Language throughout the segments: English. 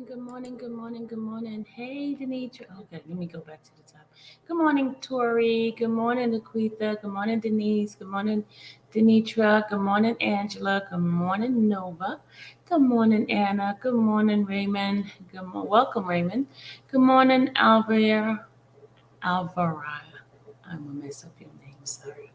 good morning, good morning, good morning. Hey, Denitra. Okay, let me go back to the top. Good morning, Tori. Good morning, Laquitha. Good morning, Denise. Good morning, Denitra. Good morning, Angela. Good morning, Nova. Good morning, Anna. Good morning, Raymond. Welcome, Raymond. Good morning, Alvara. I'm gonna mess up your name. Sorry.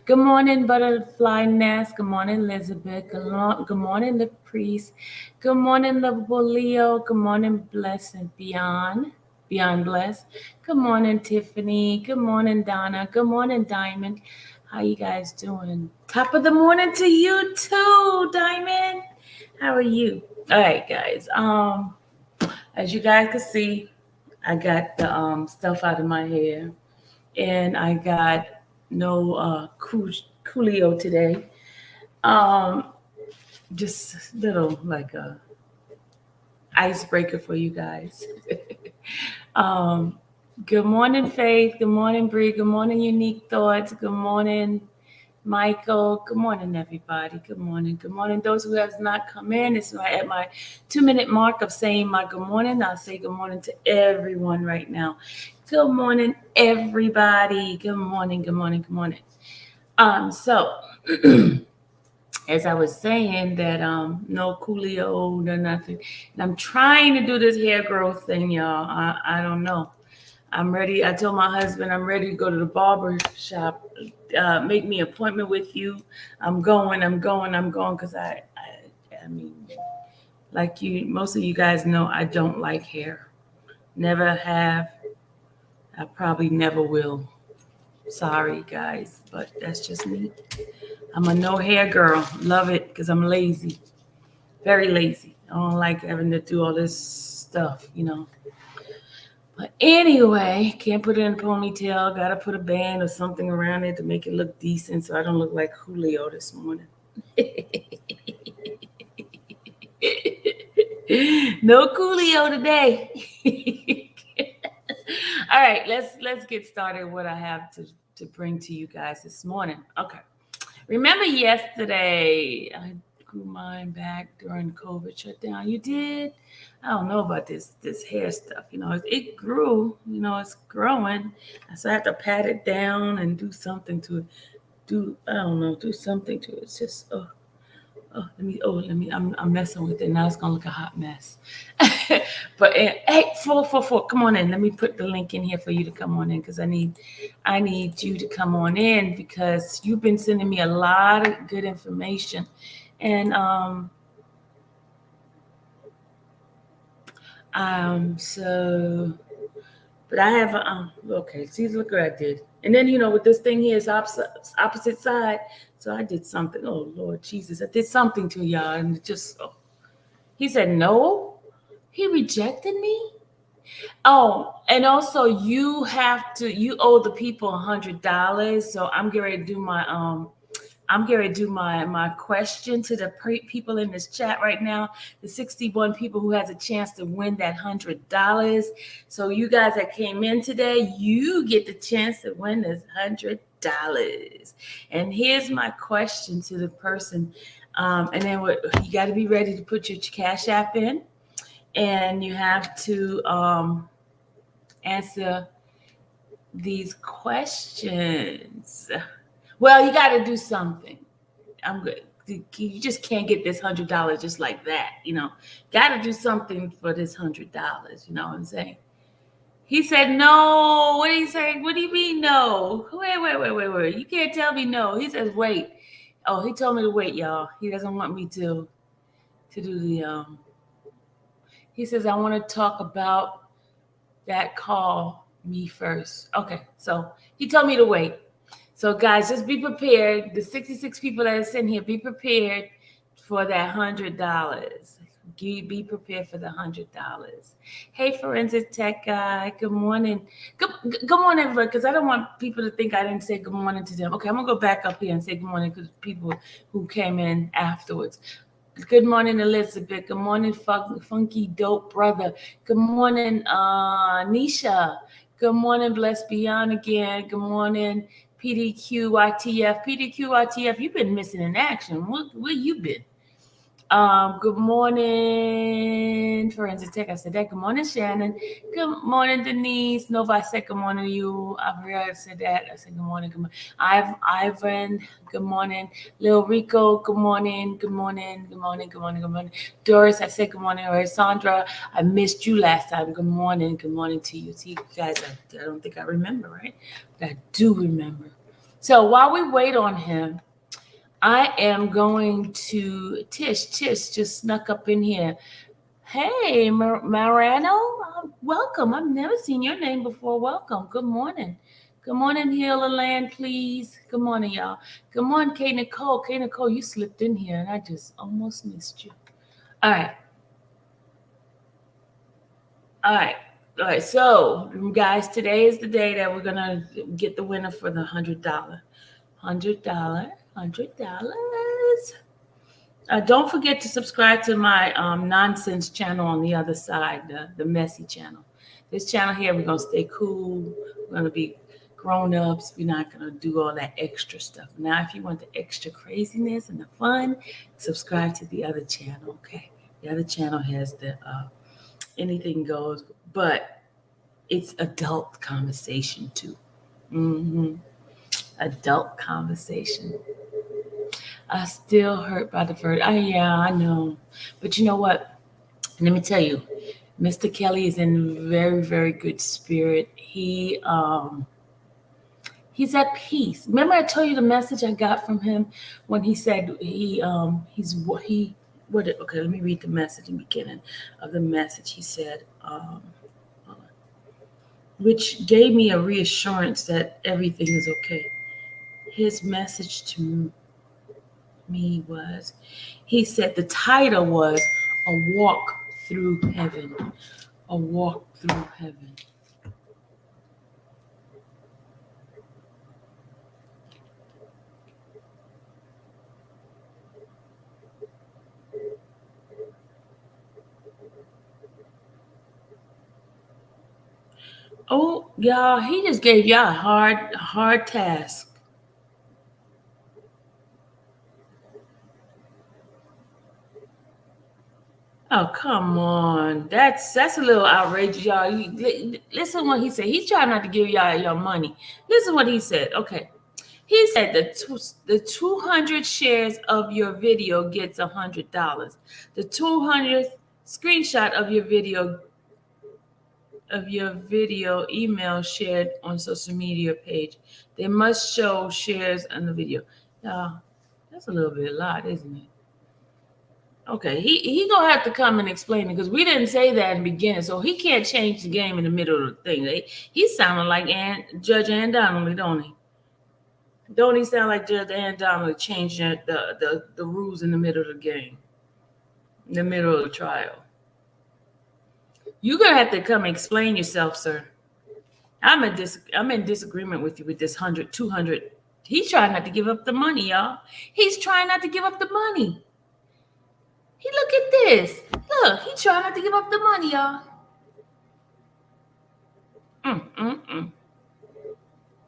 Good morning, Butterfly Nest. Good morning, Elizabeth. Good morning, the priest. Good morning, lovable Leo. Good morning, Bless and Beyond Bless. Good morning, Tiffany. Good morning, Donna. Good morning, Diamond. How you guys doing? Top of the morning to you too, Diamond. How are you? All right, guys. As you guys can see, I got the stuff out of my hair, and I got no Coolio today. Um, just little like a icebreaker for you guys. um, Good morning, Faith. Good morning, Bree. Good morning, Unique Thoughts. Good morning, Michael. Good morning, everybody. Good morning. Good morning. Those who have not come in, it's right at my 2 minute mark of saying my good morning. I'll say good morning to everyone right now. Good morning, everybody. Good morning. Good morning. Good morning. So as I was saying that no Coolio, no nothing. And I'm trying to do this hair growth thing, y'all. I don't know. I'm ready. I told my husband I'm ready to go to the barber shop. Make me an appointment with you. I'm going because I mean, like you, most of you guys know, I don't like hair. Never have. I probably never will. Sorry, guys, but that's just me. I'm a no hair girl. Love it because I'm lazy. Very lazy. I don't like having to do all this stuff. But anyway, can't put it in a ponytail. Gotta put a band or something around it to make it look decent so I don't look like Julio this morning. No Coolio today. All right, let's get started. What I have to bring to you guys this morning. Okay, remember yesterday I grew mine back during COVID shutdown. You did? I don't know about this hair stuff. It grew. It's growing. So I have to pat it down and do something to it. I don't know. Do something to it. It's just I'm messing with it now. It's gonna look a hot mess. But hey, four, come on in. Let me put the link in here for you to come on in because I need you to come on in because you've been sending me a lot of good information, and so. But I have okay. See, look what I did. And then with this thing here is opposite side. So I did something. Oh Lord Jesus, I did something to y'all, and it just he said no. He rejected me. Oh, and also you owe the people $100. So I'm getting ready to do my question to the people in this chat right now. The 61 people who has a chance to win that $100. So you guys that came in today, you get the chance to win this $100. And here's my question to the person. And then you got to be ready to put your Cash App in, and you have to answer these questions. Well, you got to do something. I'm good. You just can't get this $100 just like that. Got to do something for this $100. You know what I'm saying? He said no. What did he say? What do you mean no? Wait. You can't tell me no. He says wait. Oh, he told me to wait, y'all. He doesn't want me to do the He says I want to talk about that call me first. Okay, so he told me to wait. So guys, just be prepared. The 66 people that are sitting here, be prepared for that $100. Be prepared for the $100. Hey, forensic tech guy. Good morning. Good morning, everybody. Because I don't want people to think I didn't say good morning to them. Okay, I'm gonna go back up here and say good morning because people who came in afterwards. Good morning, Elizabeth. Good morning, Funky Dope Brother. Good morning, Nisha. Good morning, Bless Beyond again. Good morning, PDQYTF. PDQYTF, you've been missing in action. Where you been? Good morning, Forensic Tech. I said that. Good morning, Shannon. Good morning, Denise. Nova, I said good morning to you. I said that. I said good morning. Good morning. Ivan, good morning. Lil Rico, good morning. Good morning. Good morning. Good morning. Good morning. Doris, I said good morning. Or Sandra, I missed you last time. Good morning. Good morning to you. See, guys, I don't think I remember, right? But I do remember. So while we wait on him, I am going to Tish just snuck up in here. Hey, Marano, welcome. I've never seen your name before. Welcome. Good morning. Good morning, Healer Land, please. Good morning, y'all. Good morning, K Nicole. K Nicole, you slipped in here and I just almost missed you. All right. All right. All right. So, guys, today is the day that we're gonna get the winner for the $100. $100. Don't forget to subscribe to my nonsense channel on the other side, the messy channel. This channel here, we're going to stay cool. We're going to be grown-ups. We're not going to do all that extra stuff. Now, if you want the extra craziness and the fun, subscribe to the other channel, okay? The other channel has the anything goes, but it's adult conversation too. Adult conversation. I still hurt by the first. Yeah, I know. But you know what? Let me tell you, Mr. Kelly is in very, very good spirit. He's at peace. Remember, I told you the message I got from him when he said okay, let me read the message in the beginning of the message. He said, which gave me a reassurance that everything is okay. His message to me was, he said the title was A Walk Through Heaven. A Walk Through Heaven. Oh, y'all, he just gave y'all a hard task. Oh, come on. That's a little outrageous, y'all. Listen what he said. He's trying not to give y'all your money. Listen what he said. Okay. He said the 200 shares of your video gets $100. The 200th screenshot of your video email shared on social media page. They must show shares on the video. Y'all, that's a little bit a lot, isn't it? Okay, he gonna have to come and explain it because we didn't say that in the beginning, so he can't change the game in the middle of the thing. He sounded like Judge Ann Donnelly, don't he? Don't he sound like Judge Ann Donnelly changing the rules in the middle of the game, in the middle of the trial? You're gonna have to come explain yourself, sir. I'm in disagreement with you with this 100, 200. He's trying not to give up the money, y'all. He's trying not to give up the money. Look at this. Look, he's trying not to give up the money, y'all. Mm, mm, mm.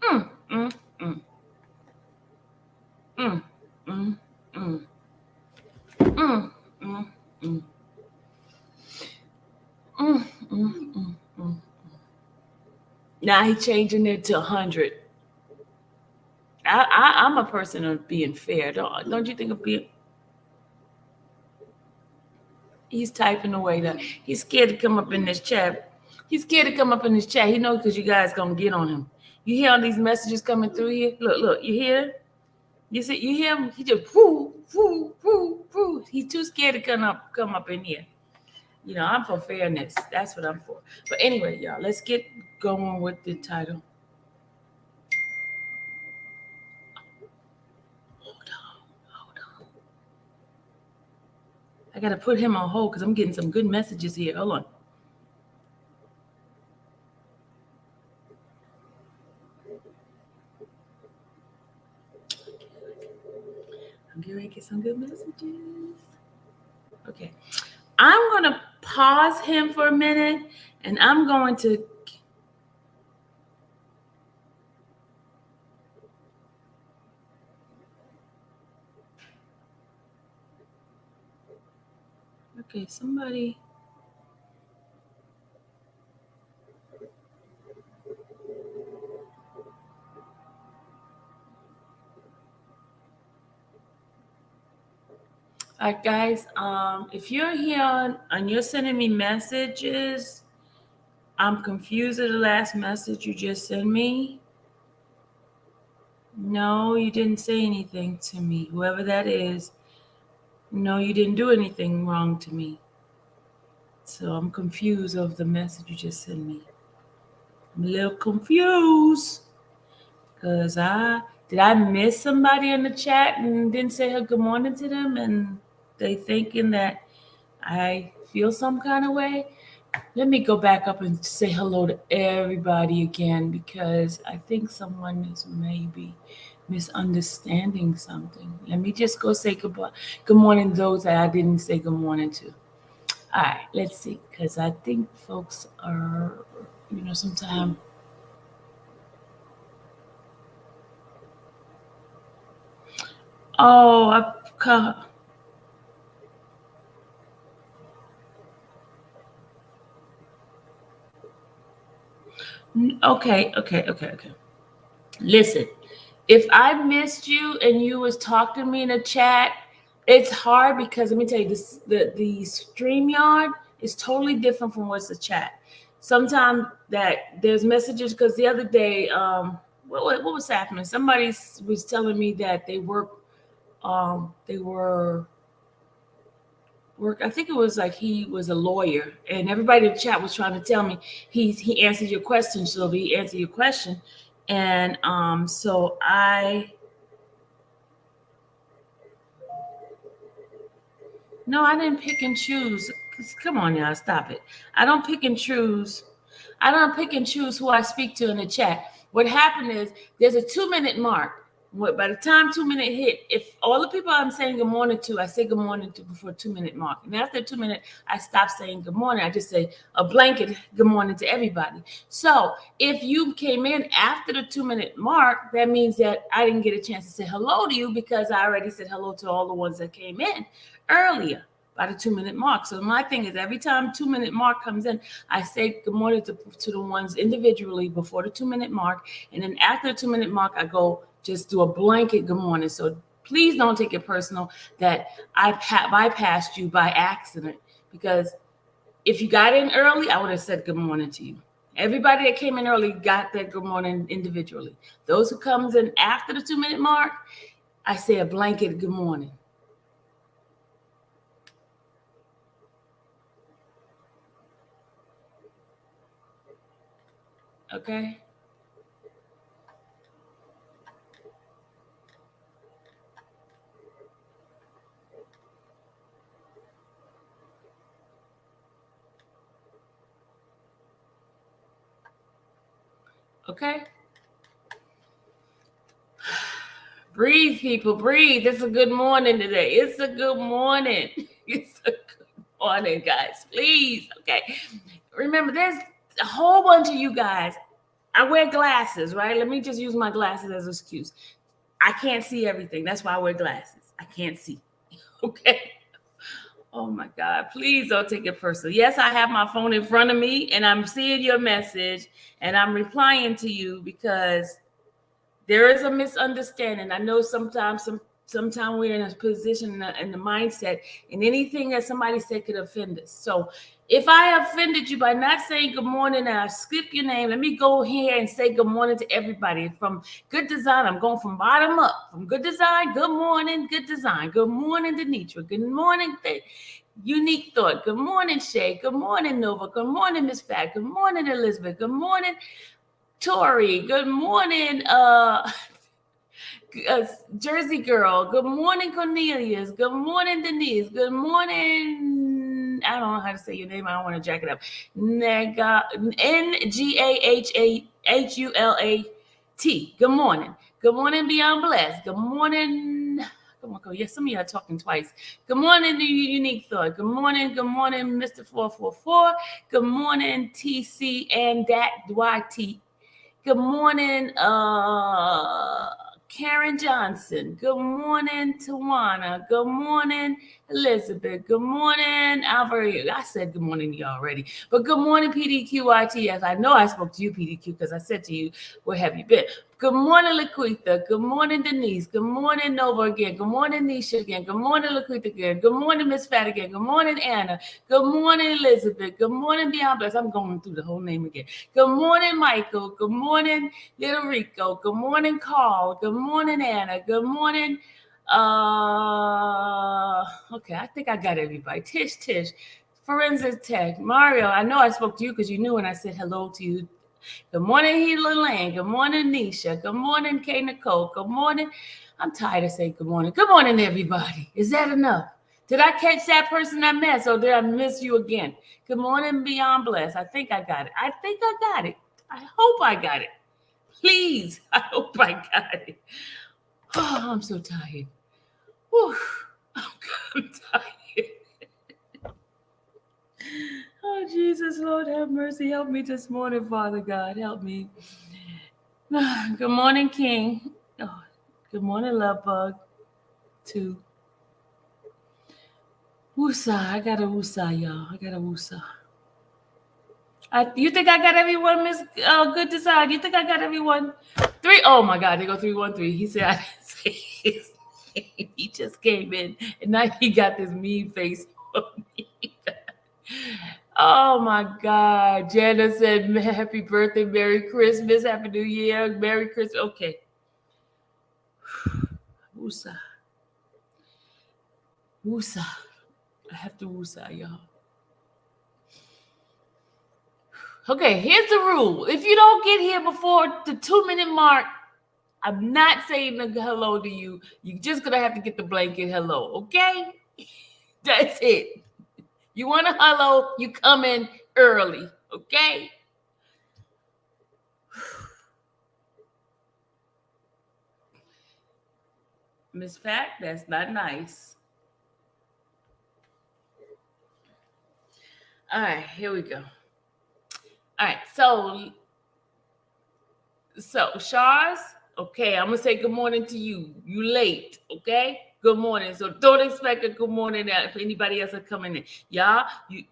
Mm, mm, mm. Mm, mm, mm. Mm, mm, mm. Mm, mm, mm, mm. Now he's changing it to 100. I'm a person of being fair. Don't you think of being? He's typing away. He's scared to come up in this chat. He's scared to come up in this chat. He knows because you guys gonna get on him. You hear all these messages coming through here? Look, you hear? You see, you hear him? He just whoo, whoo, whoo, whoo. He's too scared to come up in here. You know, I'm for fairness. That's what I'm for. But anyway, y'all, let's get going with the title. Hold on. I gotta put him on hold because I'm getting some good messages here. Hold on. I'm getting to get some good messages. Okay. I'm going to pause him for a minute and I'm going to. Okay, somebody. All right, guys. If you're here and you're sending me messages, I'm confused at the last message you just sent me. No, you didn't say anything to me. Whoever that is, no, you didn't do anything wrong to me. So I'm confused of the message you just sent me. I'm a little confused because did I miss somebody in the chat and didn't say good morning to them, and they thinking that I feel some kind of way. Let me go back up and say hello to everybody again because I think someone is maybe misunderstanding something. Let me just go say goodbye. Good morning to those that I didn't say good morning to. All right, let's see, because I think folks are, sometimes. Oh, okay. Listen, if I missed you and you was talking to me in the chat, it's hard because let me tell you this: the StreamYard is totally different from what's the chat. Sometimes that there's messages because the other day, what was happening? Somebody was telling me that they were work. I think it was like he was a lawyer, and everybody in the chat was trying to tell me he answered your question, Sylvia. He answered your question, and so no, I didn't pick and choose. Come on, y'all, stop it. I don't pick and choose. I don't pick and choose who I speak to in the chat. What happened is there's a 2-minute mark. By the time 2 minute hit, if all the people I'm saying good morning to, I say good morning to before 2-minute mark. And after 2 minute, I stop saying good morning. I just say a blanket good morning to everybody. So if you came in after the 2-minute mark, that means that I didn't get a chance to say hello to you because I already said hello to all the ones that came in earlier by the 2-minute mark. So my thing is every time 2-minute mark comes in, I say good morning to the ones individually before the 2-minute mark. And then after the 2-minute mark, I go just do a blanket good morning. So please don't take it personal that I bypassed you by accident, because if you got in early, I would have said good morning to you. Everybody that came in early got their good morning individually. Those who comes in after the 2-minute mark, I say a blanket good morning. Okay? Okay? Breathe, people, breathe. It's a good morning today. It's a good morning. It's a good morning, guys. Please. Okay. Remember, there's a whole bunch of you guys. I wear glasses, right? Let me just use my glasses as an excuse. I can't see everything. That's why I wear glasses. I can't see. Okay. Oh my God. Please don't take it personal. Yes, I have my phone in front of me and I'm seeing your message and I'm replying to you because there is a misunderstanding. I know sometimes we're in a position in the mindset, and anything that somebody said could offend us. So if I offended you by not saying good morning and I skip your name, let me go here and say good morning to everybody. From Good Design, I'm going from bottom up. From Good Design, good morning, Good Design. Good morning, Denitra. Good morning, Unique Thought. Good morning, Shay. Good morning, Nova. Good morning, Miss Fat. Good morning, Elizabeth. Good morning, Tori. Good morning, Jersey Girl. Good morning, Cornelius. Good morning, Denise. Good morning. I don't know how to say your name. I don't want to jack it up. Ngahullat. Good morning. Good morning, Beyond Blessed. Good morning. Come on. Yes, some of you are talking twice. Good morning, the Unique Thought. Good morning, Mr. 444. Good morning, TC and that YT. Good morning, Karen Johnson. Good morning, Tawana. Good morning, Elizabeth. Good morning, Albert. I said good morning to you already, but good morning, PDQITF. I know I spoke to you, PDQ, because I said to you, where have you been? Good morning, Laquita. Good morning, Denise. Good morning, Nova again. Good morning, Nisha again. Good morning, Laquita again. Good morning, Miss Fat again. Good morning, Anna. Good morning, Elizabeth. Good morning, Beyond Bless. I'm going through the whole name again. Good morning, Michael. Good morning, Little Rico. Good morning, Carl. Good morning, Anna. Good morning. Okay, I think I got everybody. Tish. Forensic Tech. Mario, I know I spoke to you because you knew when I said hello to you. Good morning, Hila Lane. Good morning, Nisha. Good morning, Kay Nicole. Good morning. I'm tired of saying good morning. Good morning, everybody. Is that enough? Did I catch that person I missed, or did I miss you again? Good morning, Beyond Bless. I think I got it. I hope I got it. Please, I hope I got it. Oh, I'm so tired. Whew. I'm tired. Oh, Jesus, Lord, have mercy. Help me this morning, Father God. Help me. Good morning, King. Oh, good morning, Love Bug. 2. Woosah. I got a woosah, y'all. I got a woosah. You think I got everyone, Miss Good Design? You think I got everyone? 3. Oh, my God. They go 313. He said I didn't say his name. He just came in, and now he got this mean face on me. Oh my God. Jana said, happy birthday, Merry Christmas, Happy New Year, Merry Christmas. Okay. Woosah. Woosah. I have to woosah, y'all. Okay, here's the rule. If you don't get here before the 2-minute mark, I'm not saying a hello to you. You're just going to have to get the blanket hello, okay? That's it. You want a hello, you come in early, okay? Miss Fat, that's not nice. All right, here we go. All right, so Shars, okay, I'm gonna say good morning to you. You late, okay? Good morning. So don't expect a good morning if anybody else is coming in. Y'all, you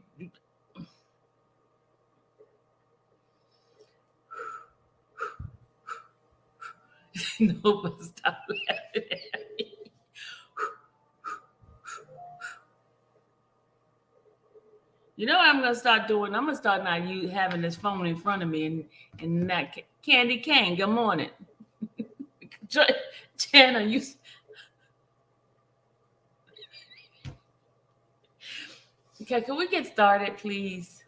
no, but stop laughing at me. You know what I'm gonna start doing? I'm gonna start now you having this phone in front of me and that Candy Cane. Good morning. Jana, you okay, can we get started, please?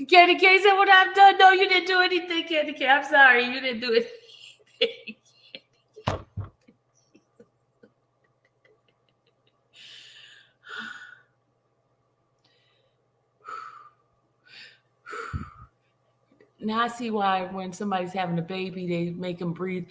Candy Cane said what I've done. No, you didn't do anything, Candy Cane. I'm sorry, you didn't do anything. Now I see why when somebody's having a baby, they make them breathe.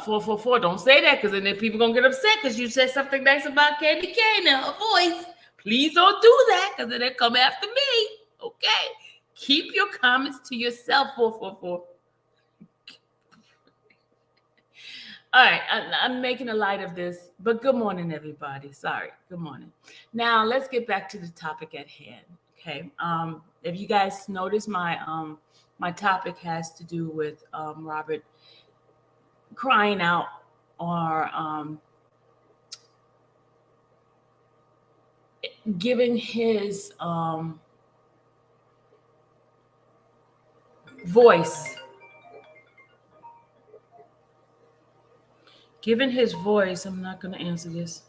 Four. Don't say that because then people gonna get upset because you said something nice about Candy Cane and her voice. Please don't do that because then they come after me. Okay, keep your comments to yourself. 444. All right, I'm making a light of this, but good morning, everybody. Sorry, good morning. Now let's get back to the topic at hand. Okay, if you guys notice, my topic has to do with Robert crying out or giving his voice. Given his voice, I'm not going to answer this.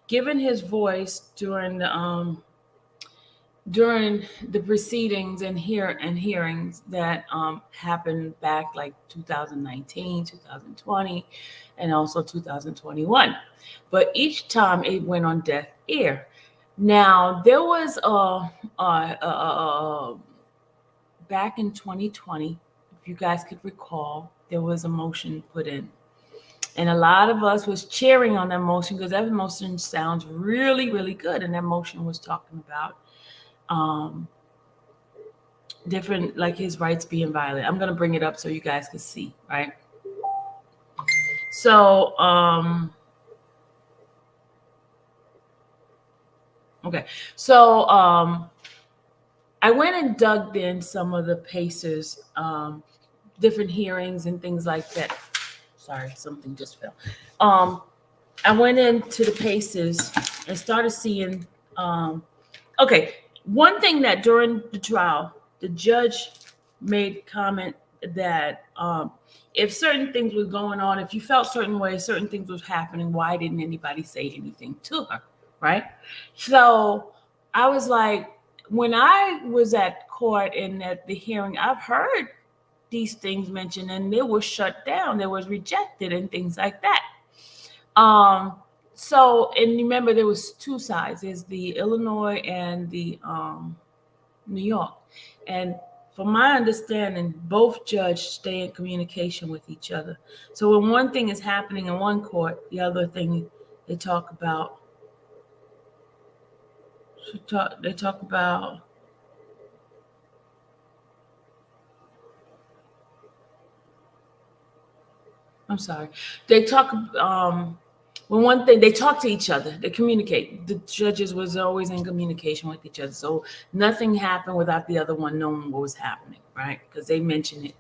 Given his voice during the proceedings and hearings that happened back like 2019, 2020, and also 2021. But each time it went on deaf ear. Now there was back in 2020, if you guys could recall, there was a motion put in. And a lot of us was cheering on that motion because that motion sounds really, really good. And that motion was talking about different, like his rights being violated. I'm going to bring it up so you guys can see, right? So, okay. So, I went and dug in some of the Pacers, different hearings and things like that. Sorry, something just fell. I went into the Pacers and started seeing, okay, one thing that during the trial, the judge made comment that if certain things were going on, if you felt certain ways, certain things was happening, why didn't anybody say anything to her, right? So I was like, when I was at court and at the hearing, I've heard these things mentioned and they were shut down, they was rejected and things like that. So, and remember there was two sides, there's the Illinois and the New York. And from my understanding, both judges stay in communication with each other. So when one thing is happening in one court, the other thing they talk about, I'm sorry. They talk, when one thing, they talk to each other, they communicate. The judges was always in communication with each other. So nothing happened without the other one knowing what was happening, right? Because they mentioned it.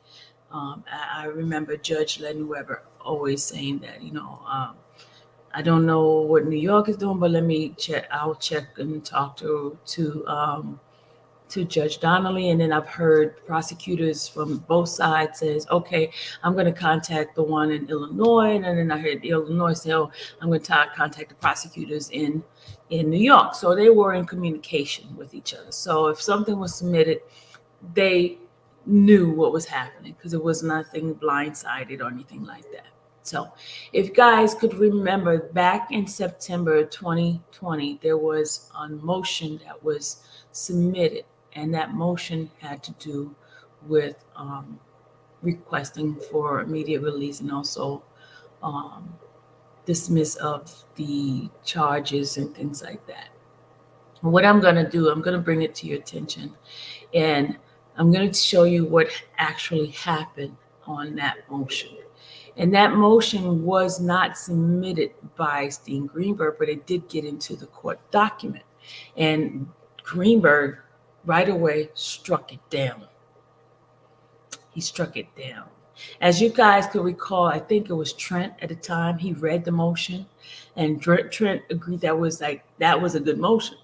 I remember Judge Lenny Weber always saying that, I don't know what New York is doing, but let me check. I'll check and talk to Judge Donnelly. And then I've heard prosecutors from both sides says, okay, I'm going to contact the one in Illinois. And then I heard Illinois say, oh, I'm going to contact the prosecutors in New York. So they were in communication with each other. So if something was submitted, they knew what was happening because it was nothing blindsided or anything like that. So if you guys could remember, back in September 2020, there was a motion that was submitted, and that motion had to do with requesting for immediate release and also dismiss of the charges and things like that. What I'm going to do, I'm going to bring it to your attention, and I'm going to show you what actually happened on that motion. And that motion was not submitted by Steen Greenberg, but it did get into the court document. And Greenberg right away struck it down. He struck it down. As you guys could recall, I think it was Trent at the time, he read the motion, and Trent agreed that was a good motion.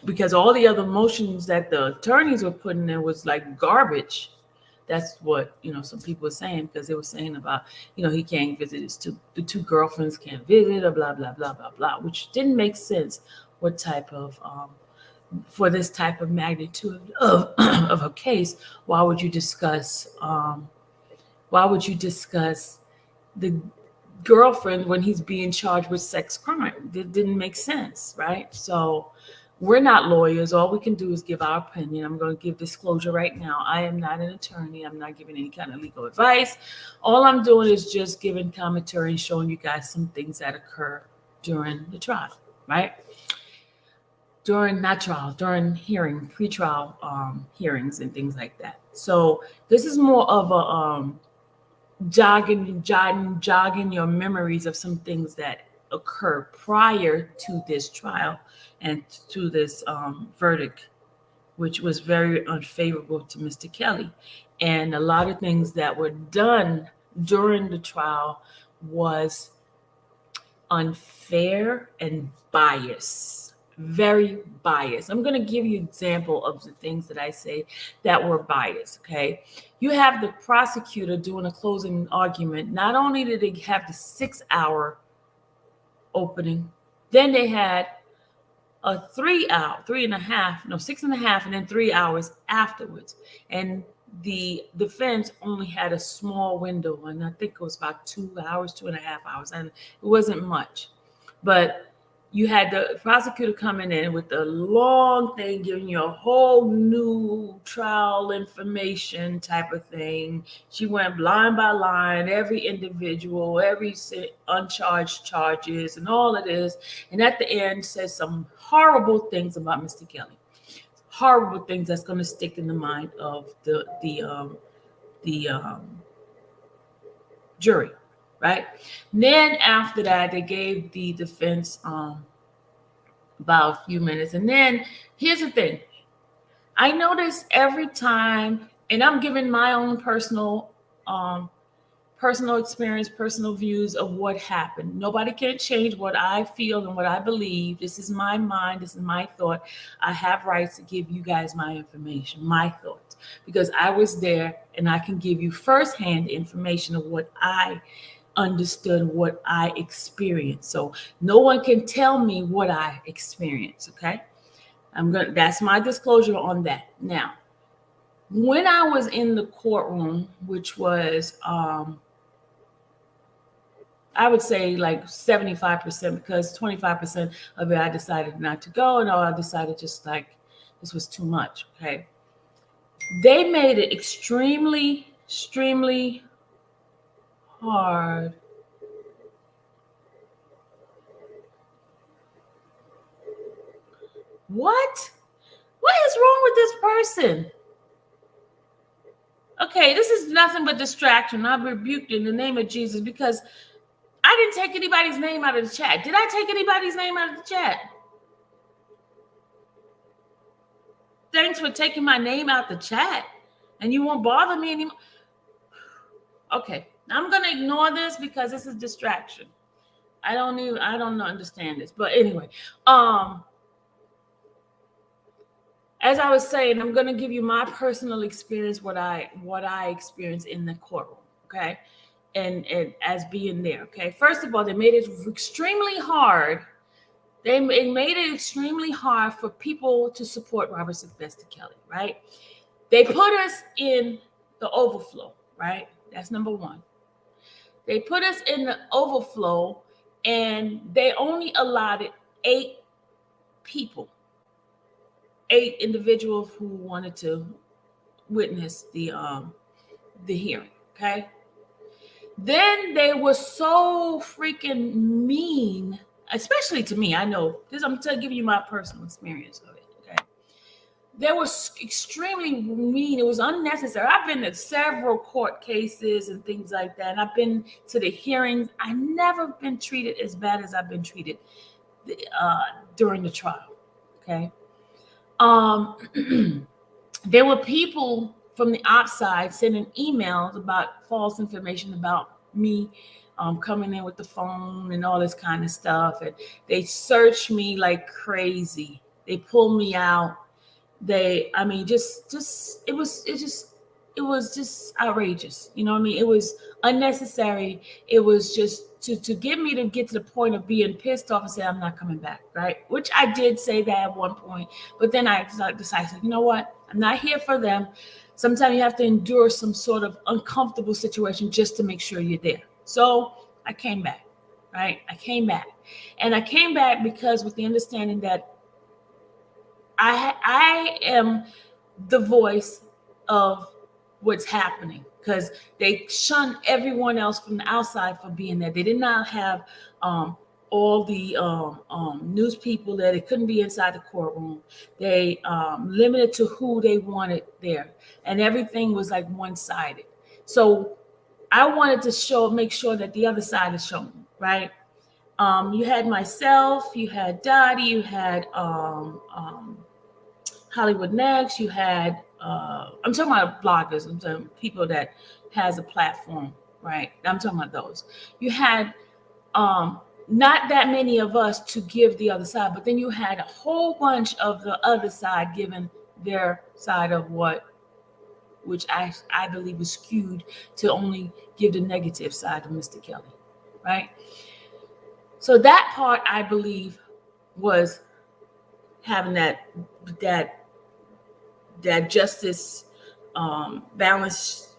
Because all the other motions that the attorneys were putting in was like garbage. That's what, some people were saying, because they were saying about, he can't visit the two girlfriends can't visit, or blah, blah, blah, blah, blah, which didn't make sense. What type of, for this type of magnitude of a case, why would you discuss the girlfriend when he's being charged with sex crime? It didn't make sense, right? So we're not lawyers. All we can do is give our opinion. I'm going to give disclosure right now. I am not an attorney. I'm not giving any kind of legal advice. All I'm doing is just giving commentary and showing you guys some things that occur during the trial, right? During hearing, pretrial hearings and things like that. So this is more of a jogging your memories of some things that occur prior to this trial and to this verdict, which was very unfavorable to Mr. Kelly. And a lot of things that were done during the trial was unfair and biased, very biased. I'm going to give you an example of the things that I say that were biased, okay? You have the prosecutor doing a closing argument. Not only did they have the 6-hour opening, then they had a 6.5, and then 3 hours afterwards. And the defense only had a small window, and I think it was about 2 hours, 2.5 hours, and it wasn't much. But you had the prosecutor coming in with a long thing, giving you a whole new trial information type of thing. She went line by line, every individual, every uncharged charges, and all of this. And at the end, says some horrible things about Mr. Kelly. Horrible things that's going to stick in the mind of the jury, right? And then after that, they gave the defense about a few minutes. And then here's the thing. I notice every time, and I'm giving my own personal experience, personal views of what happened. Nobody can change what I feel and what I believe. This is my mind. This is my thought. I have rights to give you guys my information, my thoughts, because I was there and I can give you firsthand information of what I understood, what I experienced. So no one can tell me what I experienced. Okay. That's my disclosure on that. Now, when I was in the courtroom, which was, I would say like 75%, because 25% of it I decided not to go, and I decided just like this was too much. Okay. They made it extremely hard What is wrong with this person? Okay, this is nothing but distraction. I rebuked in the name of Jesus, because I didn't take anybody's name out of the chat. Did I take anybody's name out of the chat? Thanks for taking my name out the chat, and you won't bother me anymore. Okay, I'm gonna ignore this because this is distraction. I don't understand this, but anyway, as I was saying, I'm gonna give you my personal experience, what I experienced in the courtroom, okay, and as being there, okay. First of all, they made it extremely hard. They made it extremely hard for people to support Robert Sylvester Kelly, right? They put us in the overflow, right? That's number one. They put us in the overflow, and they only allotted 8 people, 8 individuals who wanted to witness the hearing. Okay. Then they were so freaking mean, especially to me. I know this. I'm giving you my personal experience of it. Okay. They were extremely mean. It was unnecessary. I've been to several court cases and things like that, and I've been to the hearings. I never been treated as bad as I've been treated during the trial. Okay. There were people from the outside sending emails about false information about me, coming in with the phone and all this kind of stuff. And they searched me like crazy. They pulled me out. It was just outrageous. You know what I mean? It was unnecessary. It was just to get me to get to the point of being pissed off and say, I'm not coming back, right? Which I did say that at one point, but then I decided, you know what? I'm not here for them. Sometimes you have to endure some sort of uncomfortable situation just to make sure you're there. So I came back, right? I came back because with the understanding that I am the voice of what's happening, because they shunned everyone else from the outside for being there. They did not have all the news people there. They couldn't be inside the courtroom. They limited to who they wanted there, and everything was like one-sided. So I wanted to make sure that the other side is shown, right? You had myself, you had Dottie, you had Hollywood Next, you had I'm talking about bloggers, I'm talking people that has a platform, right? I'm talking about those. You had not that many of us to give the other side, but then you had a whole bunch of the other side giving their side of which I believe was skewed to only give the negative side of Mr. Kelly, right? So that part, I believe, was having that justice balance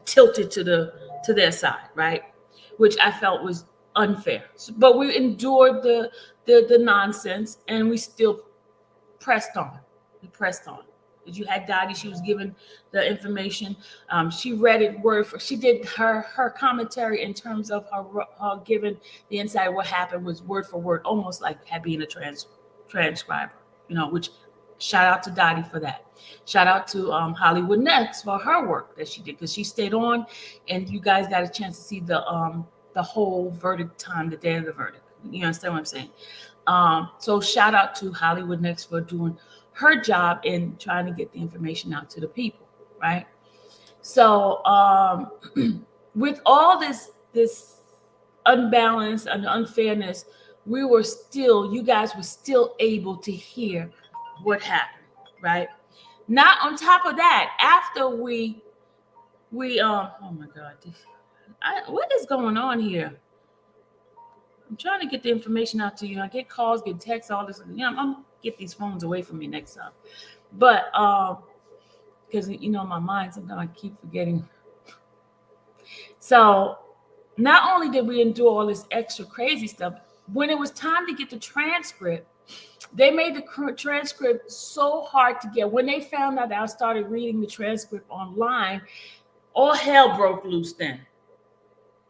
tilted to their side, right? Which I felt was unfair. But we endured the nonsense, and we still pressed on. We pressed on. Because you had Dottie, she was given the information. She read it word for. She did her commentary in terms of her giving the insight of what happened was word for word, almost like being a transcriber. Which shout out to Dottie for that. Shout out to Hollywood Next for her work that she did, because she stayed on, and you guys got a chance to see the whole verdict time, the day of the verdict. You understand what I'm saying? So shout out to Hollywood Next for doing her job in trying to get the information out to the people, right? So with all this unbalance and unfairness, you guys were still able to hear what happened, right? Not on top of that, after we oh my God, what is going on here? I'm trying to get the information out to you. I get calls, get texts, all this. I'm gonna get these phones away from me next time. But because my mind, sometimes I keep forgetting. So not only did we endure all this extra crazy stuff, when it was time to get the transcript, they made the transcript so hard to get. When they found out that I started reading the transcript online, all hell broke loose then.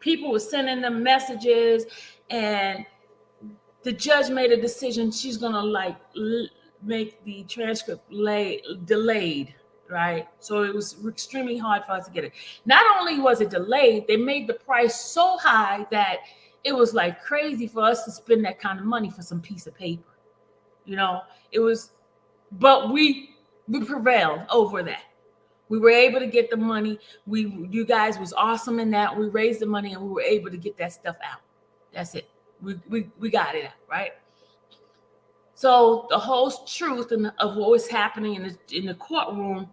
People were sending them messages, and the judge made a decision. She's gonna make the transcript delayed, right? So it was extremely hard for us to get it. Not only was it delayed, they made the price so high that it was like crazy for us to spend that kind of money for some piece of paper. It was, but we prevailed over that. We were able to get the money. You guys was awesome in that. We raised the money, and we were able to get that stuff out. That's it. We got it out, right? So the whole truth of what was happening in the courtroom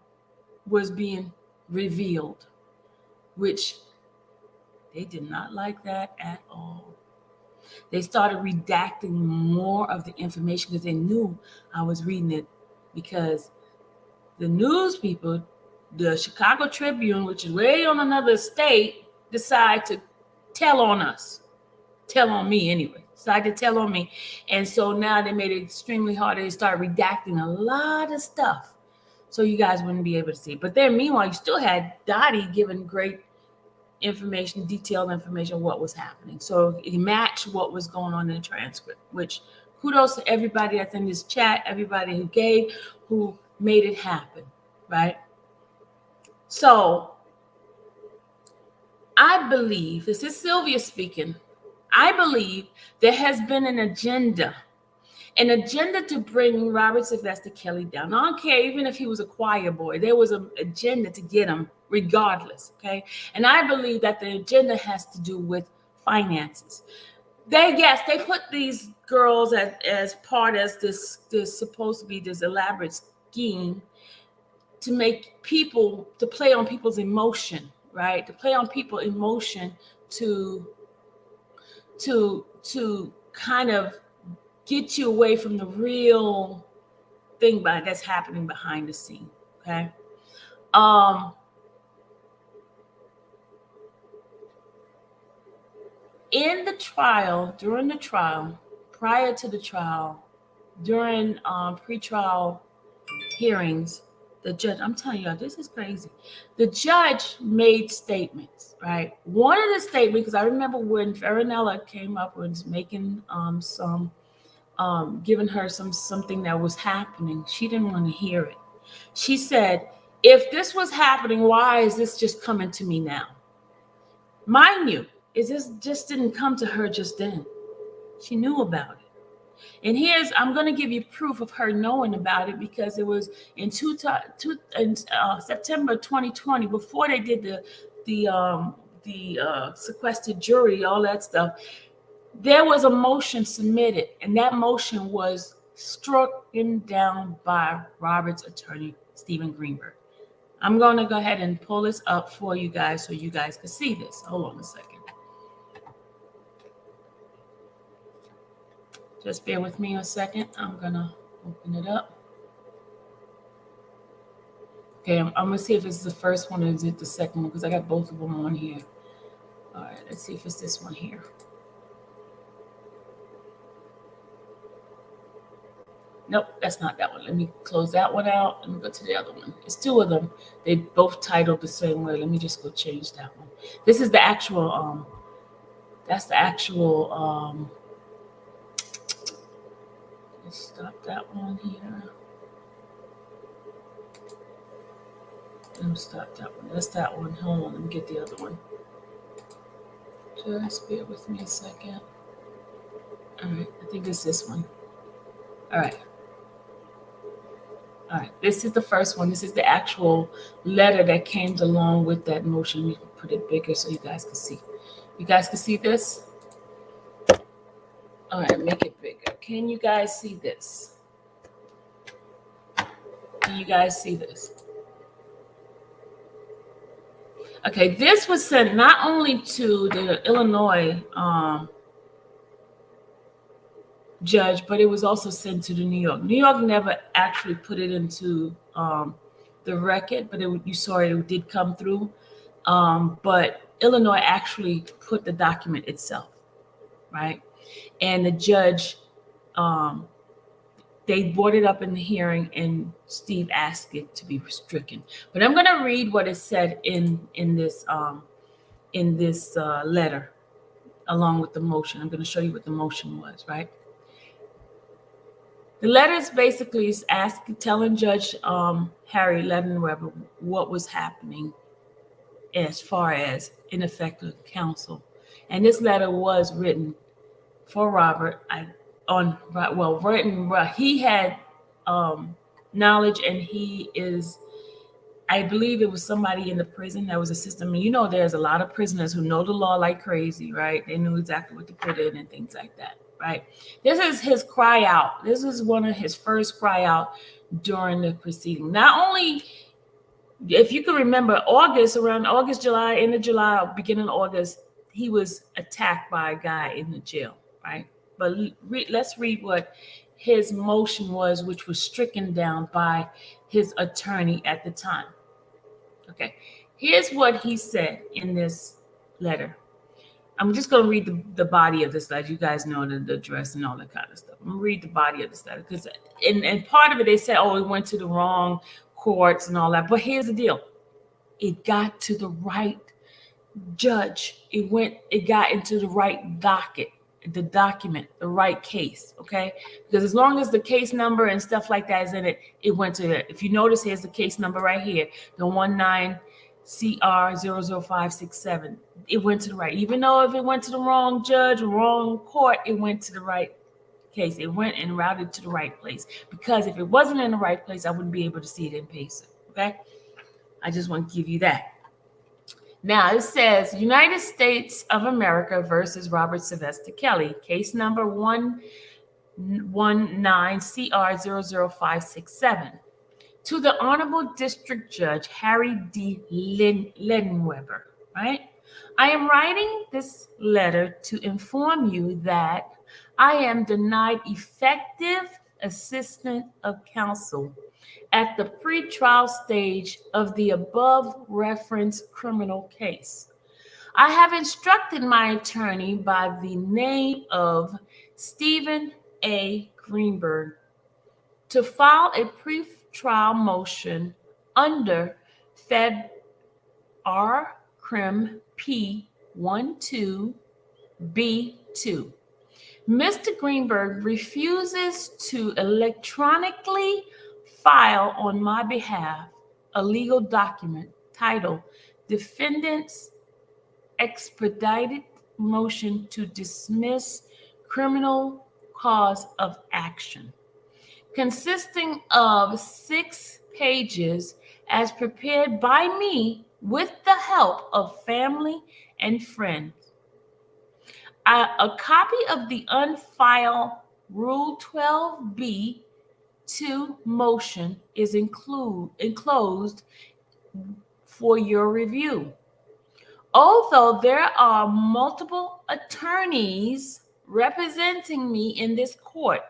was being revealed, which they did not like that at all. They started redacting more of the information because they knew I was reading it, because the news people, the Chicago Tribune, which is way on another state, decided to tell on us. Tell on me anyway. Decided to tell on me. And so now they made it extremely hard. They started redacting a lot of stuff so you guys wouldn't be able to see. But then meanwhile, you still had Dottie giving great information, detailed information, what was happening. So it matched what was going on in the transcript, which kudos to everybody that's in this chat, everybody who made it happen, right? So I believe, this is Sylvia speaking, I believe there has been an agenda to bring Robert Sylvester Kelly down. I don't care, even if he was a choir boy, there was an agenda to get him regardless, okay? And I believe that the agenda has to do with finances. They put these girls as part of this supposed to be this elaborate scheme to make people, to play on people's emotion, right? To play on people's emotion to kind of get you away from the real thing that's happening behind the scene, okay? In the trial, during the trial, prior to the trial, during pretrial hearings, the judge, I'm telling you, this is crazy. The judge made statements, right? One of the statements, because I remember when Farinella came up and was making giving her something that was happening, she didn't want to hear it. She said, if this was happening, why is this just coming to me now? Mind you, this just didn't come to her just then. She knew about it. And I'm going to give you proof of her knowing about it, because it was in September 2020, before they did the sequestered jury, all that stuff. There was a motion submitted, and that motion was struck down by Robert's attorney, Stephen Greenberg. I'm going to go ahead and pull this up for you guys so you guys can see this. Hold on a second. Just bear with me a second. I'm going to open it up. Okay, I'm going to see if it's the first one or is it the second one, because I got both of them on here. All right, let's see if it's this one here. Nope, that's not that one. Let me close that one out. Let me go to the other one. It's two of them. They both titled the same way. Let me just go change that one. This is the actual that's the actual let's stop that one here. Let me stop that one. That's that one. Hold on, let me get the other one. Just bear with me a second. All right, I think it's this one. All right. All right, this is the first one. This is the actual letter that came along with that motion. We can put it bigger so you guys can see. You guys can see this? All right, make it bigger. Can you guys see this? Can you guys see this? Okay, this was sent not only to the Illinois judge, but it was also sent to the New York. New York never actually put it into the record, but you saw it did come through. But Illinois actually put the document itself, right? And the judge, they brought it up in the hearing, and Steve asked it to be stricken. But I'm going to read what is said in this letter, along with the motion. I'm going to show you what the motion was, right? The letter is basically telling Judge Harry Lederenweber what was happening as far as ineffective counsel. And this letter was written for Robert. He had knowledge, and he is, I believe it was somebody in the prison that was a system. And there's a lot of prisoners who know the law like crazy, right? They knew exactly what to put in and things like that, right? This is his cry out. This is one of his first cry out during the proceeding. Not only, if you can remember, around August, July, end of July, beginning of August, he was attacked by a guy in the jail, right? But let's read what his motion was, which was stricken down by his attorney at the time. Okay, here's what he said in this letter. I'm just going to read the body of this letter. You guys know the address and all that kind of stuff. I'm going to read the body of this letter because and part of it, they said, oh, it went to the wrong courts and all that. But here's the deal. It got to the right judge. It got into the right docket, the document, the right case, okay? Because as long as the case number and stuff like that is in it, it went to it. If you notice, here's the case number right here, the 19CR00567. It went to the right. Even though if it went to the wrong judge, wrong court, it went to the right case. It went and routed to the right place. Because if it wasn't in the right place, I wouldn't be able to see it in PACER, okay? I just want to give you that. Now, it says United States of America versus Robert Sylvester Kelly, case number 119CR00567. To the Honorable District Judge Harry D. Lederenweber, right? I am writing this letter to inform you that I am denied effective assistance of counsel at the pretrial stage of the above referenced criminal case. I have instructed my attorney by the name of Stephen A. Greenberg to file a pretrial motion under Fed R. Crim P. 12B2. Mr. Greenberg refuses to electronically file on my behalf a legal document titled Defendant's Expedited Motion to Dismiss Criminal Cause of Action, consisting of 6 pages as prepared by me with the help of family and friends. A copy of the unfiled Rule 12B2 motion is enclosed for your review. Although there are multiple attorneys representing me in this court,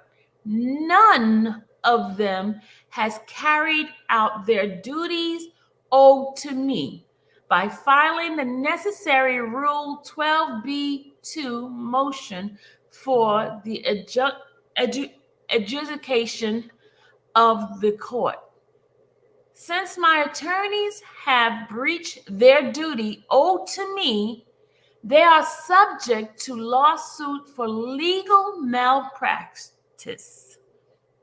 none of them has carried out their duties owed to me by filing the necessary Rule 12B2 motion for the adjudication of the court. Since my attorneys have breached their duty owed to me, they are subject to lawsuit for legal malpractice.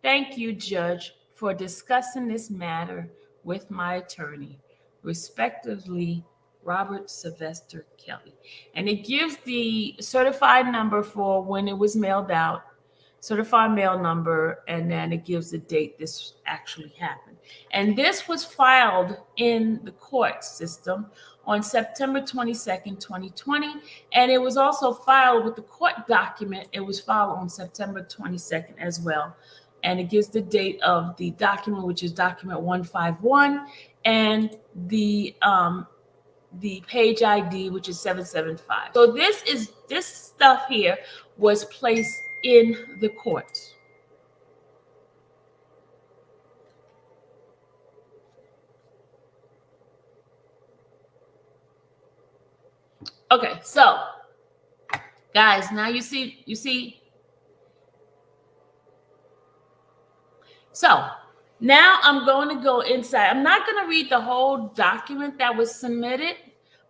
Thank you, Judge, for discussing this matter with my attorney, respectively, Robert Sylvester Kelly. And it gives the certified number for when it was mailed out, certified mail number, and then it gives the date this actually happened. And this was filed in the court system on September 22nd, 2020. And it was also filed with the court document. It was filed on September 22nd as well. And it gives the date of the document, which is document 151, and the page ID, which is 775. So this stuff here was placed in the courts. Okay, so guys, now you see. So now I'm going to go inside. I'm not going to read the whole document that was submitted,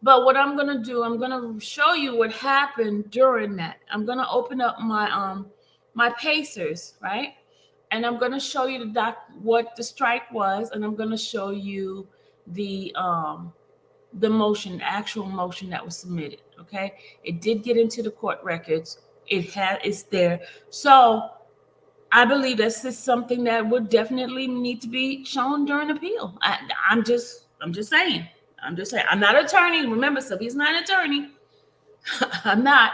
but what I'm going to do, I'm going to show you what happened during that. I'm going to open up my my Pacers, right? And I'm going to show you what the strike was, and I'm going to show you the motion, actual motion that was submitted. Okay, it did get into the court records. It's there. So I believe this is something that would definitely need to be shown during appeal. I'm just saying. I'm not an attorney. Remember, Sylvia's not an attorney. I'm not.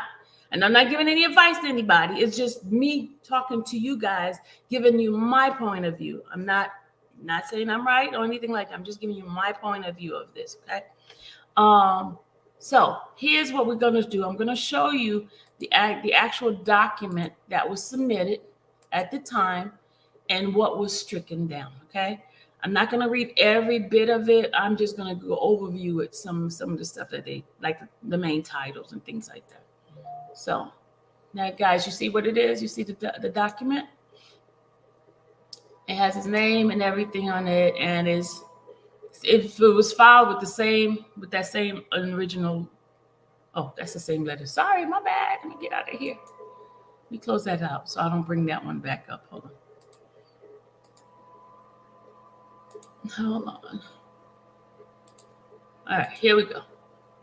And I'm not giving any advice to anybody. It's just me talking to you guys, giving you my point of view. I'm not saying I'm right or anything like that. I'm just giving you my point of view of this, okay? So here's what we're going to do. I'm going to show you the actual document that was submitted at the time and what was stricken down, okay? I'm not going to read every bit of it. I'm just going to go overview it, some of the stuff that they, like the main titles and things like that. So now, guys, you see what it is? You see the document? It has his name and everything on it, and if it was filed with that same original, oh, that's the same letter. Sorry, my bad. Let me get out of here. Let me close that out so I don't bring that one back up. Hold on. All right, here we go.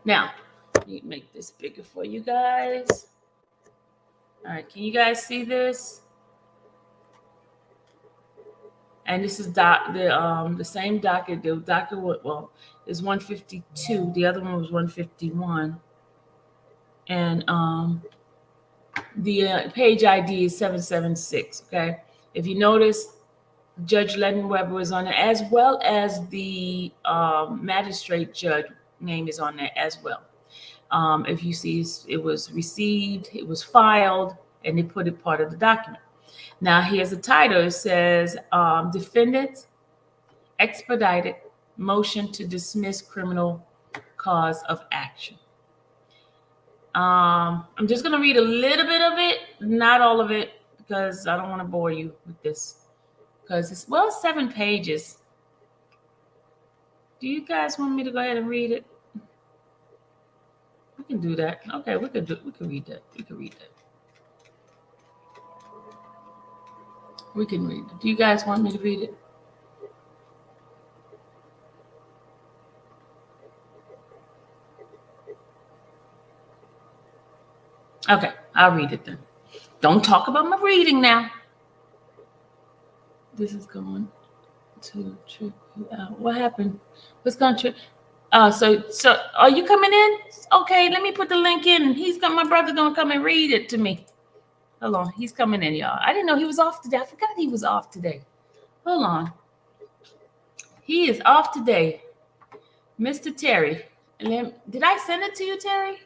Now, let me make this bigger for you guys. All right, can you guys see this? And this is the same docket. The docket, is 152. The other one was 151. And the page ID is 776. Okay, if you notice, Judge Lennon Weber was on it, as well as the magistrate judge name is on there as well. If you see, it was received, it was filed, and they put it part of the document. Now, here's the title. It says, Defendant Expedited Motion to Dismiss Criminal Cause of Action. I'm just going to read a little bit of it, not all of it, because I don't want to bore you with this. Because it's 7 pages. Do you guys want me to go ahead and read it? We can do that. Okay, we can read that. We can read it. Do you guys want me to read it? Okay, I'll read it then. Don't talk about my reading now. This is going to trip you out. What happened? What's going to trip? So are you coming in? Okay, let me put the link in. My brother's gonna come and read it to me. Hold on, he's coming in, y'all. I didn't know he was off today. I forgot he was off today. Hold on. He is off today. Mr. Terry. Did I send it to you, Terry?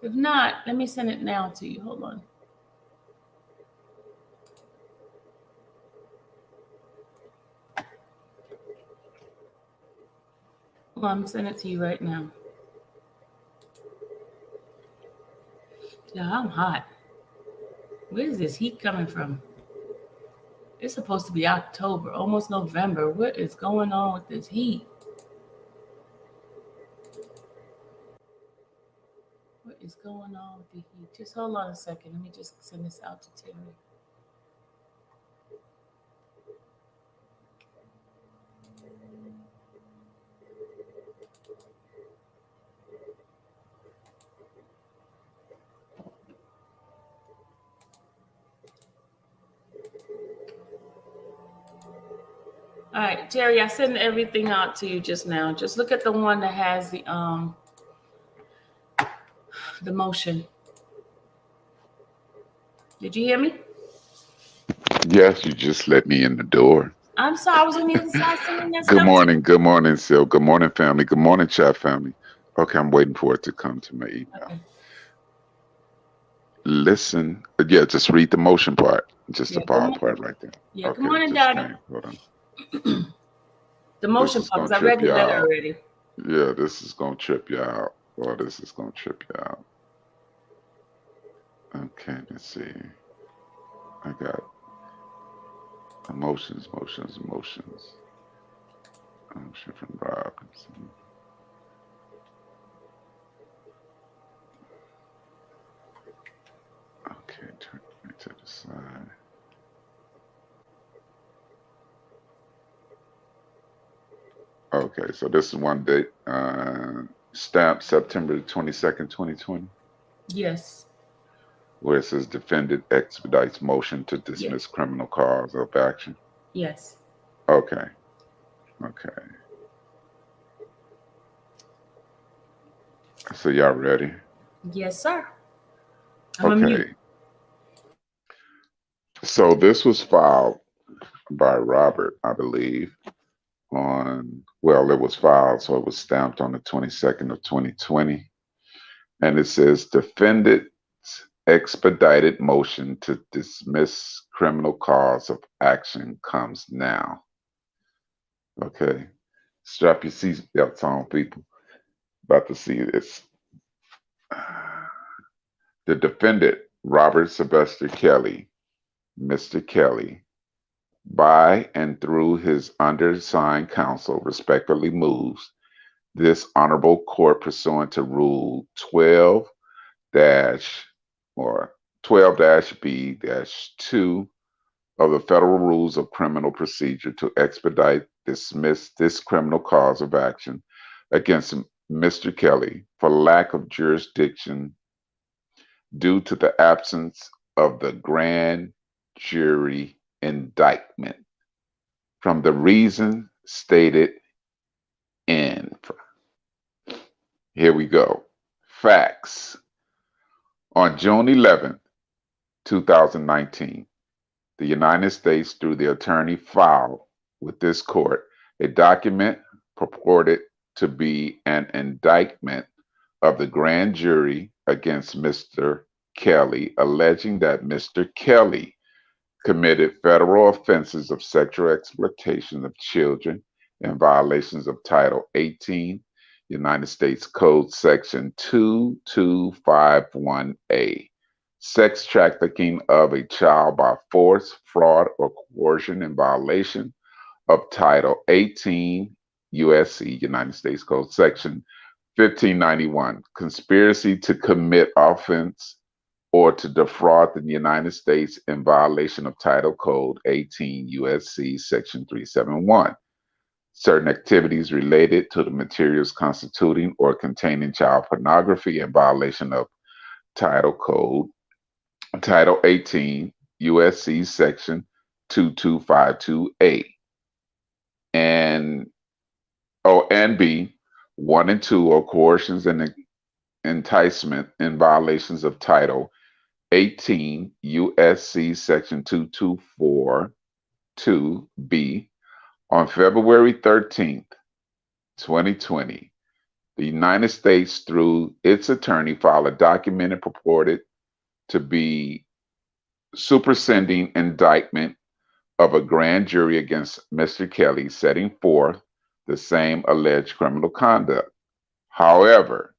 If not, let me send it now to you. Hold on. Hold on, I'm sending it to you right now. Yeah, I'm hot. Where is this heat coming from? It's supposed to be October, almost November. What is going on with this heat? What is going on with the heat? Just hold on a second. Let me just send this out to Terry. All right, Terry, I sent everything out to you just now. Just look at the one that has the motion. Did you hear me? Yes, you just let me in the door. I'm sorry, I was on the other side sending that Good stuff to morning. Good morning, Sil. Good morning, family. Good morning, chat family. Okay, I'm waiting for it to come to my email. okay. Listen. Yeah, just read the motion part. Just the Yeah, good power morning. part right there. Yeah, good Okay, it morning, just Dada. came. Hold on. The This motion is part, gonna because I read trip the you letter out. already. Yeah, this is gonna trip you out. Well, this is gonna trip you out. Okay, let's see. I got emotions, emotions, emotions. Emotion from Robinson. Okay, turn it to the side. Okay, so this is one date, stamped September the 22nd, 2020, Yes. where it says defendant expedites motion to Yeah. dismiss criminal cause of action. Yes. Okay, okay. So y'all ready? Yes, sir. I'm a mute. Okay. So this was filed by Robert, I believe, well, it was filed, so it was stamped on the 22nd of 2020. And it says defendant expedited motion to dismiss criminal cause of action comes now. Okay. Strap your seatbelts on, people. About to see this. The defendant, Robert Sylvester Kelly, Mr. Kelly, by and through his undersigned counsel, respectfully moves this honorable court pursuant to Rule 12 dash or 12 B 2 of the Federal Rules of Criminal Procedure to expedite dismiss this criminal cause of action against Mr. Kelly for lack of jurisdiction due to the absence of the grand jury indictment from the reason stated in. Here we go. Facts. On June 11th, 2019, the United States, through the attorney, filed with this court a document purported to be an indictment of the grand jury against Mr. Kelly, alleging that Mr. Kelly committed federal offenses of sexual exploitation of children in violations of Title 18, United States Code Section 2251A, sex trafficking of a child by force, fraud, or coercion in violation of Title 18 USC, United States Code Section 1591, conspiracy to commit offense or to defraud the United States in violation of Title Code 18 USC Section 371. Certain activities related to the materials constituting or containing child pornography in violation of Title Code, Title 18 USC Section 2252A. And and B, 1 and 2 or coercions and enticement in violations of Title 18 USC Section 2242B. On February 13th, 2020, the United States, through its attorney, filed a document purported to be superseding indictment of a grand jury against Mr. Kelly, setting forth the same alleged criminal conduct. However,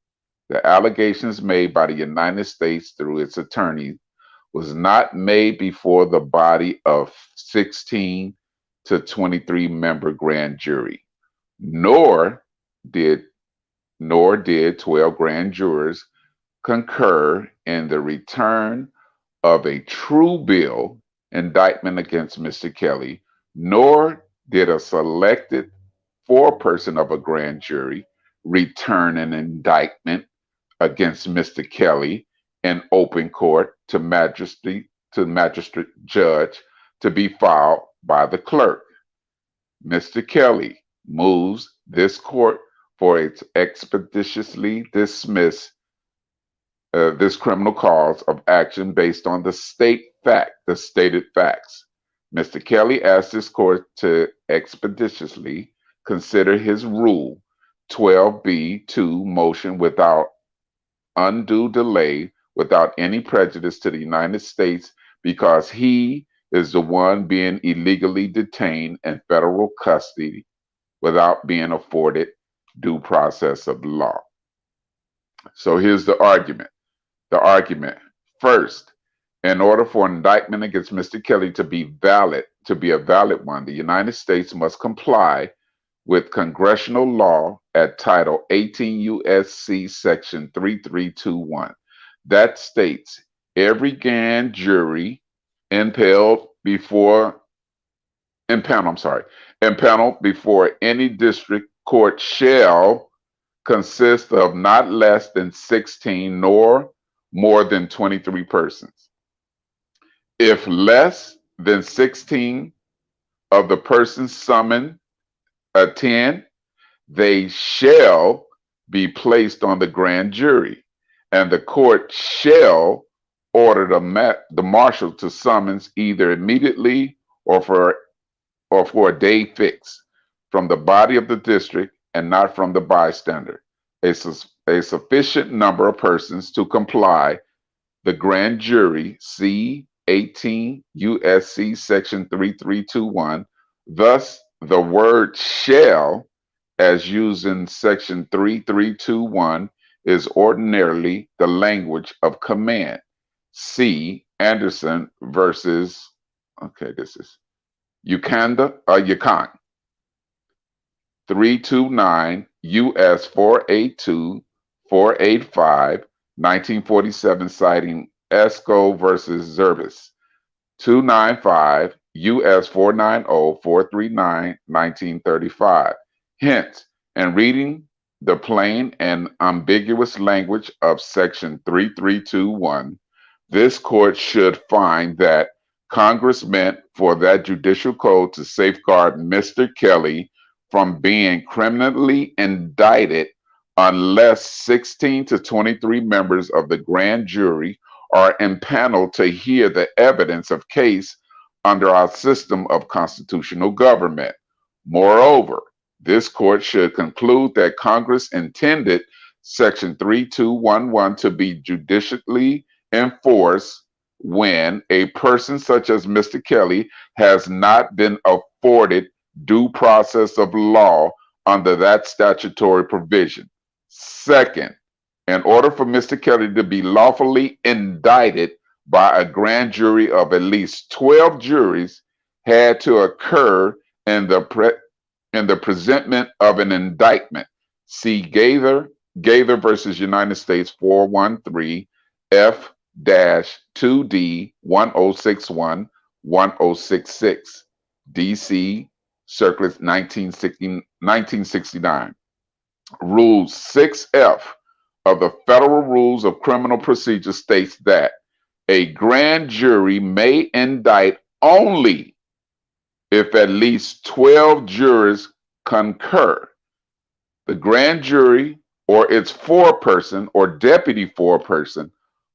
the allegations made by the United States through its attorney was not made before the body of 16 to 23 member grand jury, nor did nor did 12 grand jurors concur in the return of a true bill indictment against Mr. Kelly, nor did a selected foreperson of a grand jury return an indictment against Mr. Kelly in open court to magistrate judge to be filed by the clerk. Mr. Kelly moves this court for its expeditiously dismiss this criminal cause of action based on the stated facts. Mr. Kelly asked this court to expeditiously consider his Rule 12B2 motion without undue delay, without any prejudice to the United States, because he is the one being illegally detained in federal custody without being afforded due process of law. So here's the argument. The argument first, in order for an indictment against Mr. Kelly to be a valid one, the United States must comply with congressional law at Title 18 U.S.C. Section 3321. That states every grand jury impaneled before any district court shall consist of not less than 16 nor more than 23 persons. If less than 16 of the persons summoned attend, they shall be placed on the grand jury, and the court shall order the marshal to summons either immediately or for a day fixed from the body of the district and not from the bystander. A sufficient number of persons to comply the grand jury C 18 USC section 3321. Thus, the word shall, as used in section 3321, is ordinarily the language of command. See Anderson versus, this is Yukon 329 US 482 485 1947, citing Esco versus Zervis 295 US 490 439 1935. Hence, in reading the plain and ambiguous language of section 3321, this court should find that Congress meant for that judicial code to safeguard Mr. Kelly from being criminally indicted unless 16 to 23 members of the grand jury are impaneled to hear the evidence of case under our system of constitutional government. Moreover, this court should conclude that Congress intended Section 3211 to be judicially enforced when a person such as Mr. Kelly has not been afforded due process of law under that statutory provision. Second, in order for Mr. Kelly to be lawfully indicted by a grand jury of at least 12 juries had to occur in the presentment of an indictment. See Gaither versus United States 413 F-2D 1061 1066 DC Circuit 1969. Rule 6F of the Federal Rules of Criminal Procedure states that a grand jury may indict only if at least 12 jurors concur. The grand jury or its foreperson or deputy foreperson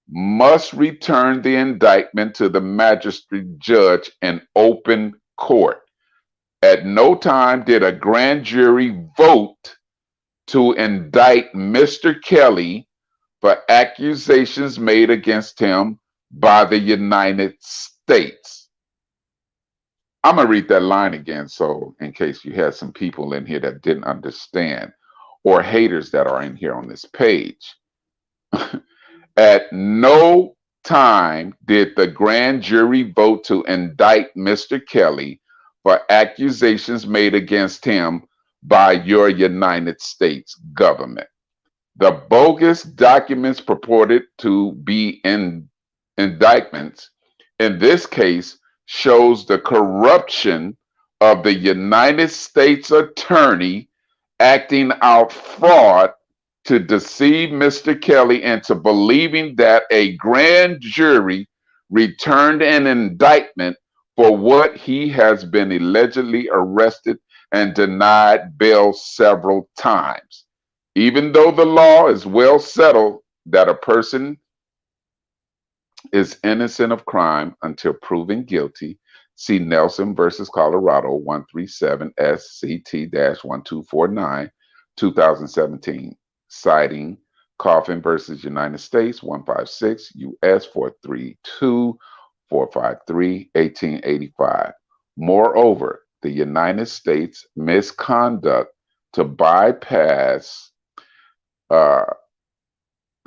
must return the indictment to the magistrate judge in open court. At no time did a grand jury vote to indict Mr. Kelly for accusations made against him by the United States. I'm going to read that line again, so in case you had some people in here that didn't understand, or haters that are in here on this page. At no time did the grand jury vote to indict Mr. Kelly for accusations made against him by your United States government? The bogus documents purported to be indictments in this case shows the corruption of the United States attorney acting out fraud to deceive Mr. Kelly into believing that a grand jury returned an indictment for what he has been allegedly arrested and denied bail several times. Even though the law is well settled that a person is innocent of crime until proven guilty, see Nelson versus Colorado 137 SCT-1249, 2017, citing Coffin versus United States 156 US 432 453 1885. Moreover, the United States misconduct to bypass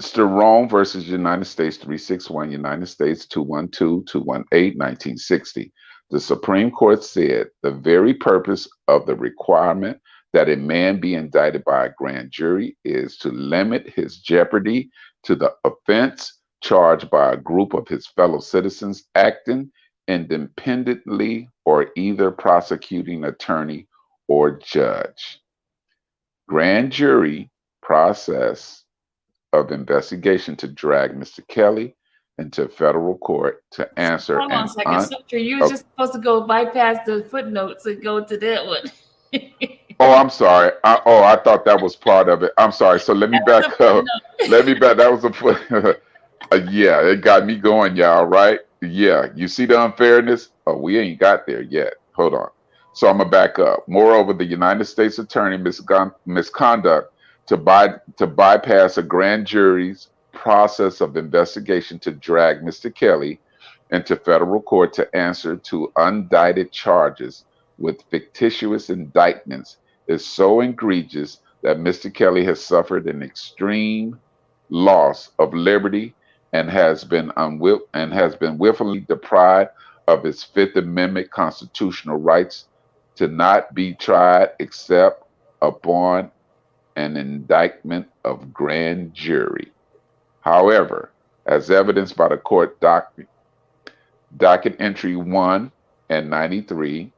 Sterome versus United States 361, United States 212, 218, 1960. The Supreme Court said the very purpose of the requirement that a man be indicted by a grand jury is to limit his jeopardy to the offense charged by a group of his fellow citizens acting independently or either prosecuting attorney or judge. Grand jury process of investigation to drag Mr. Kelly into federal court to answer. Hold on a second. You were just supposed to go bypass the footnotes and go to that one. Oh, I'm sorry. I thought that was part of it. I'm sorry. So let me back up. That was a foot. Yeah, it got me going, y'all, right? Yeah, you see the unfairness? Oh, we ain't got there yet. Hold on. So I'm going to back up. Moreover, the United States attorney misconduct to bypass a grand jury's process of investigation to drag Mr. Kelly into federal court to answer to indicted charges with fictitious indictments is so egregious that Mr. Kelly has suffered an extreme loss of liberty and has been willfully deprived of his Fifth Amendment constitutional rights to not be tried except upon an indictment of grand jury. However, as evidenced by the court docket entry 1 and 93,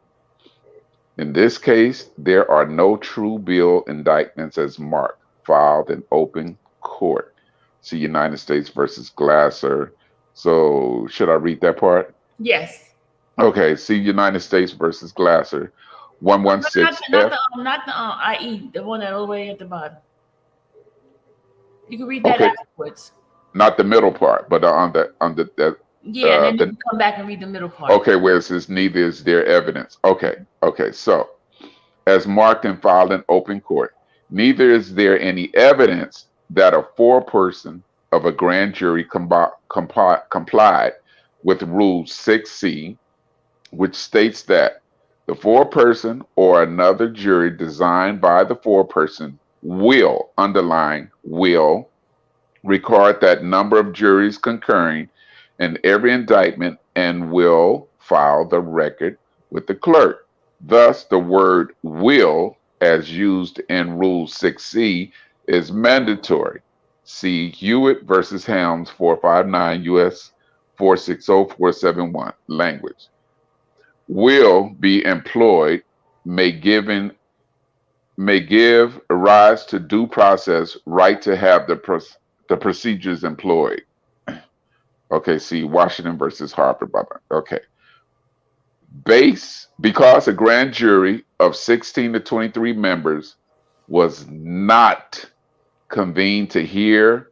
in this case, there are no true bill indictments as marked, filed in open court. See United States versus Glasser. So should I read that part? Yes. Okay, see United States versus Glasser. 116. Not the IE, the one all the way at the bottom. You can read that afterwards. Not the middle part, but on the yeah, and then you can come back and read the middle part. Okay, where it says neither is there evidence. Okay. So as marked and filed in open court, neither is there any evidence that a foreperson of a grand jury complied with Rule 6C, which states that the foreperson or another jury designed by the foreperson will, underline will, record that number of juries concurring in every indictment and will file the record with the clerk. Thus, the word will, as used in Rule 6C, is mandatory. See Hewitt versus Helms 459 U.S. 460-471, language. Will be employed may give rise to due process right to have the procedures employed. Okay, see Washington versus Harper. Okay. Because a grand jury of 16 to 23 members was not convened to hear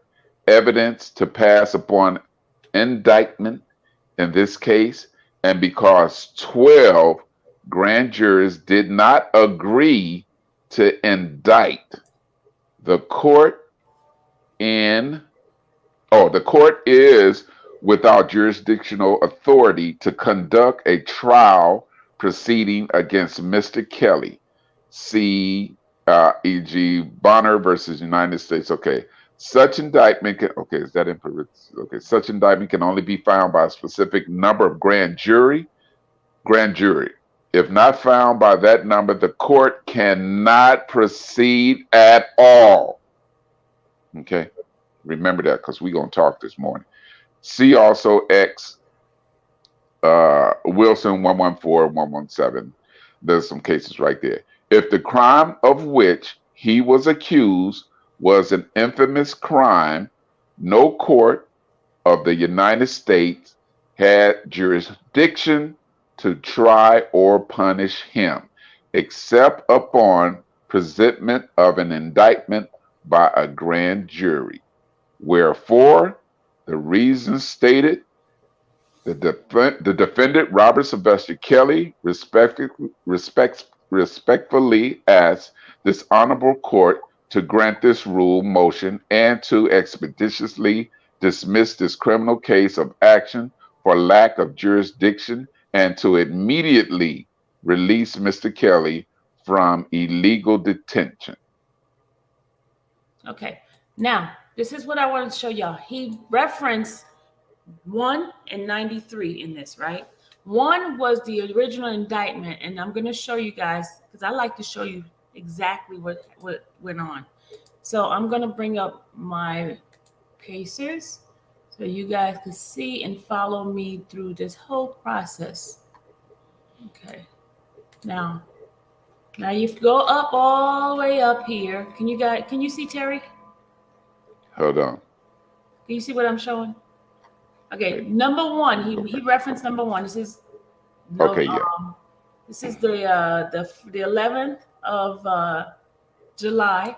evidence to pass upon indictment in this case, and because 12 grand jurors did not agree to indict, the court is without jurisdictional authority to conduct a trial proceeding against Mr. Kelly. See E.G. Bonner versus United States. Okay, Such indictment can, okay, is that in, okay, such indictment can only be found by a specific number of grand jury. If not found by that number, the court cannot proceed at all. Okay, remember that because we're going to talk this morning. See also X Wilson 114 117. There's some cases right there. If the crime of which he was accused was an infamous crime, no court of the United States had jurisdiction to try or punish him, except upon presentment of an indictment by a grand jury. Wherefore, the reasons stated, the defendant, Robert Sylvester Kelly, respectfully asks this honorable court to grant this rule motion and to expeditiously dismiss this criminal case of action for lack of jurisdiction and to immediately release Mr. Kelly from illegal detention. Okay. Now, this is what I wanted to show y'all. He referenced 1 and 93 in this, right? 1 was the original indictment, and I'm going to show you guys because I like to show you exactly what went on. So I'm going to bring up my Pacers so you guys can see and follow me through this whole process. Okay. Now you go up all the way up here. Can you see Terry? Hold on. Can you see what I'm showing? Okay, number 1, he referenced number 1. This is Okay, yeah. This is the 11th of July,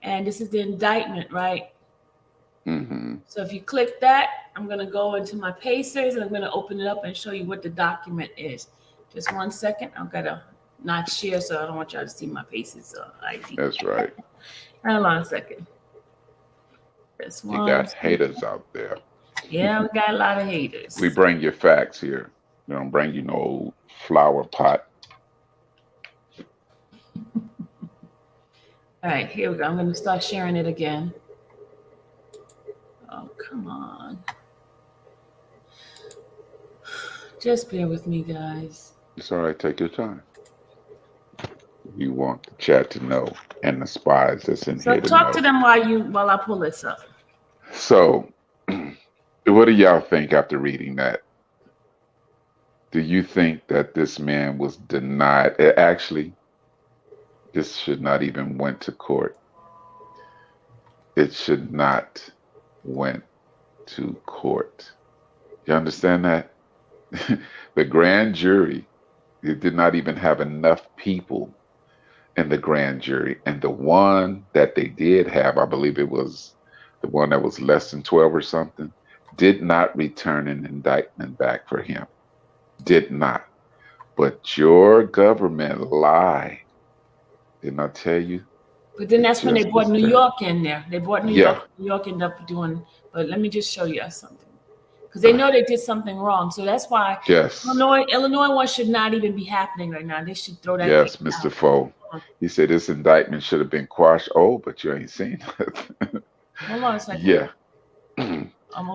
and this is the indictment, right? Mm-hmm. So if you click that, I'm gonna go into my Pacers and I'm gonna open it up and show you what the document is. Just 1 second. I've got to not share, so I don't want y'all to see my Pacers ID. That's right. Hold on a second. This one. You got haters out there. Yeah, we got a lot of haters. We bring you facts here. We don't bring you no old flower pot. All right, here we go. I'm going to start sharing it again. Oh, come on. Just bear with me, guys. It's all right. Take your time. You want the chat to know and the spies that's in here to know. So talk to them while I pull this up. So, what do y'all think after reading that? Do you think that this man was denied? Actually, this should not even went to court. It should not went to court. You understand that? The grand jury, it did not even have enough people in the grand jury. And the one that they did have, I believe it was the one that was less than 12 or something, did not return an indictment back for him. Did not. But your government lied. Didn't I tell you? But then that's when they brought New York in there. They brought New York. New York ended up doing, but let me just show you something. Because they know they did something wrong. So that's why Illinois one should not even be happening right now. They should throw that. Yes, Mr. Foe. He said this indictment should have been quashed. Oh, but you ain't seen it. Hold on a second. Yeah.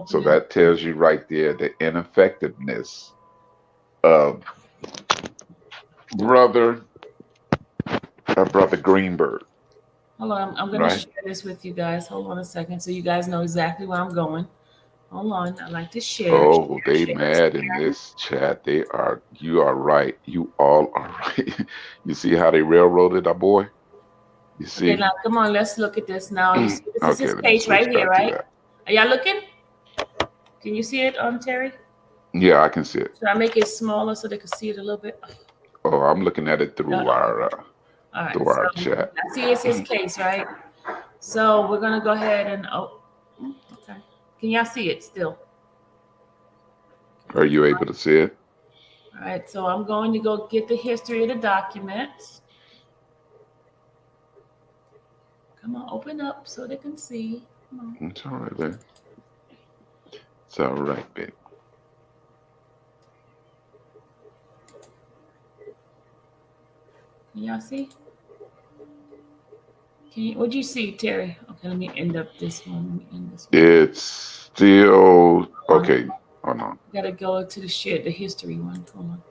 So that tells you right there the ineffectiveness of Brother Greenberg. Hold on, I'm going to share this with you guys. Hold on a second so you guys know exactly where I'm going. Hold on, I like to share. Oh, they mad in this chat. You are right. You all are right. You see how they railroaded our boy? You see? Okay, now come on, let's look at this now. You see, this is his page right here, right? Are y'all looking? Can you see it, Terry? Yeah, I can see it. Should I make it smaller so they can see it a little bit? Oh, I'm looking at it through our chat. I see it's his case, right? So we're gonna go ahead and okay. Can y'all see it still? Are you able to see it? All right, so I'm going to go get the history of the documents. Come on, open up so they can see. Come on. It's all right, babe. It's all right, babe. Can y'all see? What'd you see, Terry? Okay, let me end up this one. Let me end this one. It's still Hold on. okay. Hold on. Gotta go to the history one. Hold on.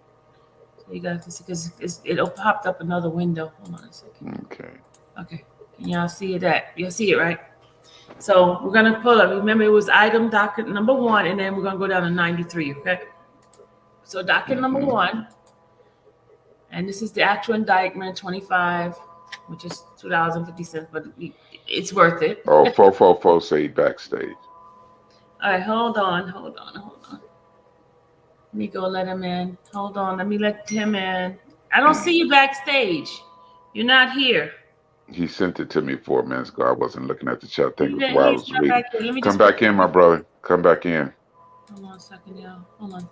So you got this because it popped up another window. Hold on a second. Okay. Okay. Can y'all see it? You'll see it, right? So we're gonna pull up. Remember, it was item docket number 1, and then we're gonna go down to 93. Okay. So docket number 1, and this is the actual indictment 25, which is $2.50, but it's worth it. Oh, 444 say backstage. All right, hold on. Let me go let him in. Hold on, let me let him in. I don't see you backstage. You're not here. He sent it to me 4 minutes ago. I wasn't looking at the chat. I think it was He's while I was not reading. back here. Let me Come just back in, my brother. Come back in. hold on a second, y'all. Hold on.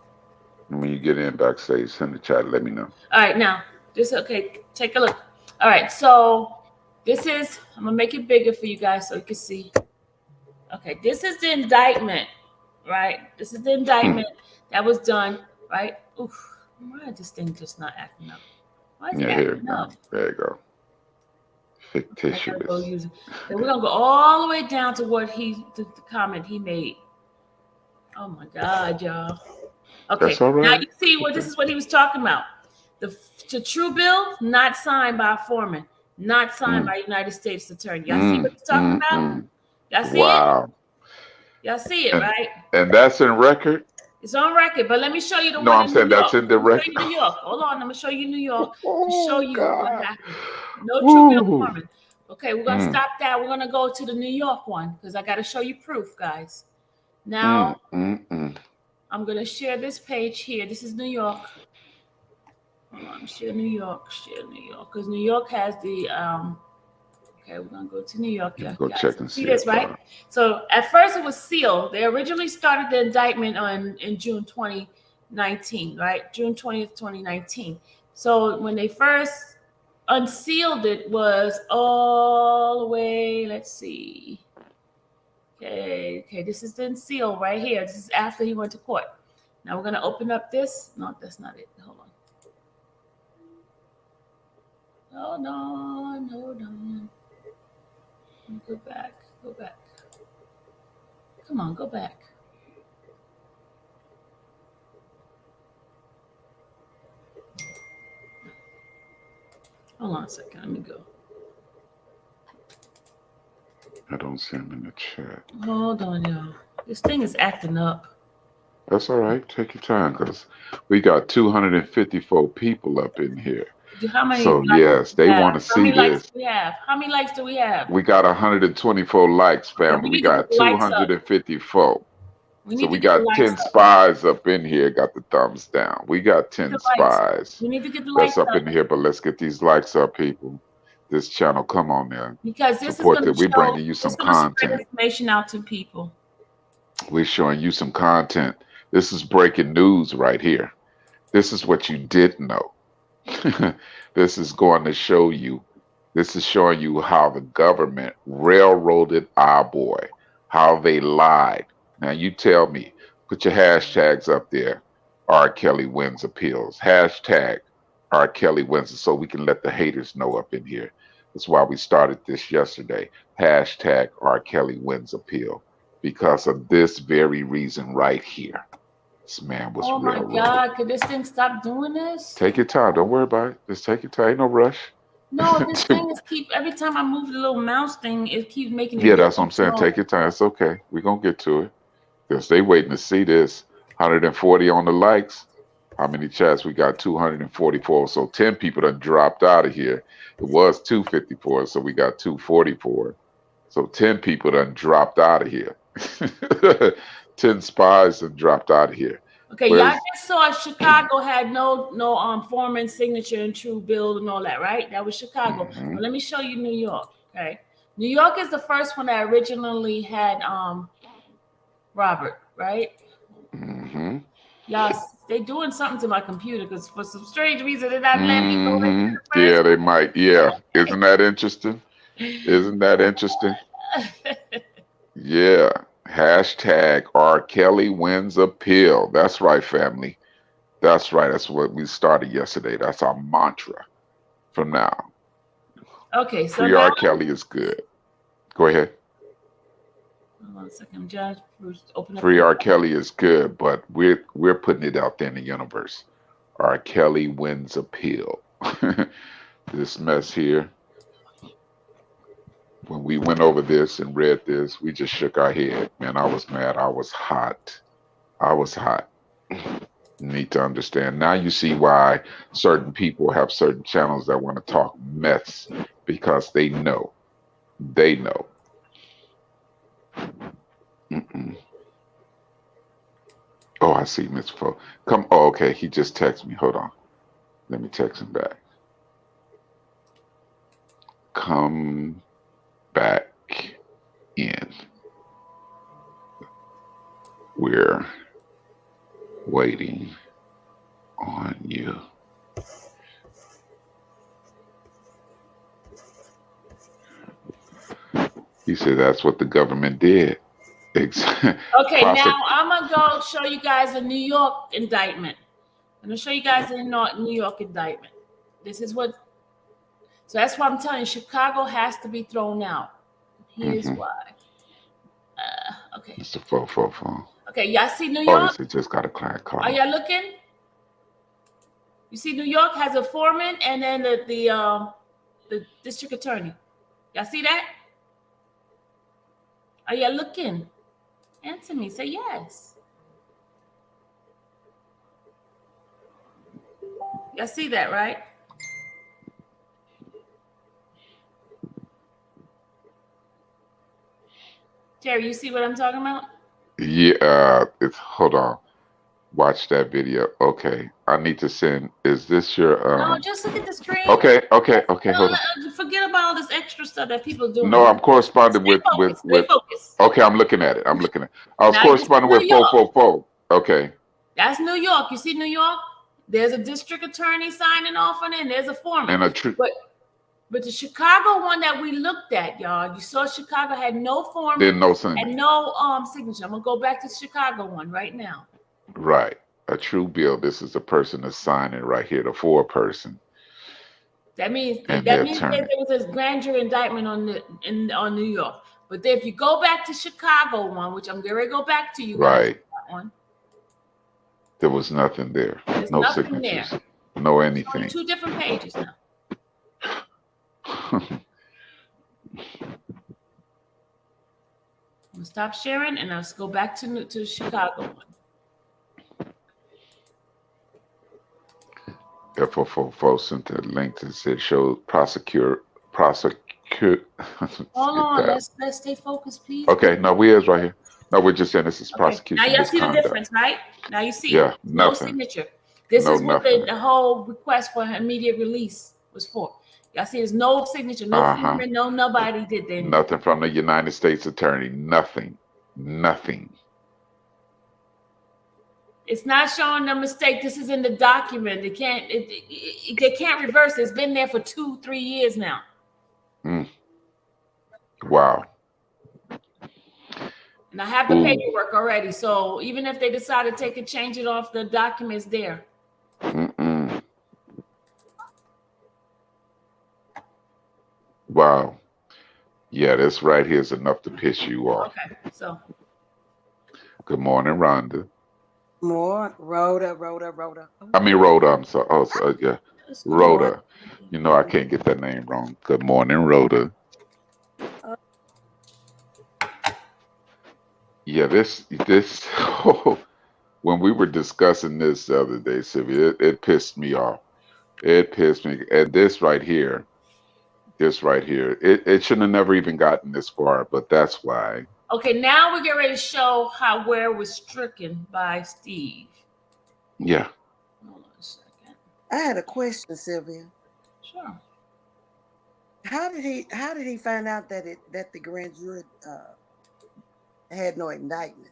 And when you get in backstage, send the chat. Let me know. All right, now this okay. Take a look. All right, so this is. I'm gonna make it bigger for you guys so you can see. Okay, this is the indictment, right? This is the indictment that was done, right? Oof, why is this thing just not acting up? Why is it Yeah, here. acting up? There you go. Fictitious. Okay, go use it. So we're gonna go all the way down to what the comment he made. Oh my God, y'all. Okay, That's all right. now you see what this is what he was talking about. The true bill not signed by a foreman, not signed by a United States attorney. Y'all see what he's talking about? Y'all see it? Y'all see it, right? And that's in record? It's on record, but let me show you the No, one I'm in saying New York. that's in the record. New York. Hold on, I'm gonna show you New York to show you what happened. No Ooh. true bill foreman. Okay, we're gonna stop that. We're gonna go to the New York one because I gotta show you proof, guys. Now I'm gonna share this page here. This is New York. Hold on, share New York, because New York has the okay, we're gonna go to New York. Yeah, go check and see this, right? So at first it was sealed. They originally started the indictment in June 2019, right? June 20th, 2019. So when they first unsealed it was all the way, let's see. Okay, this is the seal right here. This is after he went to court. Now we're gonna open up this. No, that's not it. Hold on. Hold on. Go back. Come on, go back. Hold on a second, let me go. I don't see him in the chat. Hold on, y'all. This thing is acting up. That's all right. Take your time, because we got 254 people up in here. How many? So yes, they want to see this. How many likes do we have? We got 124 likes, family. We got 254. So we got 10 spies up in here. Got the thumbs down. We got 10 spies. We need to get the likes up in here, but let's get these likes up, people. This channel, come on now. Because this support is that we're bringing you some content. Spread information out to people. We're showing you some content. This is breaking news right here. This is what you didn't know. This is going to show you. This is showing you how the government railroaded our boy, how they lied. Now you tell me, put your hashtags up there. R. Kelly wins appeals. Hashtag R. Kelly wins, so we can let the haters know up in here. That's why we started this yesterday. Hashtag R. Kelly wins appeal. Because of this very reason right here. This man was railroaded. Oh my God, could this thing stop doing this? Take your time. Don't worry about it. Just take your time. Ain't no rush. No, this thing is every time I move the little mouse thing, it keeps making it. Yeah, that's what I'm saying. Take your time. It's okay. We're going to get to it. Because they waiting to see this. 140 on the likes. How many chats? We got 244. So 10 people done dropped out of here. It was 254, so we got 244. So 10 people done dropped out of here. 10 spies have dropped out of here. Okay, y'all just saw Chicago had no foreman signature and true bill and all that, right? That was Chicago. Well, let me show you New York. Okay, New York is the first one that originally had Robert, right? Y'all, they doing something to my computer because for some strange reason they're not letting me go into the Yeah, they might. Yeah, isn't that interesting? Isn't that interesting? Yeah. Hashtag R. Kelly wins appeal. That's right, family. That's right. That's what we started yesterday. That's our mantra from now. Okay, so Free R. Kelly is good. Go ahead. Hold on a second, Judge. Bruce, open up Free the. R. Kelly is good, but we're putting it out there in the universe. R. Kelly wins appeal. This mess here. When we went over this and read this, we just shook our head. Man, I was mad. I was hot. I was hot. Need to understand. Now you see why certain people have certain channels that want to talk mess because they know. They know. Mm-mm. Oh, I see, Miss Fo. Come. Oh, okay. He just texted me. Hold on. Let me text him back. Come back in. We're waiting on you. He said that's what the government did. Okay, now I'm gonna go show you guys a New York indictment. I'm gonna show you guys a New York indictment. This is what. So that's why I'm telling you, Chicago has to be thrown out. Here's why. Okay. It's the 444. Okay, y'all see New Oh, York? he just got a client call. Are y'all looking? You see, New York has a foreman and then the district attorney. Y'all see that? Are y'all looking? Answer me. Say yes. Y'all see that, right? Terry, you see what I'm talking about? Yeah, it's hold on. Watch that video. Okay. I need to send is this your No, just look at the screen. Okay, hold on. Forget about all this extra stuff that people do. No, I'm corresponding with focus. Okay, I'm looking at it. I was Now, corresponding with 444. Okay. That's New York. You see New York? There's a district attorney signing off on it, and there's a foreman. And But the Chicago one that we looked at, y'all, you saw Chicago had no foreman didn't know something. and no signature. I'm gonna go back to the Chicago one right now. Right. A true bill. This is the person that's signing right here, the foreperson. That means And there was a grand jury indictment on New York. But then if you go back to Chicago one, which I'm going to go back to you guys, right. That one, there was nothing there. There's no nothing signatures. There. No anything. Two different pages now. I'm gonna stop sharing and let's go back to Chicago one. F444 sent the link to say show prosecute. Hold on, let's stay focused, please. Okay, no, we is right here. No, we're just saying this is prosecution. Now y'all see the difference, right? Now you see nothing. No signature. This is what the whole request for immediate release was for. Y'all see there's no signature, no foreman, no nobody did anything. Nothing from the United States attorney. Nothing. It's not showing the mistake. This is in the document. They can't reverse it. It's been there for 2-3 years now. Wow. And I have the paperwork already. So even if they decide to take it, change it off, the document's there. Wow. Yeah, this right here is enough to piss you off. Okay, so. Good morning, Rhonda. Rhoda. I mean, Rhoda. I'm sorry. Oh, yeah. Rhoda. You know, I can't get that name wrong. Good morning, Rhoda. Yeah, this. When we were discussing this the other day, Sylvia, it pissed me off. It pissed me. And this right here, it shouldn't have never even gotten this far, but that's why. Okay, now we're getting ready to show where it was stricken by Steve. Yeah. Hold on a second. I had a question, Sylvia. Sure. How did he find out that the grand jury had no indictment?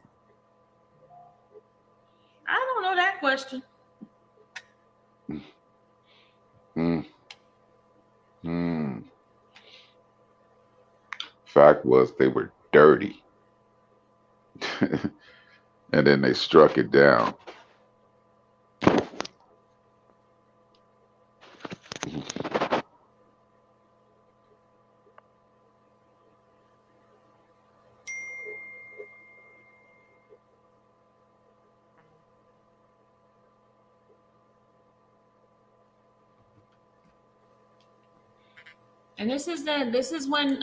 I don't know that question. Fact was they were dirty. And then they struck it down. And this is when this is when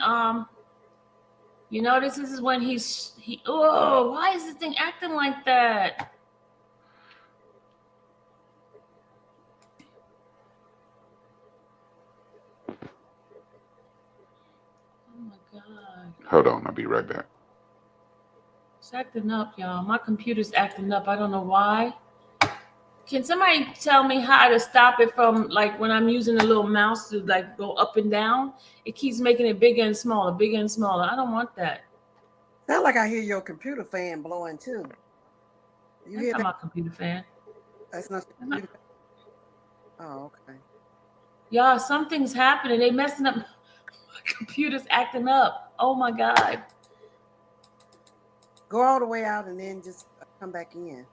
oh, why is this thing acting like that? Oh my God. Hold on, I'll be right back. It's acting up, y'all. My computer's acting up. I don't know why. Can somebody tell me how to stop it from, like, when I'm using the little mouse to, like, go up and down? It keeps making it bigger and smaller, bigger and smaller. I don't want that. Sound like I hear your computer fan blowing too. You That's hear not that? my computer fan. That's not your computer fan. Oh, okay. Y'all, something's happening. They messing up. My computer's acting up. Oh my God. Go all the way out and then just come back in.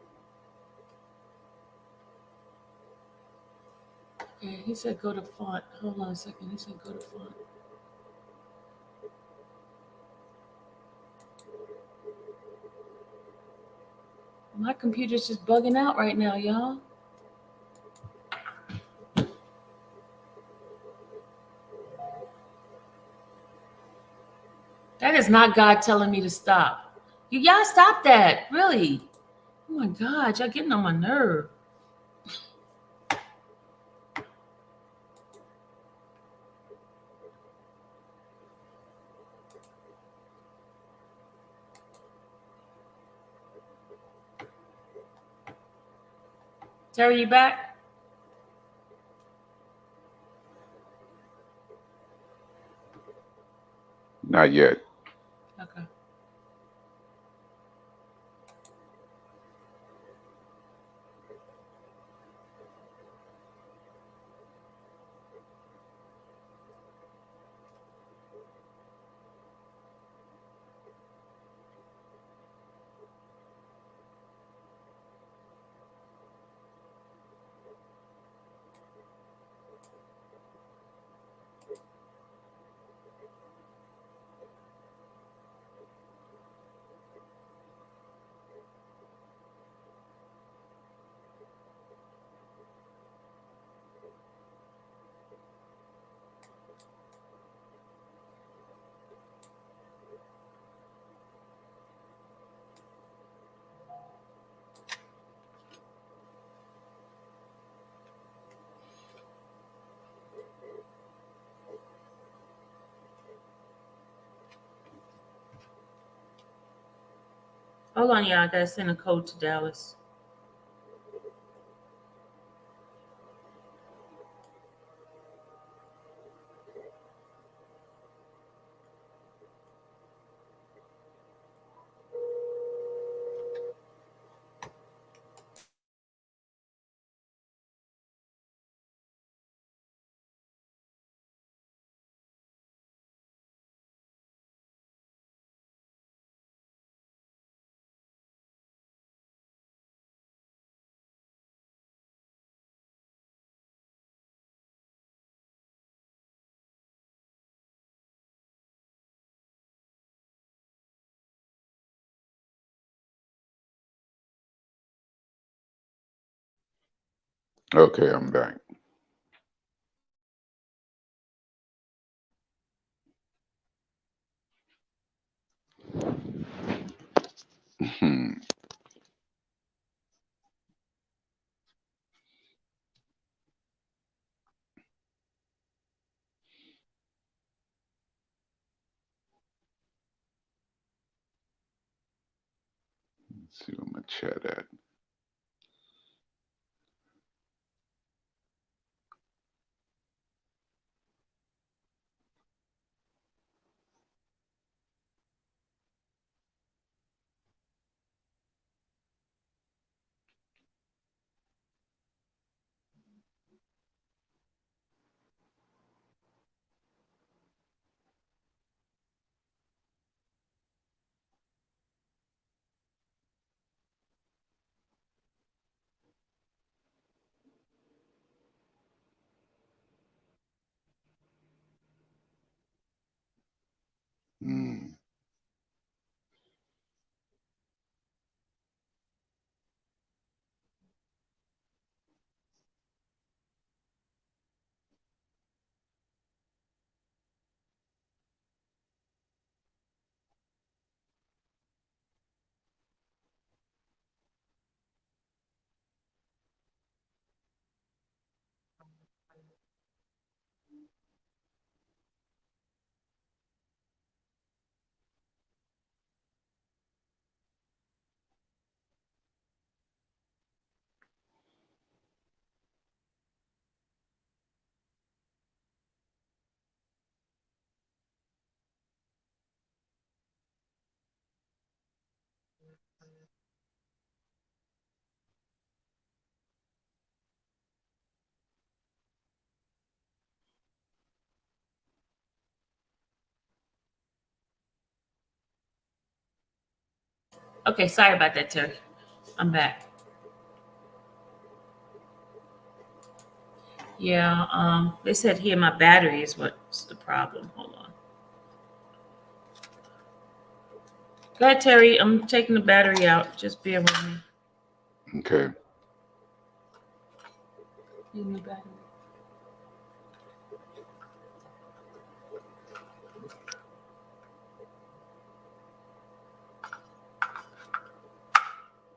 Okay, he said go to font. Hold on a second. He said go to font. My computer's just bugging out right now, y'all. That is not God telling me to stop. Y'all stop that. Really. Oh my God, y'all getting on my nerve. Terry, you back? Not yet. Okay. Hold on, y'all. I gotta send a code to Dallas. Okay, I'm back. Hmm. Let's see where my chat at. Okay, sorry about that, Terry. I'm back. Yeah, they said here my battery is what's the problem. Hold on. Go ahead, Terry. I'm taking the battery out. Just bear with me. Okay. Give me battery.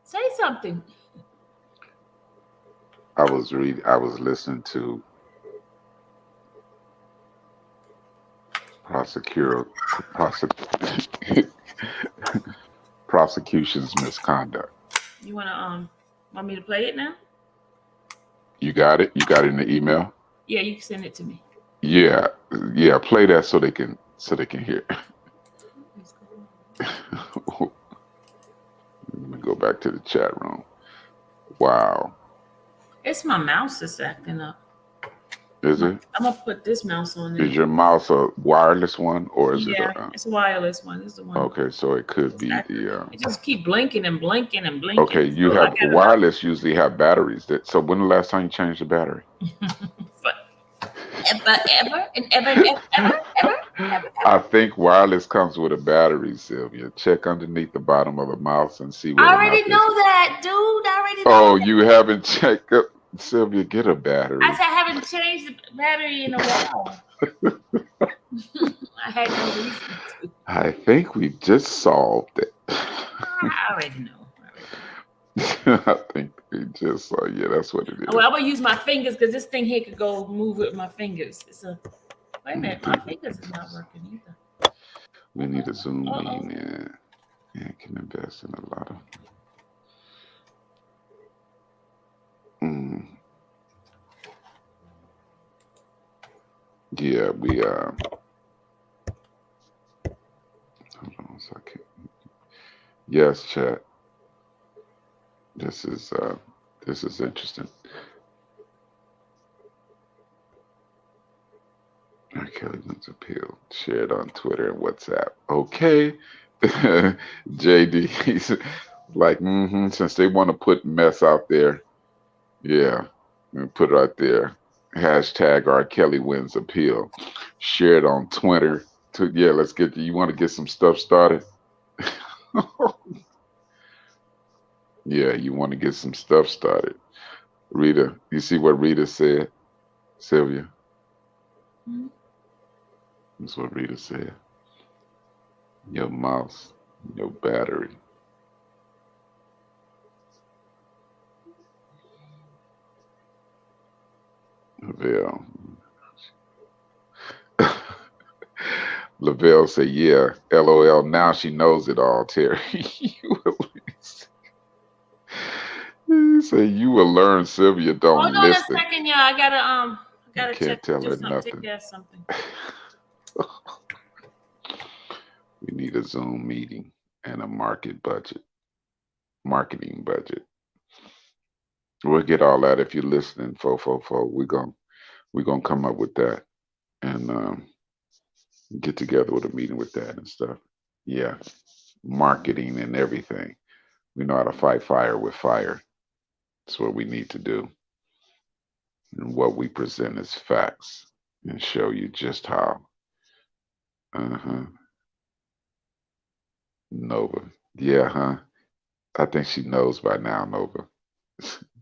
Say something. I was listening to prosecution's misconduct. You wanna want me to play it now? You got it? You got it in the email? Yeah, you can send it to me. Yeah. Yeah, play that so they can hear. Let me go back to the chat room. Wow. It's my mouse that's acting up. Is it? I'm gonna put this mouse on there. Is your mouse a wireless one or is Yeah, it a it's a wireless one. It's the one. okay, so it could be It just keep blinking and blinking and blinking. okay, you So have wireless usually have batteries that so when the last time you changed the battery? ever. I think wireless comes with a battery, Sylvia. Check underneath the bottom of the mouse and see whether I already know that, dude. I already know. Oh, that. you haven't checked up Sylvia, get a battery. I said I haven't changed the battery in a while. I had no reason to. I think we just solved it. I already know. I think we just saw. Yeah, that's what it is. Well, I'm gonna use my fingers because this thing here could go move with my fingers. Wait a minute, my fingers is not working either. We need a Zoom meeting and can invest in a lot of. Yeah, we hold on a second. Yes, chat. This is interesting. R. Kelly Wins appeal shared on Twitter and WhatsApp. Okay. JD, he's like, since they want to put mess out there, yeah, put it right there. Hashtag R. Kelly Wins appeal shared on Twitter. Yeah, let's get you want to get some stuff started? Yeah, you want to get some stuff started. Rita, you see what Rita said, Sylvia? That's what Rita said. Your mouse, your battery. Lavelle. Lavelle said, yeah, LOL, now she knows it all, Terry. You say you will learn, Sylvia, don't Hold on listen. a second, y'all. I gotta can't check tell her something. nothing. Take care of something. We need a Zoom meeting and a marketing budget. We'll get all that if you're listening, fo. We're gonna come up with that and get together with a meeting with that and stuff. Yeah, marketing and everything. We know how to fight fire with fire. That's what we need to do. And what we present is facts and show you just how. Nova. Yeah, huh? I think she knows by now, Nova.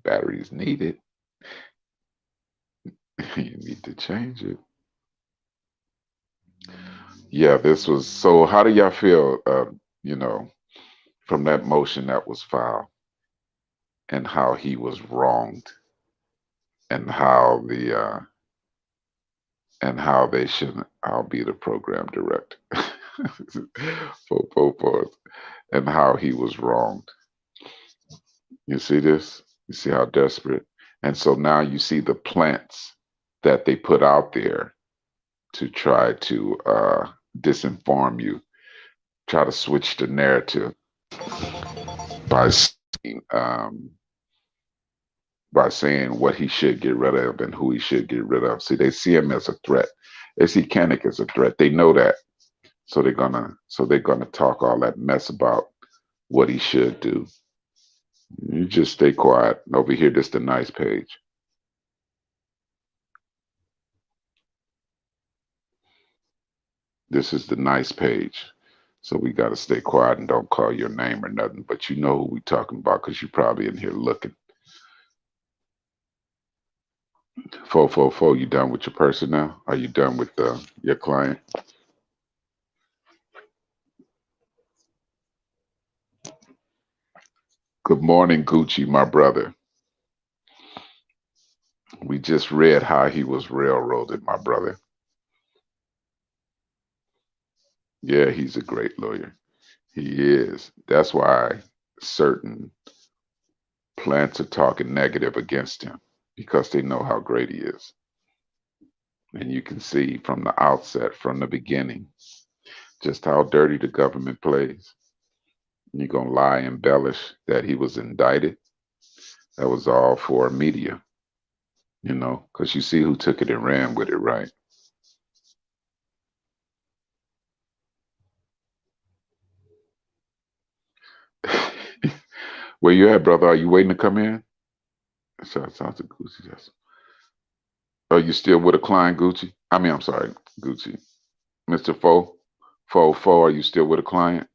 Batteries needed. You need to change it. Yeah, this was so. How do y'all feel? From that motion that was filed, and how he was wronged, and how they shouldn't. I'll be the program director for and how he was wronged. You see this? You see how desperate? And so now you see the plants that they put out there to try to disinform you, try to switch the narrative. by saying what he should get rid of and who he should get rid of. See, they see him as a threat. They see Kinnick as a threat. They know that, so they're gonna talk all that mess about what he should do. You just stay quiet. Over here, this the nice page. This is the nice page. So we got to stay quiet and don't call your name or nothing. But you know who we talking about because you're probably in here looking. 444, you done with your person now? Are you done with your client? Good morning, Gucci, my brother. We just read how he was railroaded, my brother. Yeah, he's a great lawyer. He is. That's why certain plants are talking negative against him because they know how great he is. And you can see from the outset, from the beginning, just how dirty the government plays. You're going to lie, embellish that he was indicted. That was all for media, because you see who took it and ran with it, right? Where you at, brother? Are you waiting to come in? Shouts out to Gucci. Are you still with a client, Gucci? I'm sorry, Gucci. Mr. Fo, are you still with a client?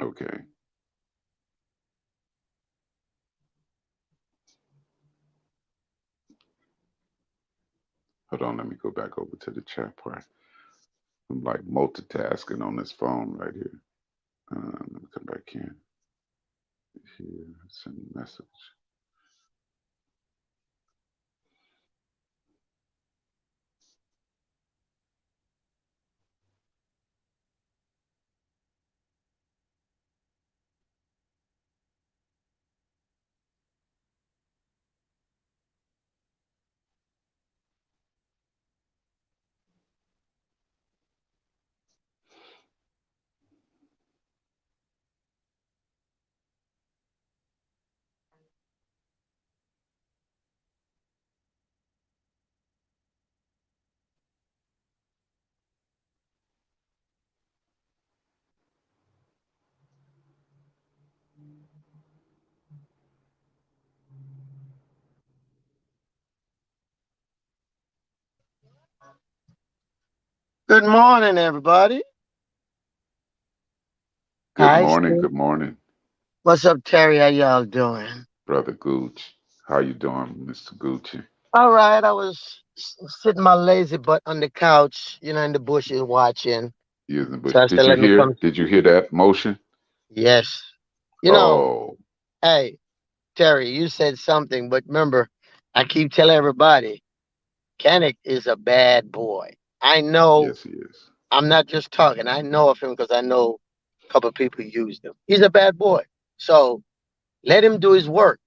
Okay. Hold on, let me go back over to the chat part. I'm like multitasking on this phone right here. Let me come back in. Here, send a message. Good morning, everybody. Good Hi, morning. Steve. Good morning, What's up, Terry? How y'all doing? brother Gooch. How you doing, Mr. Gucci? All right. I was sitting my lazy butt on the couch, in the bushes watching. You in the bush. So I said, let me come. Did you hear that motion? Yes. Oh, Hey, Terry, you said something, but remember, I keep telling everybody, Kennick is a bad boy. I know. yes, he is. I'm not just talking. I know of him because I know a couple of people who used him. He's a bad boy. So let him do his work.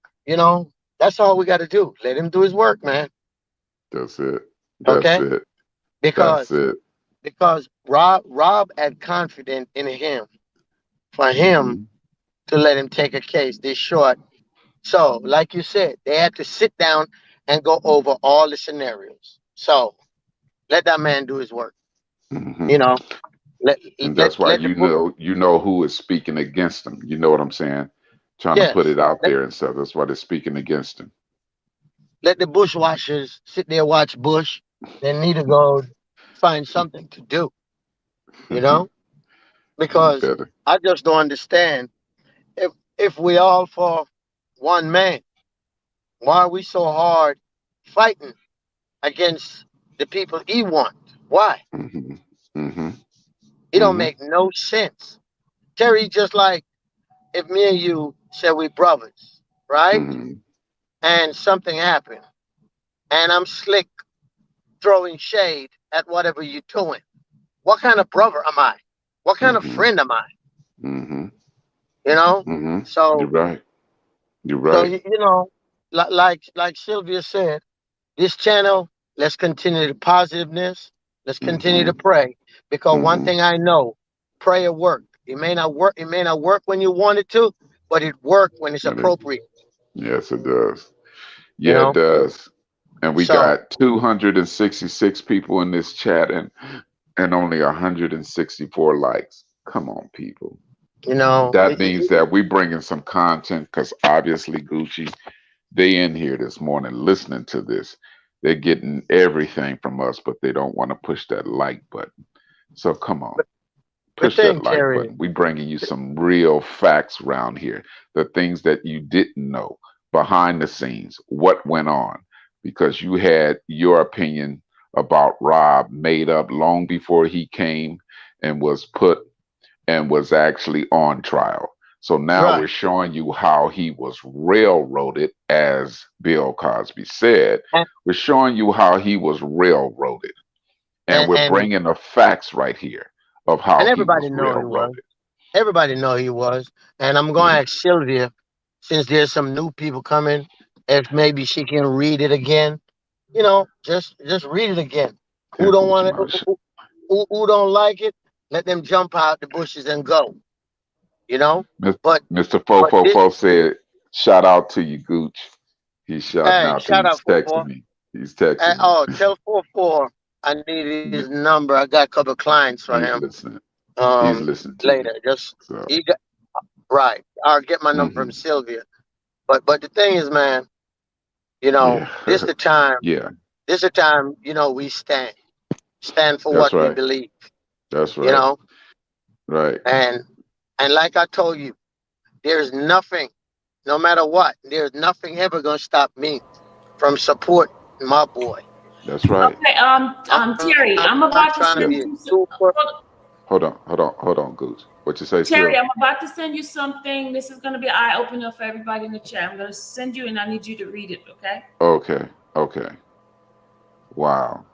That's all we got to do. Let him do his work, man. That's it. That's Okay? it. Because That's it. Rob had confidence in him for him Mm-hmm. to let him take a case this short. So, like you said, they had to sit down and go over all the scenarios. So let that man do his work. Mm-hmm. You know. And that's why let the book. you know who is speaking against him. You know what I'm saying? Trying to put Yes, it out there and stuff. That's why they're speaking against him. let the bushwashers sit there watch Bush. They need to go find something to do. You know, You because better. I just don't understand if we all for one man, why are we so hard fighting against the people he wants? Why? Hmm. Hmm. It don't Hmm. make no sense. Terry, just like if me and you said we brothers, right? Hmm. And something happened, and I'm slick throwing shade at whatever you're doing. What kind of brother am I? What kind of Hmm. friend am I? Hmm. You know? Hmm. You're So, right. You're so right. you know, like Sylvia said, this channel, let's continue the positiveness. Let's continue Hmm. to pray because one Hmm. thing I know, prayer work. It may not work. It may not work when you want it to, but it work when it's And it, appropriate. yes, it does. You Yeah, it know. does. And we So got 266 people in this chat and only 164 likes. Come on, people. you know, That means that we bringing some content because obviously Gucci, they in here this morning listening to this. They're getting everything from us, but they don't want to push that like button. So come on, the push that thing, like Terry. button. We bringing you some real facts around here, the things that you didn't know behind the scenes, what went on, because you had your opinion about Rob made up long before he came and was put and was actually on trial. So now Right. we're showing you how he was railroaded, as Bill Cosby said. And We're showing you how he was railroaded, and and we're and, bringing the facts right here of how and he was everybody know he was. railroaded. Everybody know he was. And I'm going to Yeah, ask Sylvia, since there's some new people coming, if maybe she can read it again. You know, just read it again. yeah, Who don't Gucci want to? Marsh. Who don't like it? Let them jump out the bushes and go. You know. Mis- But Mr. but this. 444 said, "Shout out to you, Gooch." He's shouting Hey, out to you. shout He's out for texting me. He's texting me. Oh, tell 44 I need his number. I got a couple of clients for He's him. listening. He's Um, listening to you. later. Just So, he got right. I'll get my number from mhm. Sylvia. But the thing is, man, you know, Yeah, this the time. yeah, This the time. You know, we stand for that's what we right. believe. That's You right. know, Right. and like I told you, there's nothing, no matter what, there's nothing ever gonna stop me from supporting my boy. That's right. Okay, Terry, I'm I'm not about to trying to Yeah. send be you. super. Hold on, Gooch. What you say, Terry, Sil? I'm about to send you something. This is going to be eye opener for everybody in the chat. I'm going to send you, and I need you to read it. Okay? Okay. Okay. Wow.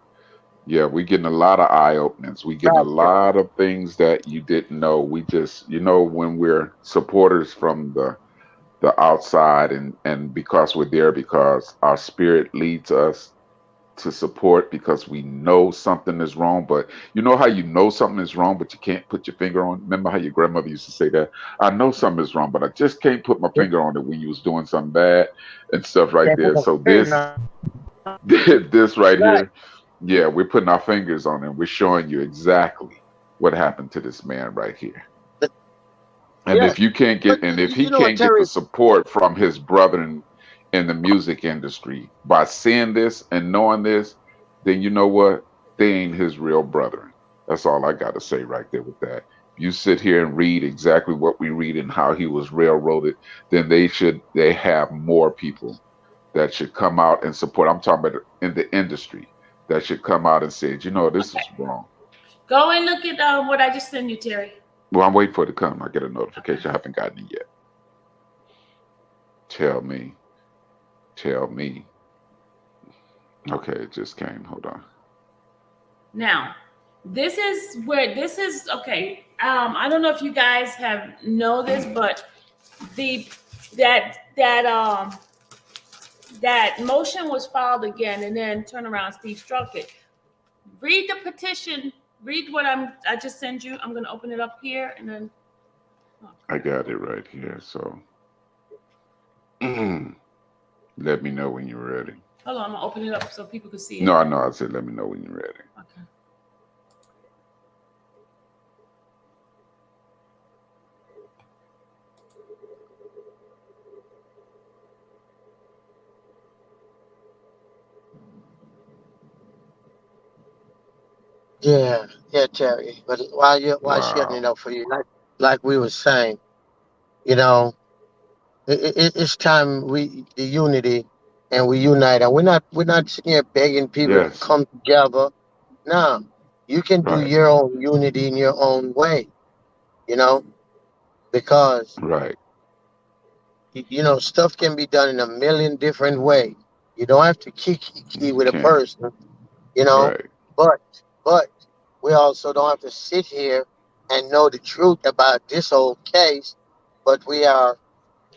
Yeah, we getting a lot of eye openings. We getting a Gotcha. lot of things that you didn't know. We just, when we're supporters from the outside and because we're there because our spirit leads us to support because we know something is wrong. But you know how you know something is wrong, but you can't put your finger on. Remember how your grandmother used to say that? I know something is wrong, but I just can't put my finger on it when you was doing something bad and stuff right Can't put there. my So finger this on this right right. here, yeah, we're putting our fingers on it. We're showing you exactly what happened to this man right here. And if Yes, you can't but get, and if he you know what, can't get the Terry? support from his brethren in the music industry by seeing this and knowing this, then you know what? They ain't his real brethren. That's all I got to say right there with that. You sit here and read exactly what we read and how he was railroaded, then they have more people that should come out and support. I'm talking about in the industry that should come out and say, this is wrong. Go and look at what I just sent you, Terry. Well, I'm waiting for it to come. I get a notification. I haven't gotten it yet. Tell me. Tell me. Okay, it just came. Hold on. Now, this is okay. I don't know if you guys know this, but the that motion was filed again, and then turn around, Steve struck it. Read the petition. Read what I just sent you. I'm going to open it up here, and then I got it right here. So let me know when you're ready. hold on. I'm going to open it up so people can see it. No, I know. I said let me know when you're ready. Okay. Yeah, yeah, Terry. But while shutting it Wow. up for you, like we were saying, you know, it's time the unity and we unite. And we're not sitting here begging people to Yes. come together. No, you can do Right. your own unity in your own way. You know, because Right. stuff can be done in a million different ways. You don't have to kiki You with a can't. person. You know, Right. but but we also don't have to sit here and know the truth about this whole case. But we are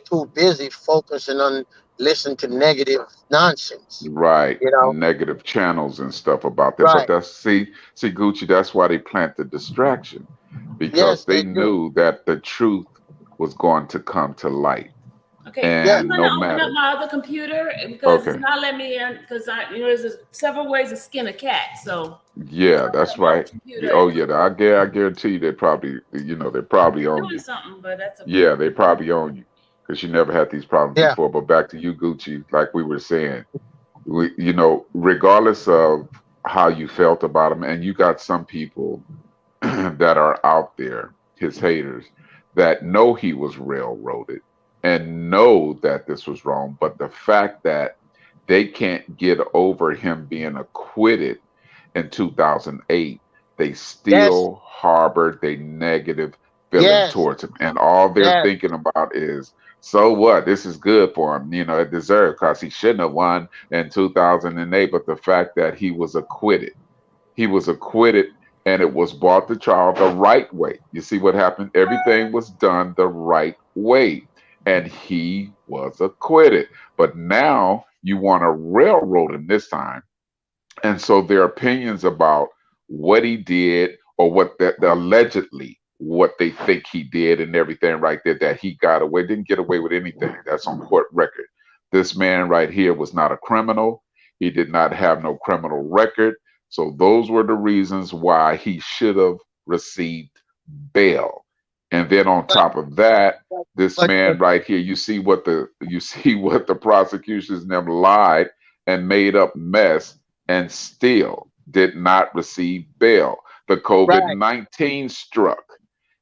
too busy focusing on listening to negative nonsense. Right. You know, Negative channels and stuff about that. But right? that's see Gucci, that's why they plant the distraction. Because Yes, they they do. knew that the truth was going to come to light. Okay, Yeah, I'm And gonna no open up matter. my other computer because it's Okay. not letting me in because there's several ways to skin a cat. So I'm Yeah, gonna open that's up my right. computer Oh and yeah, I guarantee you they're probably they're on doing you. something, but that's okay. Yeah, they probably own you because you never had these problems yeah, before. But back to you, Gucci, like we were saying, regardless of how you felt about him, and you got some people that are out there, his haters, that know he was railroaded and know that this was wrong. But the fact that they can't get over him being acquitted in 2008, they yes, still harbored a negative feeling yes, towards him. And all they're yes, thinking about is, so what? This is good for him. It deserved because he shouldn't have won in 2008. But the fact that he was acquitted and it was brought to trial the right way. You see what happened? Everything was done the right way. And he was acquitted. But now you want to railroad him this time, and so their opinions about what he did or what that allegedly what they think he did and everything right there that he got away didn't get away with anything. That's on court record. This man right here was not a criminal. He did not have no criminal record. So those were the reasons why he should have received bail. And then on but top of that, this but man right here, you see what the prosecutions and them lied and made up mess and still did not receive bail. The COVID right 19 struck,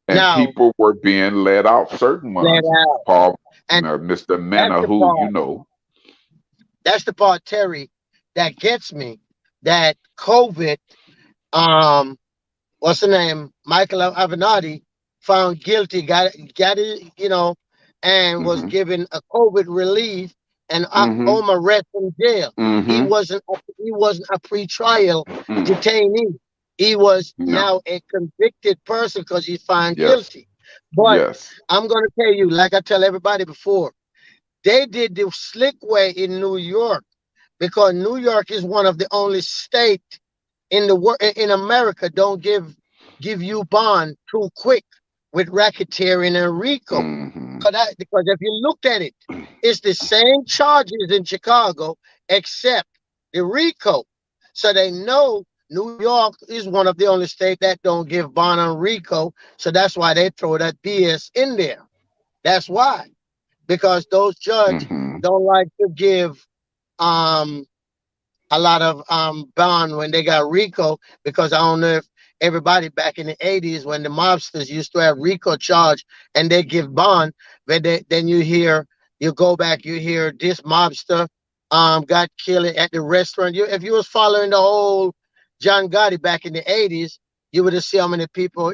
and now, people were being let out. Certain let ones, out, Paul, and Mr. that's Mena, the who part. you know, That's the part, Terry, that gets me. That COVID, um, what's the name? Michael Avenatti found guilty, got it, and was hmm given a COVID relief and hmm home arrest in jail. He hmm wasn't a, he wasn't a pretrial mm, detainee. He was no, now a convicted person because he's found yes, guilty. But yes, I'm gonna tell you, like I tell everybody before, they did the slick way in New York because New York is one of the only state in the world in America don't give you bond too quick with racketeering and RICO. hmm Because if you looked at it, it's the same charges in Chicago except the RICO. So they know New York is one of the only states that don't give bond on RICO. So that's why they throw that BS in there. That's why. Because those judges hmm don't like to give um a lot of bond when they got RICO because I don't know if everybody back in the 80s when the mobsters used to have RICO charge and they give bond, but then you go back, you hear this mobster got killed at the restaurant. If you was following the whole John Gotti back in the 80s, you would have seen how many people,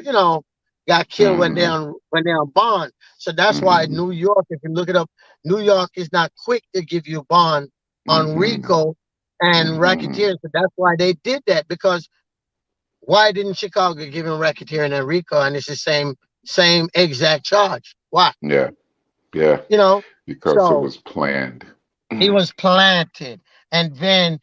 got killed hmm when they're on bond. So that's why hmm New York, if you look it up, New York is not quick to give you bond on hmm RICO and hmm racketeering. So that's why they did that. Because why didn't Chicago give him racketeering and RICO, and it's the same exact charge? Why? yeah, yeah, You know. because it So was planned. he was planted, and then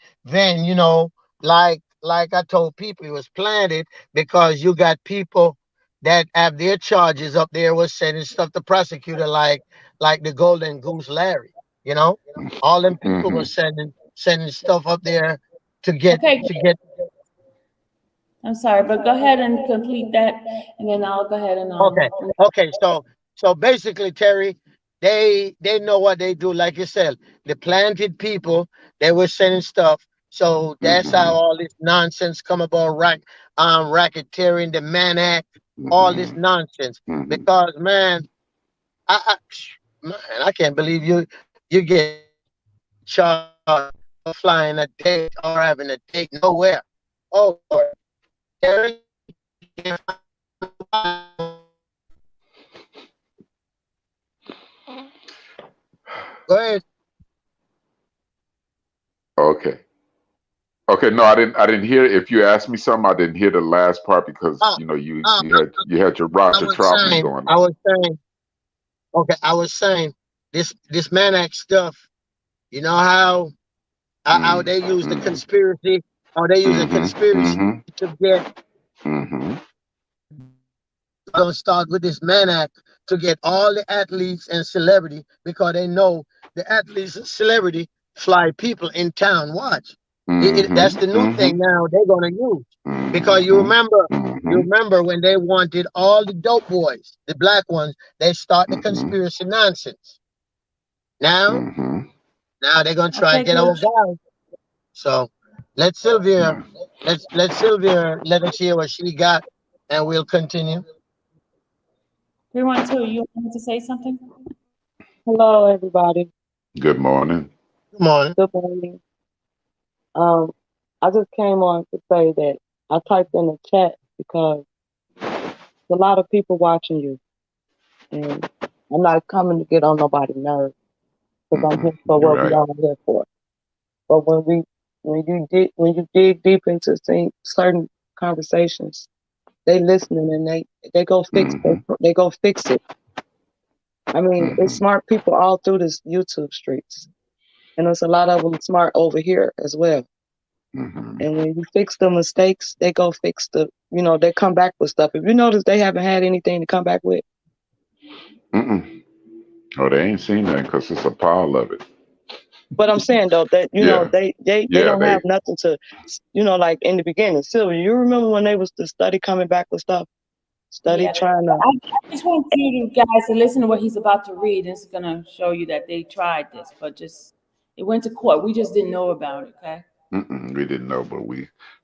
like I told people, he was planted because you got people that have their charges up there was sending stuff to prosecutor like the Golden Goose Larry. You know, all them people were hmm sending stuff up there to get Okay, to get. I'm sorry, but go ahead and complete that, and then I'll go ahead and Okay. Okay. So basically, Terry, they know what they do. Like you said, the planted people, they were sending stuff. So that's how all this nonsense come about, racketeering, the Mann Act, all this nonsense. Because man, I man, I can't believe you get charged for flying a date or having a date nowhere. Oh Lord, Terry, go ahead. Okay. Okay. No, I didn't hear. If you asked me something, I didn't hear the last part because Uh, uh, you had your I Roger was Troutman saying, going I on. was saying, okay, I was saying this Mann Act stuff. You know how they use the conspiracy, how they use a conspiracy to get. Gonna start with this Mann Act to get all the athletes and celebrity because they know the athletes and celebrity fly people in town. Watch, that's the new thing now they're gonna use because you remember when they wanted all the dope boys, the black ones, they start the conspiracy nonsense. Now, now they're gonna try to Okay, get our coach. guys. So let Sylvia, let Sylvia let us hear what she got, and we'll continue. 312, you wanted to say something? Hello, everybody. Good morning. Good morning. Good morning. I just came on to say that I typed in the chat because there's a lot of people watching you, and I'm not coming to get on nobody's nerves because I'm here for what we Right. all here for. But when you dig deep into certain conversations, they listening and they go fix they go fix it. I mean, it's smart people all through this YouTube streets, and there's a lot of them smart over here as well. And when you fix the mistakes, they go fix they come back with stuff. If you notice, they haven't had anything to come back with. Oh, they ain't seen that because it's a pile of it. But I'm saying though that they don't have nothing to, like in the beginning. Sylvia, you remember when they was the study coming back with stuff, Yeah. trying to. I just want you guys to listen to what he's about to read. It's going to show you that they tried this, but it went to court. We just didn't know about it, okay? We didn't know, but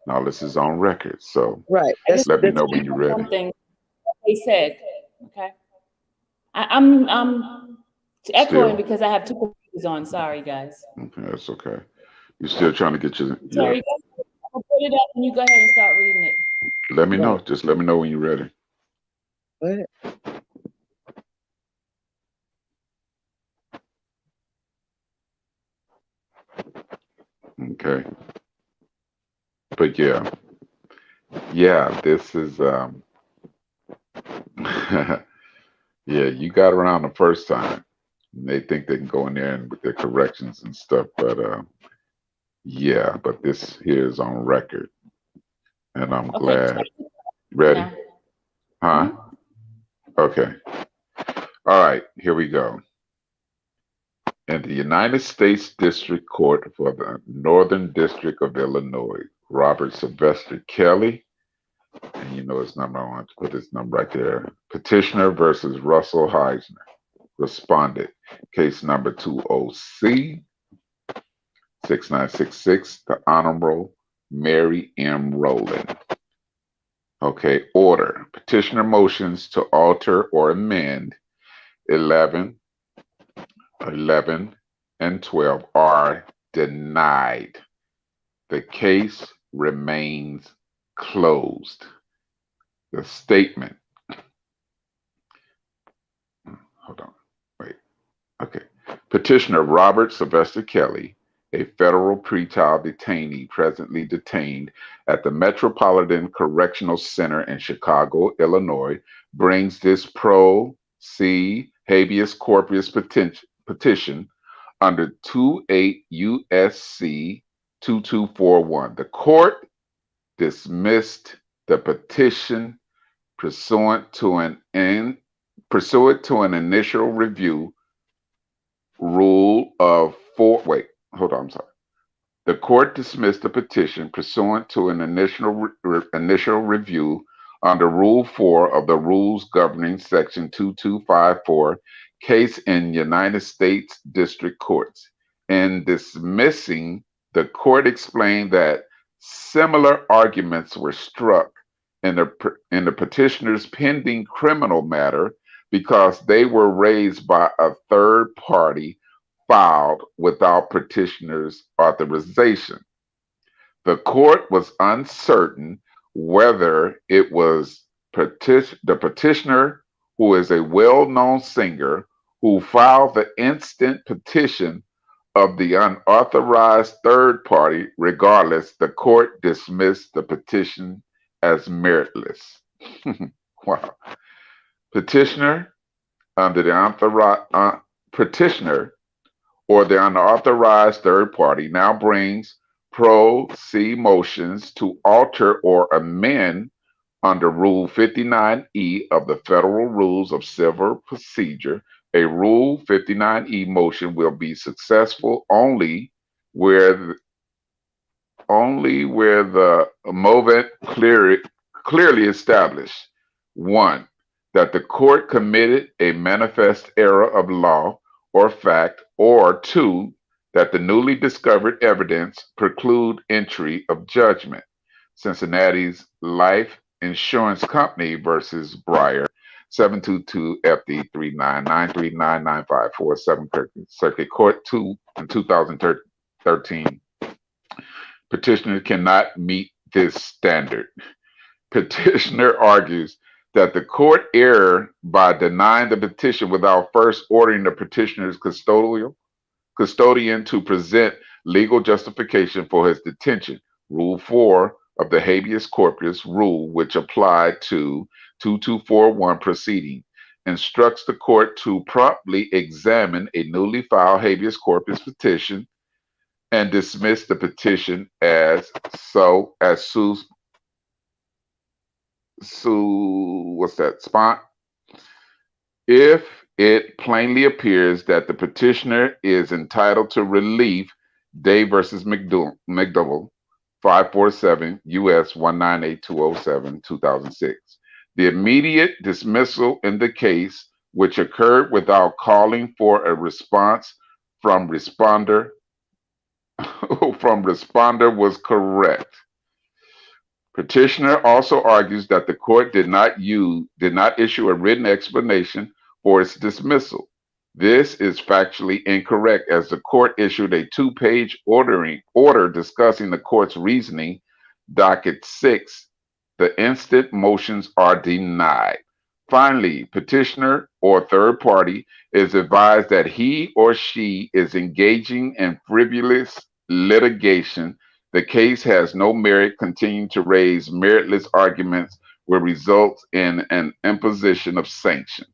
now this is on record. So Right. let me know when you're ready. Something they said, okay? I'm echoing because I have two computers on. Sorry, guys. Okay, that's okay. You're still trying to get your. Terry, I'll put it up and you go ahead and start reading it. Let me know. Just let me know when you're ready. Go ahead. Okay. But yeah, this is yeah, you got around the first time. And they think they can go in there and with their corrections and stuff, but yeah, but this here is on record, and I'm glad. Ready? Yeah. Huh? Okay. All right, here we go. In the United States District Court for the Northern District of Illinois, Robert Sylvester Kelly, and you know his number, I want to put his number right there. Petitioner versus Russell Heisner. Responded. Case number 20C 6966, the Honorable Mary M. Rowland. Okay, order. Petitioner motions to alter or amend 11, and 12 are denied. The case remains closed. The statement. Hold on. Wait. Okay. Petitioner Robert Sylvester Kelly, a federal pretrial detainee presently detained at the Metropolitan Correctional Center in Chicago, Illinois, brings this pro se habeas corpus petition under 28 U.S.C. 2241. The court dismissed the petition pursuant to an initial review rule of The court dismissed the petition pursuant to an initial review under Rule 4 of the rules governing Section 2254, case in United States District Courts. In dismissing The court explained that similar arguments were struck in the petitioner's pending criminal matter because they were raised by a third party filed without petitioner's authorization. The court was uncertain whether it was the petitioner, who is a well-known singer, who filed the instant petition of the unauthorized third party. Regardless, the court dismissed the petition as meritless. Wow. Petitioner under the petitioner or the unauthorized third party now brings pro se motions to alter or amend under Rule 59E of the Federal Rules of Civil Procedure. A Rule 59E motion will be successful only where the movement clearly established: 1, that the court committed a manifest error of law or fact, or 2, that the newly discovered evidence preclude entry of judgment. Cincinnati's Life Insurance Company versus Breyer, 722 FD 3993995, 7th Circuit Court 2 in 2013. Petitioner cannot meet this standard. Petitioner argues that the court erred by denying the petition without first ordering the petitioner's custodian to present legal justification for his detention. Rule 4 of the habeas corpus rule, which applied to 2241 proceeding, instructs the court to promptly examine a newly filed habeas corpus petition and dismiss the petition as spont if it plainly appears that the petitioner is entitled to relief. Day versus McDougal, 547 U.S. 198207, 2006. The immediate dismissal in the case, which occurred without calling for a response from responder, was correct. Petitioner also argues that the court did not issue a written explanation for its dismissal. This is factually incorrect, as the court issued a 2-page order discussing the court's reasoning. Docket 6, the instant motions are denied. Finally, petitioner or third party is advised that he or she is engaging in frivolous litigation. The case has no merit. Continuing to raise meritless arguments will result in an imposition of sanctions.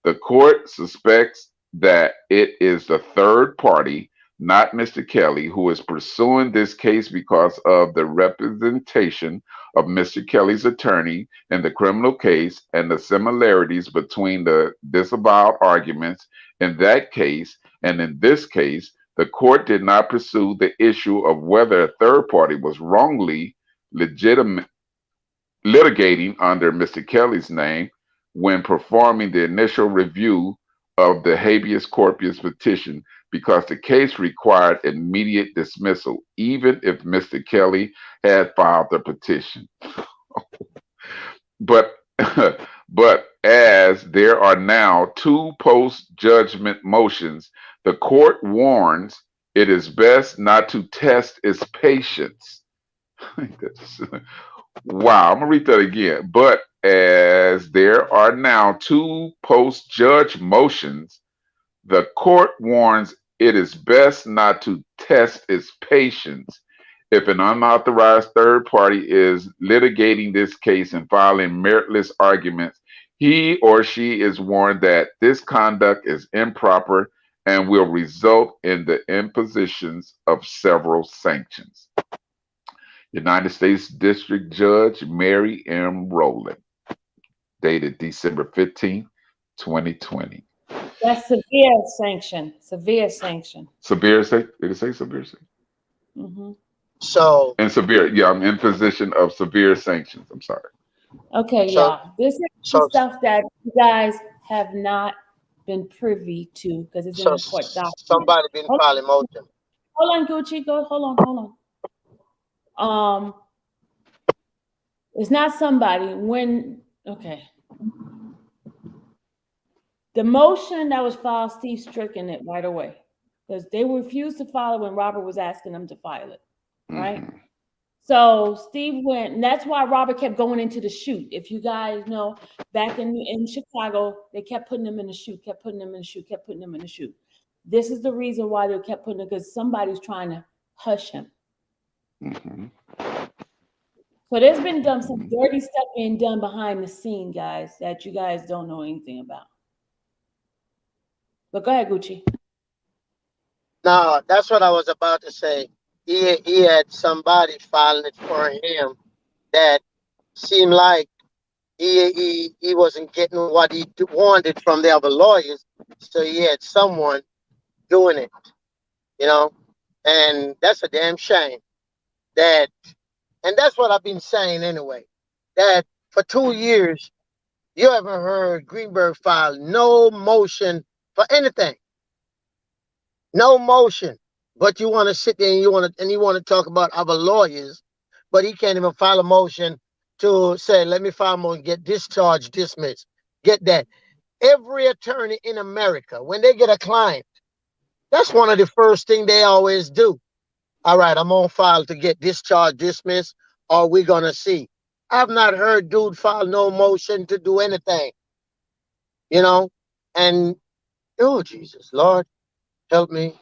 The court suspects that it is the third party, not Mr. Kelly, who is pursuing this case because of the representation of Mr. Kelly's attorney in the criminal case and the similarities between the disavowed arguments in that case and in this case. The court did not pursue the issue of whether a third party was wrongly litigating under Mr. Kelly's name when performing the initial review of the habeas corpus petition, because the case required immediate dismissal, even if Mr. Kelly had filed the petition. But as there are now 2 post-judgment motions, the court warns it is best not to test its patience. Wow, I'm gonna read that again. But as there are now 2 post-judge motions, the court warns it is best not to test its patience. If an unauthorized third party is litigating this case and filing meritless arguments, he or she is warned that this conduct is improper and will result in the impositions of several sanctions. United States District Judge Mary M. Rowland, dated December 15, 2020. That's severe sanction. Severe sanction. Severe sanction? Did it say severe sanction? Mm-hmm. So, And severe, yeah, I'm in position of severe sanctions. I'm sorry. Okay, So- y'all. This is so, stuff that you guys have not been privy to because it's in so the court document. somebody been filing motion. hold on, Gucci. Hold on. It's not somebody okay. The motion that was filed, Steve stricken it right away because they refused to file it when Robert was asking them to file it, right? Mhm. So Steve went, and that's why Robert kept going into the chute. If you guys know, back in Chicago, they kept putting him in the chute, kept putting him in the chute, kept putting him in the chute. This is the reason why they kept putting it, because somebody's trying to hush him. Mhm. So there's been some dirty stuff being done behind the scene, guys, that you guys don't know anything about. But go ahead, Gucci. Now, that's what I was about to say. He had somebody filing it for him that seemed like he wasn't getting what he wanted from the other lawyers, so he had someone doing it, you know, and that's a damn shame. That, and that's what I've been saying anyway. That for 2 years, you haven't heard Greenberg file no motion for anything, no motion. But you want to sit there and you want to talk about other lawyers, but he can't even file a motion to say, let me file a motion, get discharged, dismissed, get that. Every attorney in America, when they get a client, that's one of the first things they always do. All right, I'm on file to get discharged, dismissed, or we're going to see. I've not heard dude file no motion to do anything, you know? And, oh, Jesus, Lord, help me.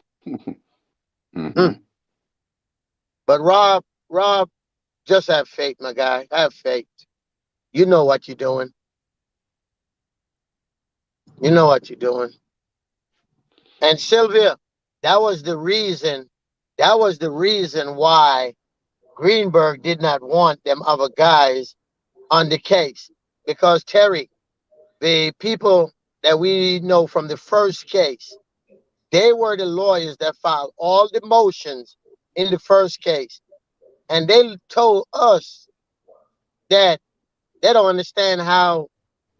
Mhm. But Rob, just have faith, my guy. Have faith. You know what you're doing. You know what you're doing. And Sylvia, that was the reason. That was the reason why Greenberg did not want them other guys on the case. Because Terry, the people that we know from the first case, they were the lawyers that filed all the motions in the first case. And they told us that they don't understand how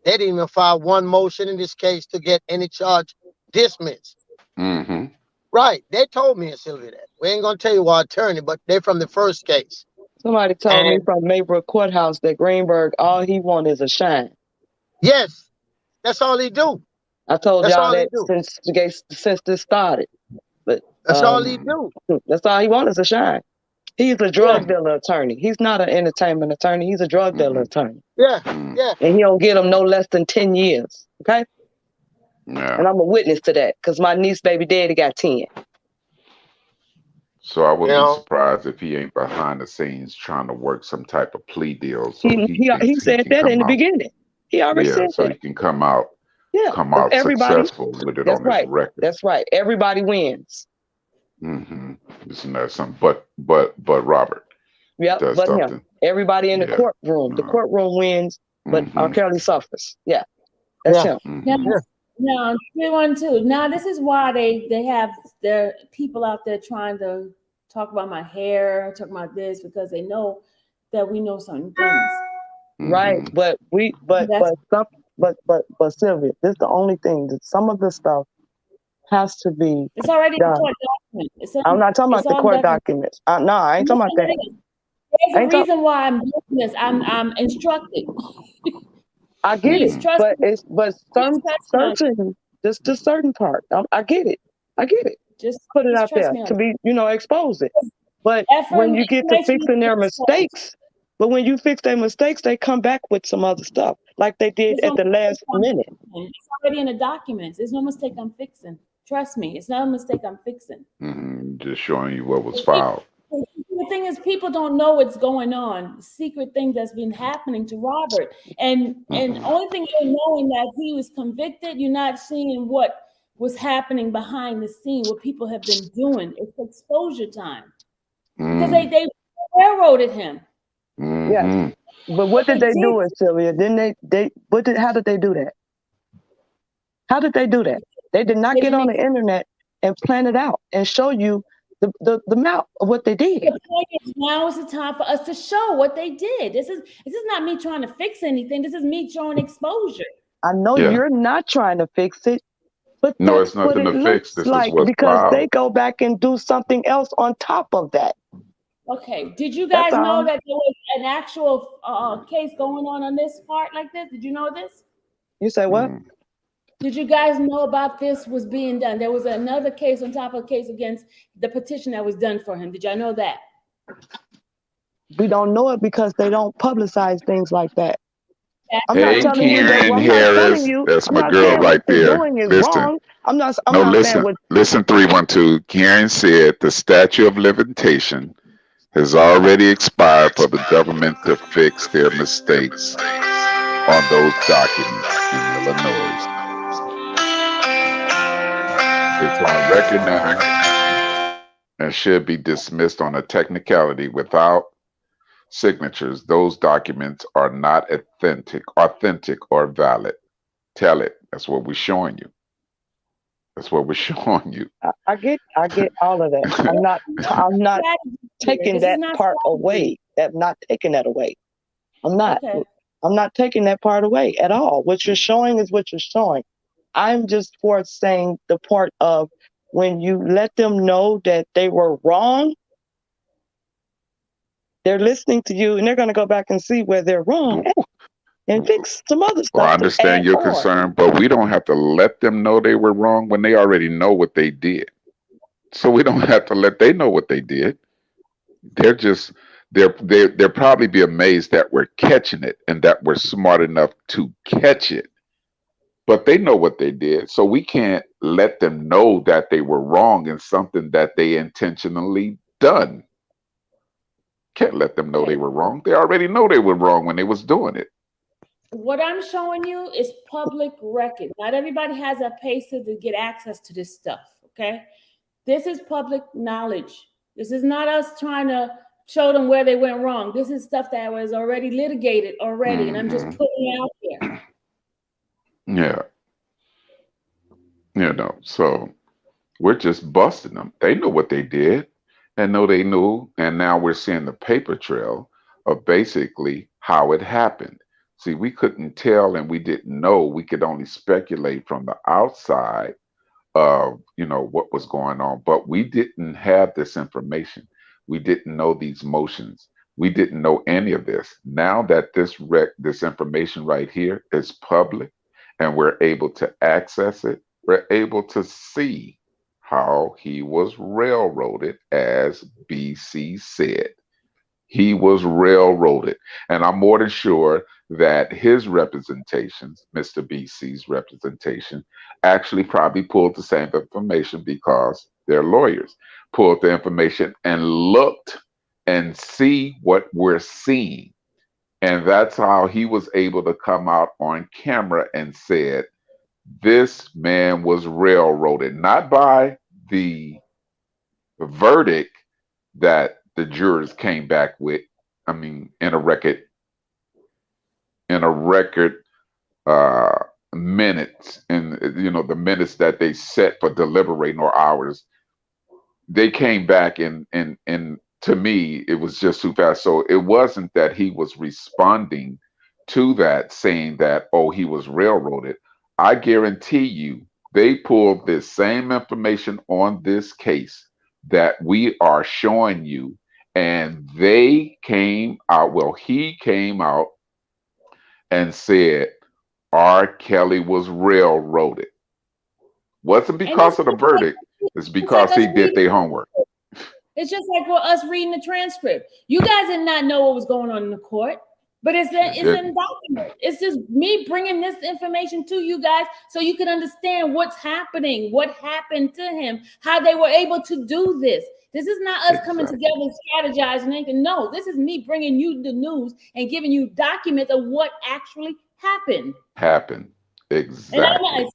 they didn't even file one motion in this case to get any charge dismissed. Mhm. Right. They told me and Sylvia that. We ain't gonna tell you our attorney, but they're from the first case. Somebody told me And from Maybrook Courthouse that Greenberg, all he wants is a shine. yes, that's all he do. I told That's y'all all he that do. since this started. But That's all he do. that's all he wants is a shine. He's a Yeah, drug dealer attorney. He's not an entertainment attorney. He's a drug dealer Mhm. attorney. yeah, Mhm. yeah. And he don't get them no less than 10 years. Okay? Yeah. And I'm a witness to that because my niece baby daddy got 10. So I You wouldn't be know, surprised if he ain't behind the scenes trying to work some type of plea deal so he He thinks he said can that in come the out. beginning. He already Yeah, said so he that. can come Yeah. Because everybody, successful with it that's on his right. record. That's right. Everybody wins. Mm-hmm. Isn't that something? But Robert Yep. does But him. something. Everybody in the Yeah. courtroom. The courtroom wins, but R. Mm-hmm. Kelly suffers. Yeah. That's yeah, him. Now, Mm-hmm. yeah. now, 312. Now, this is why they have their people out there trying to talk about my hair, talk about this, because they know that we know certain things. Right. Mm-hmm. But Sylvia, this is the only thing that some of the stuff has to be It's already in done. court document. I'm not talking about the all court documented. documents. No, I ain't talking about that. There's I a ain't talking. reason why I'm doing this. I'm instructed. I get Please it, trust me. but Please trust me on certain just the certain part. I get it. I get it. just Put it please out trust there me on to be, expose it. But when you get to information fixing their is exposed. mistakes, but when you fix their mistakes, they come back with some other stuff, like they did There's at no the last mistake I'm minute. fixing. It's already in the documents. There's no mistake I'm fixing. Trust me, it's not a mistake I'm fixing. Mm-hmm. Just showing you what was The filed. thing is, people don't know what's going on. Secret things that's been happening to Robert, and Mm-hmm. only thing you're knowing that he was convicted. You're not seeing what was happening behind the scene, what people have been doing. It's exposure time because they railroaded him. Yes. Mm-hmm. But what did they do, Sylvia? Didn't how did they do that? How did they do that? They did not They get didn't on make the internet and plan it out and show you the map of what they did. The point is, now is the time for us to show what they did. This is not me trying to fix anything. This is me showing exposure. I know Yeah. you're not trying to fix it. But No, that's it's what nothing it to fix. looks This is like what's because they filed. go back and do something else on top of that. Okay. Did you That's guys know all. that there was an actual case going on this part like this? Did you know this? You say what? Mm. Did you guys know about this was being done? There was another case on top of a case against the petition that was done for him. Did y'all know that? We don't know it because they don't publicize things like that. I'm not Hey, telling you that. Karen I'm not telling Harris. you. That's I'm my not girl saying what right you're there. doing is Listen. wrong. I'm not No, saying what. listen, 312. Karen said the statute of limitation has already expired for the government to fix their mistakes on those documents in Illinois. It's on record now and should be dismissed on a technicality without signatures. Those documents are not authentic or valid. Tell it. That's what we're showing you. That's what we're showing you. I get all of that. I'm not taking This is that not part strategy. away. I'm not taking that away. I'm not. Okay. I'm not taking that part away at all. What you're showing is what you're showing. I'm just for saying the part of when you let them know that they were wrong, they're listening to you and they're going to go back and see where they're wrong at and fix some other Well, I stuff to add understand your on. concern, but we don't have to let them know they were wrong when they already know what they did. So we don't have to let they know what they did. They're just they'll probably be amazed that we're catching it and that we're smart enough to catch it. But they know what they did, so we can't let them know that they were wrong in something that they intentionally done. Can't let them know they were wrong. They already know they were wrong when they was doing it. What I'm showing you is public record. Not everybody has a PACER to get access to this stuff, okay? This is public knowledge. This is not us trying to show them where they went wrong. This is stuff that was already litigated already, and I'm just Mhm. putting it out there. Yeah, so we're just busting them. They know what they did and know they knew. And now we're seeing the paper trail of basically how it happened. See, we couldn't tell and we didn't know. We could only speculate from the outside of, what was going on. But we didn't have this information. We didn't know these motions. We didn't know any of this. Now that this information right here is public and we're able to access it, we're able to see how he was railroaded, as BC said. He was railroaded. And I'm more than sure that his representations, Mr. BC's representation, actually probably pulled the same information because they're lawyers, pulled the information and looked and see what we're seeing. And that's how he was able to come out on camera and said, this man was railroaded, not by the verdict that the jurors came back with. I mean, in a record uh, minutes, and the minutes that they set for deliberating or hours, they came back and to me it was just too fast. So it wasn't that he was responding to that saying that, oh, he was railroaded. I guarantee you they pulled this same information on this case that we are showing you, and they came out, well, he came out and said R. Kelly was railroaded. Wasn't And it's because of the verdict, it's like because us he did their reading. homework. It's just like for us reading the transcript. You guys did not know what was going on in the court, but it's It in didn't. document. It's just me bringing this information to you guys so you can understand what's happening, what happened to him, how they were able to do this. This is not us coming Exactly. together and strategizing anything. No, this is me bringing you the news and giving you documents of what actually happened. Happened. And Exactly.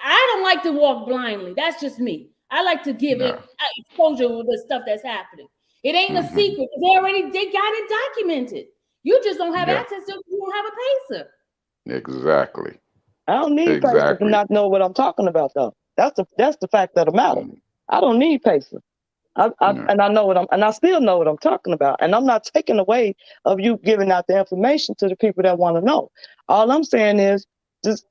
I don't like to walk blindly. That's just me. I like to give No. it exposure to the stuff that's happening. It ain't a Hmm. secret. They got it documented. You just don't have Yeah. access to it. You don't have a PACER. Exactly. I don't need PACER to Exactly. not know what I'm talking about, though. That's the fact of the matter. Mm. I don't need PACER. Yeah. And I know and I still know what I'm talking about. And I'm not taking away of you giving out the information to the people that want to know. All I'm saying is just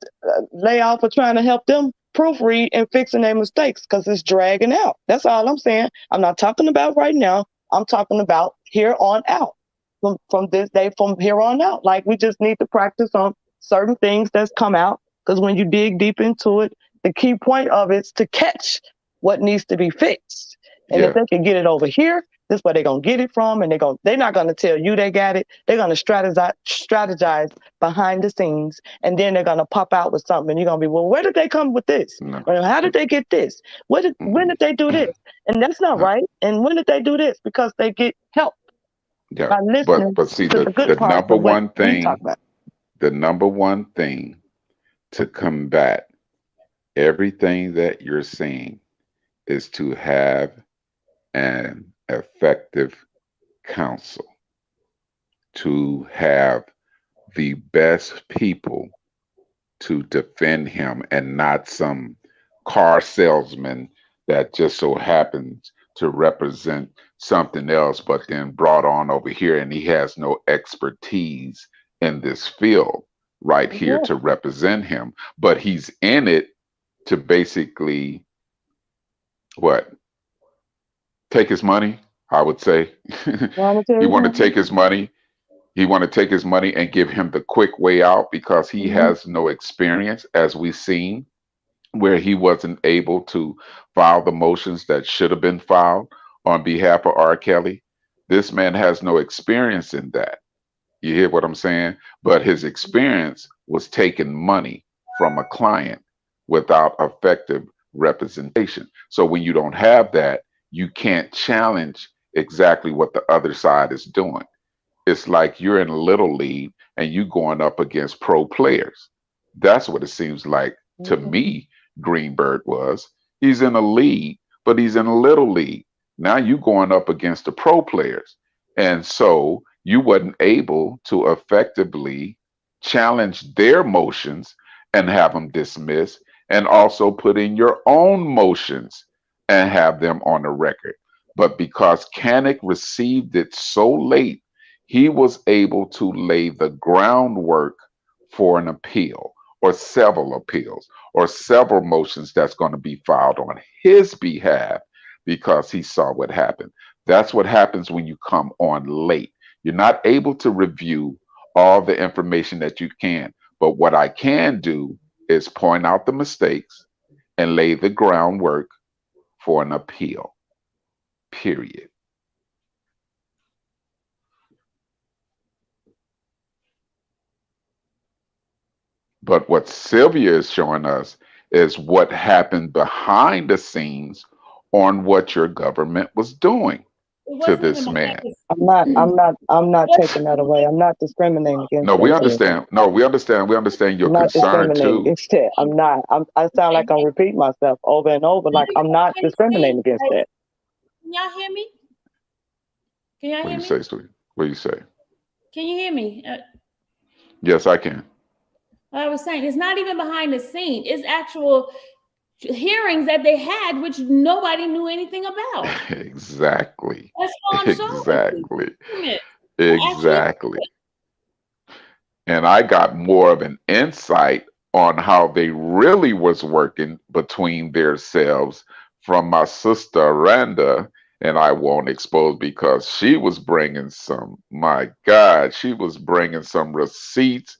lay off of trying to help them proofread and fixing their mistakes because it's dragging out. That's all I'm saying. I'm not talking about right now. I'm talking about here on out. From this day, from here on out. Like, we just need to practice on certain things that's come out, because when you dig deep into it, the key point of it is to catch what needs to be fixed. And if they can get it over here, this is where they're gonna get it from, and they're not gonna tell you they got it. They're gonna strategize behind the scenes, and then they're gonna pop out with something, and you're gonna be, well, where did they come with this? No. Or how did they get this? When did they do this? And that's not right. And when did they do this? Because they get help. Yeah, By listening but see, to the good parts number of what one we thing, talk about. the number one thing to combat everything that you're saying is to have an effective counsel, to have the best people to defend him, and not some car salesman that just so happens to represent something else, but then brought on over here, and he has no expertise in this field right here to represent him, but he's in it to basically what? Take his money, I would say. He want to take his money. He want to take his money and give him the quick way out because he has no experience, as we've seen, where he wasn't able to file the motions that should have been filed on behalf of R. Kelly. This man has no experience in that. You hear what I'm saying? But his experience was taking money from a client without effective representation. So when you don't have that, you can't challenge exactly what the other side is doing. It's like you're in Little League and you going up against pro players. That's what it seems like to me Greenberg was. He's in a league, but he's in a Little League. Now you going up against the pro players. And so you wasn't able to effectively challenge their motions and have them dismissed, and also put in your own motions and have them on the record. But because Kanak received it so late, he was able to lay the groundwork for an appeal or several appeals or several motions that's going to be filed on his behalf because he saw what happened. That's what happens when you come on late. You're not able to review all the information that you can. But what I can do is point out the mistakes and lay the groundwork for an appeal. Period. But what Sylvia is showing us is what happened behind the scenes on what your government was doing to this man. I'm not taking that away. I'm not discriminating against No, we that. understand. No, we understand. We understand your I'm not concern discriminating too. against that. I'm not. I sound like I'm repeating myself over and over. Like, I'm not discriminating against that. Can y'all hear me? Can y'all What do hear you me? say, Sweetie? What do you say? Can you hear me? Yes, I can. I was saying, it's not even behind the scene. It's actual hearings that they had, which nobody knew anything about. Exactly. That's all I'm showing. Exactly. And I got more of an insight on how they really was working between themselves from my sister Randa, and I won't expose because she was bringing some, my God, she was bringing some receipts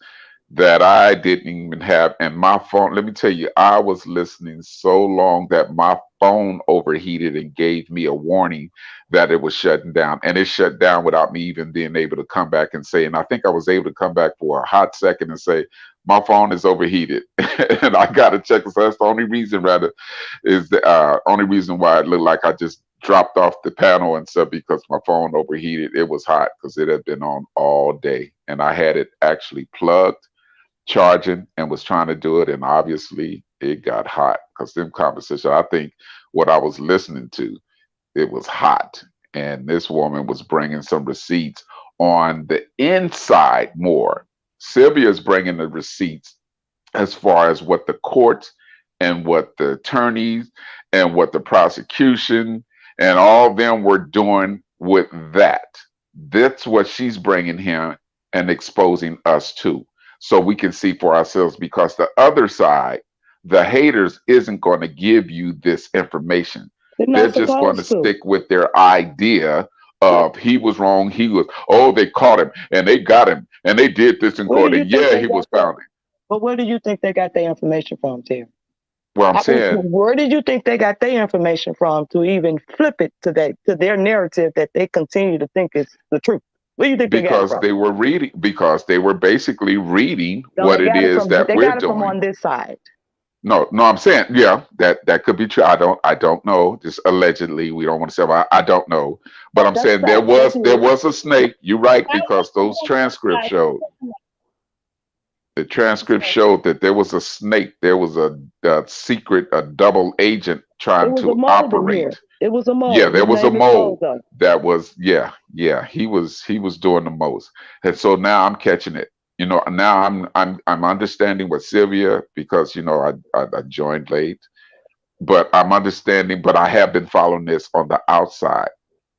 that I didn't even have. And my phone, let me tell you, I was listening so long that my phone overheated and gave me a warning that it was shutting down. And it shut down without me even being able to come back and say, and I think I was able to come back for a hot second and say, my phone is overheated and I got to check. So that's the only reason, rather, is the only reason why it looked like I just dropped off the panel and stuff, because my phone overheated. It was hot because it had been on all day and I had it actually plugged, charging, and was trying to do it, and obviously it got hot because them conversations, I think what I was listening to, it was hot, and this woman was bringing some receipts on the inside more. Sylvia's bringing the receipts as far as what the courts and what the attorneys and what the prosecution and all them were doing with that. That's what she's bringing him and exposing us to, so we can see for ourselves, because the other side The haters isn't going to give you this information. They're They're not just going to supposed to. stick with their idea of he was wrong, oh, they caught him and they got him and they did this in Where do court. you And think yeah, they he was got that? found. But where do you think they got their information from, Terry? Well, I'm saying, Where did you think they got their information from to even flip it to their narrative that they continue to think is the truth? Where do you think they got it because from? they were reading, because they were basically reading No, what they it got it is from that they we're got it from doing. on this side. No, I'm saying, yeah, that could be true. I don't know. Just allegedly, we don't want to say. I don't know, but Oh, I'm that's saying fact. That's there it. was a snake. You're right, because those transcripts showed. The transcript showed that there was a snake. There was a secret, a double agent It trying was a to mole in operate. here. It was a Yeah, mole. there His was a name is mole. Bozo. That was, yeah. He was doing the most, and so now I'm catching it. Now I'm understanding what Sylvia, because I joined late, but I'm understanding. But I have been following this on the outside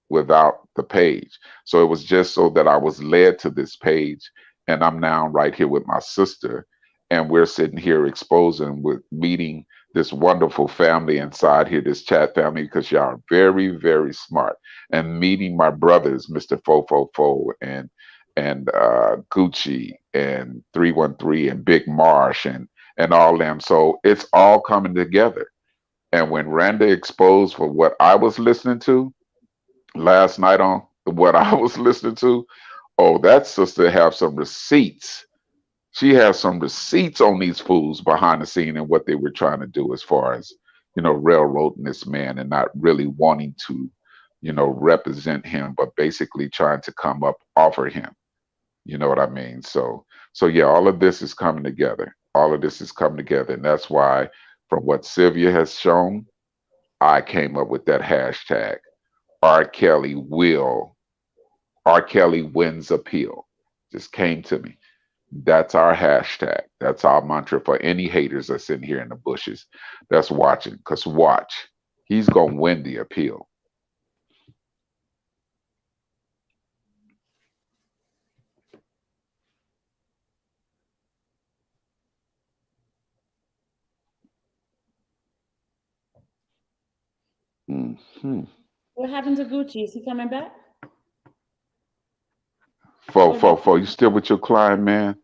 without the page. So it was just so that I was led to this page, and I'm now right here with my sister, and we're sitting here exposing with meeting this wonderful family inside here, this chat family, because y'all are very, very smart, and meeting my brothers, Mr. Fofo and Gucci and 313 and Big Marsh and all them. So it's all coming together. And when Randa exposed for what I was listening to last night on what I was listening to, oh, that sister have some receipts. She has some receipts on these fools behind the scene and what they were trying to do as far as, railroading this man and not really wanting to, represent him, but basically trying to come up offer him. You know what I mean? So yeah, all of this is coming together. All of this is coming together. And that's why, from what Sylvia has shown, I came up with that hashtag. R. Kelly will, R. Kelly wins appeal. Just came to me. That's our hashtag. That's our mantra for any haters that's in here in the bushes that's watching. Because watch, he's going to win the appeal. Hmm. What happened to Gucci? Is he coming back? You still with your client, man?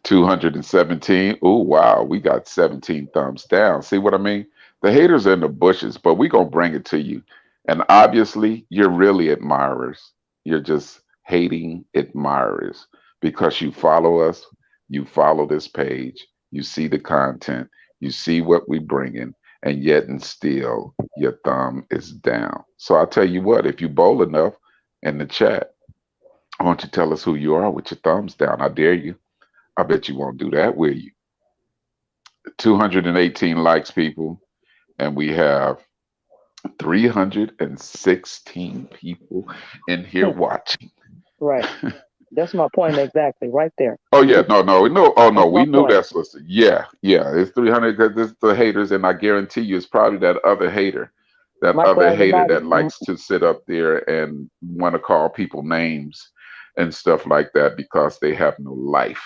217. Oh, wow. We got 17 thumbs down. See what I mean? The haters are in the bushes, but we going to bring it to you. And obviously, you're really admirers. You're just hating admirers because you follow us, you follow this page, you see the content, you see what we bring in, and yet and still your thumb is down. So I'll tell you what, if you bold enough in the chat, why don't you tell us who you are with your thumbs down? I dare you. I bet you won't do that, will you? 218 likes, people, and we have 316 people in here watching. Right. That's my point exactly, right there. Oh yeah, no. Oh no, That's we my knew point. that, sister. Yeah. It's 300 because it's the haters, and I guarantee you, it's probably that other hater, Michael that Avenatti, likes to sit up there and want to call people names and stuff like that because they have no life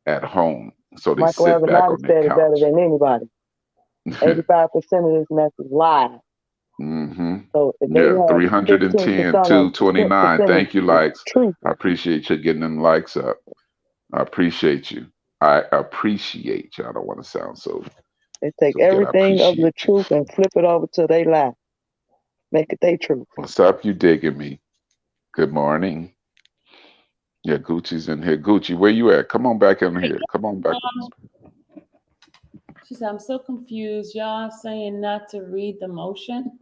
at home, so they Michael sit back Avenatti on their said it better couch. than anybody. 85% of this mess is lies. Mm-hmm. So if they Yeah, have 310, 15% of 229. Thank you, likes. truth. I appreciate you getting them likes up. I appreciate you. I appreciate you. I don't want to sound so. They take So good. I everything of the appreciate you. truth and flip it over to they lie. Make it they truth. What's up? You digging me? Good morning. Yeah, Gucci's in here. Gucci, where you at? Come on back in here. Come on back. She said, I'm so confused. Y'all saying not to read the motion.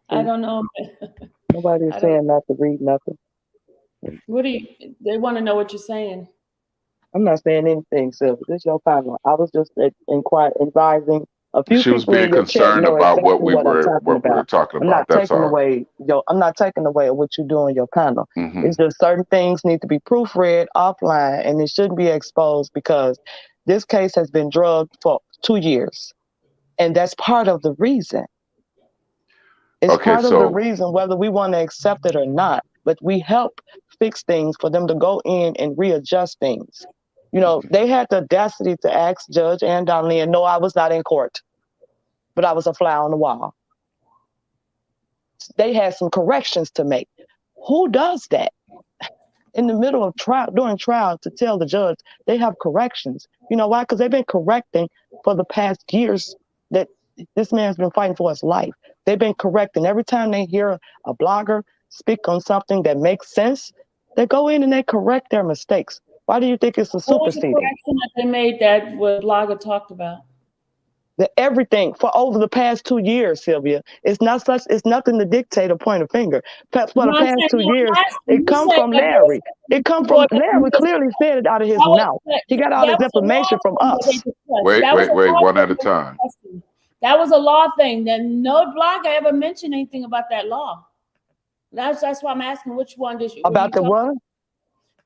I don't know. Nobody is saying not to read nothing. What do you? They want to know what you're saying. I'm not saying anything, Sylvia. This is your panel. I was just advising a few She was people in being your chat concerned know about exactly what what I'm talking we were about. talking I'm about. not That's taking all. I'm not taking away what you do on your panel. Mm-hmm. It's just certain things need to be proofread offline, and it shouldn't be exposed because this case has been drugged for 2 years, and that's part of the reason. It's Okay, part of the so reason whether we want to accept it or not. But we help fix things for them to go in and readjust things. You know, they had the audacity to ask Judge Ann Donnelly, and no, I was not in court, but I was a fly on the wall. They had some corrections to make. Who does that in the middle of trial, during trial, to tell the judge they have corrections? You know why? Because they've been correcting for the past years that this man's been fighting for his life. They've been correcting. Every time they hear a blogger speak on something that makes sense, they go in and they correct their mistakes. Why do you think it's a What was the superseding? correction that they made that what blogger talked about? Everything for over the past 2 years, Sylvia. It's nothing to dictate or point a finger. For the past 2 years, it come from Larry. It come from Larry. Clearly said it out of his mouth. He got all his information from us. Wait, one at a time. That was a law thing. That no blogger ever mentioned anything about that law. That's why I'm asking which one did you about the what?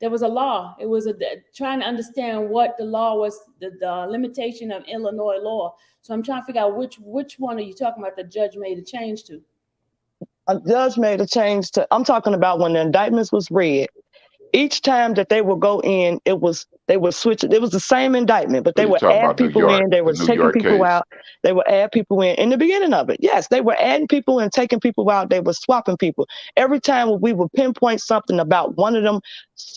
There was a law. It was trying to understand what the law was, the limitation of Illinois law. So I'm trying to figure out which one are you talking about the judge made a change to? A judge made a change to, I'm talking about when the indictments was read. Each time that they would go in, they would switch it. It was the same indictment, but they would add people in. They were taking people out. They would add people in the beginning of it. Yes, they were adding people and taking people out. They were swapping people. Every time we would pinpoint something about one of them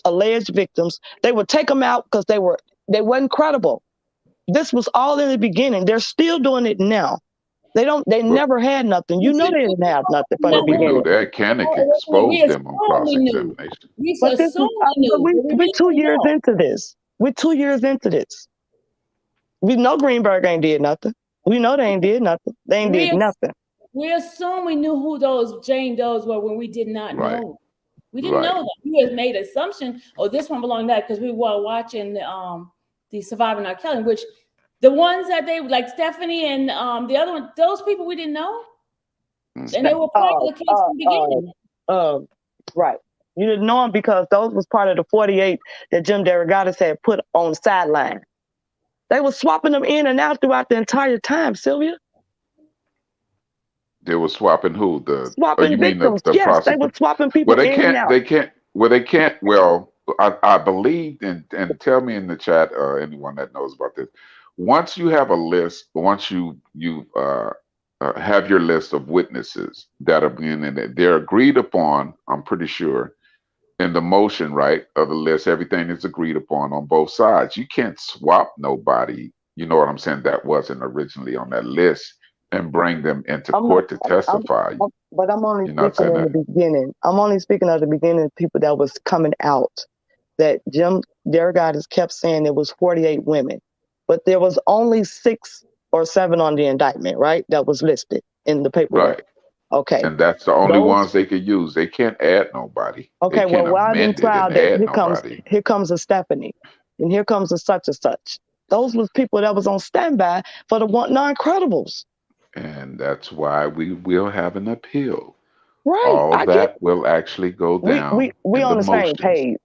alleged victims, they would take them out because they weren't credible. This was all in the beginning. They're still doing it now. They never had nothing. You know they didn't have nothing from the beginning. We knew that Kenneth exposed them on cross-examination. We're 2 years into this. We're 2 years into this. We know Greenberg ain't did nothing. We know they ain't did nothing. They ain't did nothing. We assume we knew who those Jane Does were when we did not know. We didn't know that. We had made assumption, this one belonged to that because we were watching the Surviving R. Kelly, which the ones that they like Stephanie and the other one, those people we didn't know, and they were part of the case from the beginning. Right. You didn't know them because those was part of the 48 that Jim DeRogatis had put on the sideline. They were swapping them in and out throughout the entire time, Sylvia. They were swapping who? Swapping victims. Yes, they were swapping people in and out. They can't. Well, I believe, and tell me in the chat, anyone that knows about this. Once you have a list, once you have your list of witnesses that are being in it, they're agreed upon, I'm pretty sure, in the motion, right, of the list, everything is agreed upon on both sides. You can't swap nobody, you know what I'm saying, that wasn't originally on that list and bring them into court to testify. But I'm only speaking in the beginning. I'm only speaking of the beginning of people that was coming out, that Jim DeRogatis kept saying it was 48 women. But there was only 6 or 7 on the indictment, right? That was listed in the paperwork. Right. Okay. And that's the only ones they could use. They can't add nobody. Okay, well, while in trial, here comes a Stephanie, and here comes a such and such. Those was people that was on standby for the non-credibles. And that's why we will have an appeal. Right. All that will actually go down. We on the same page.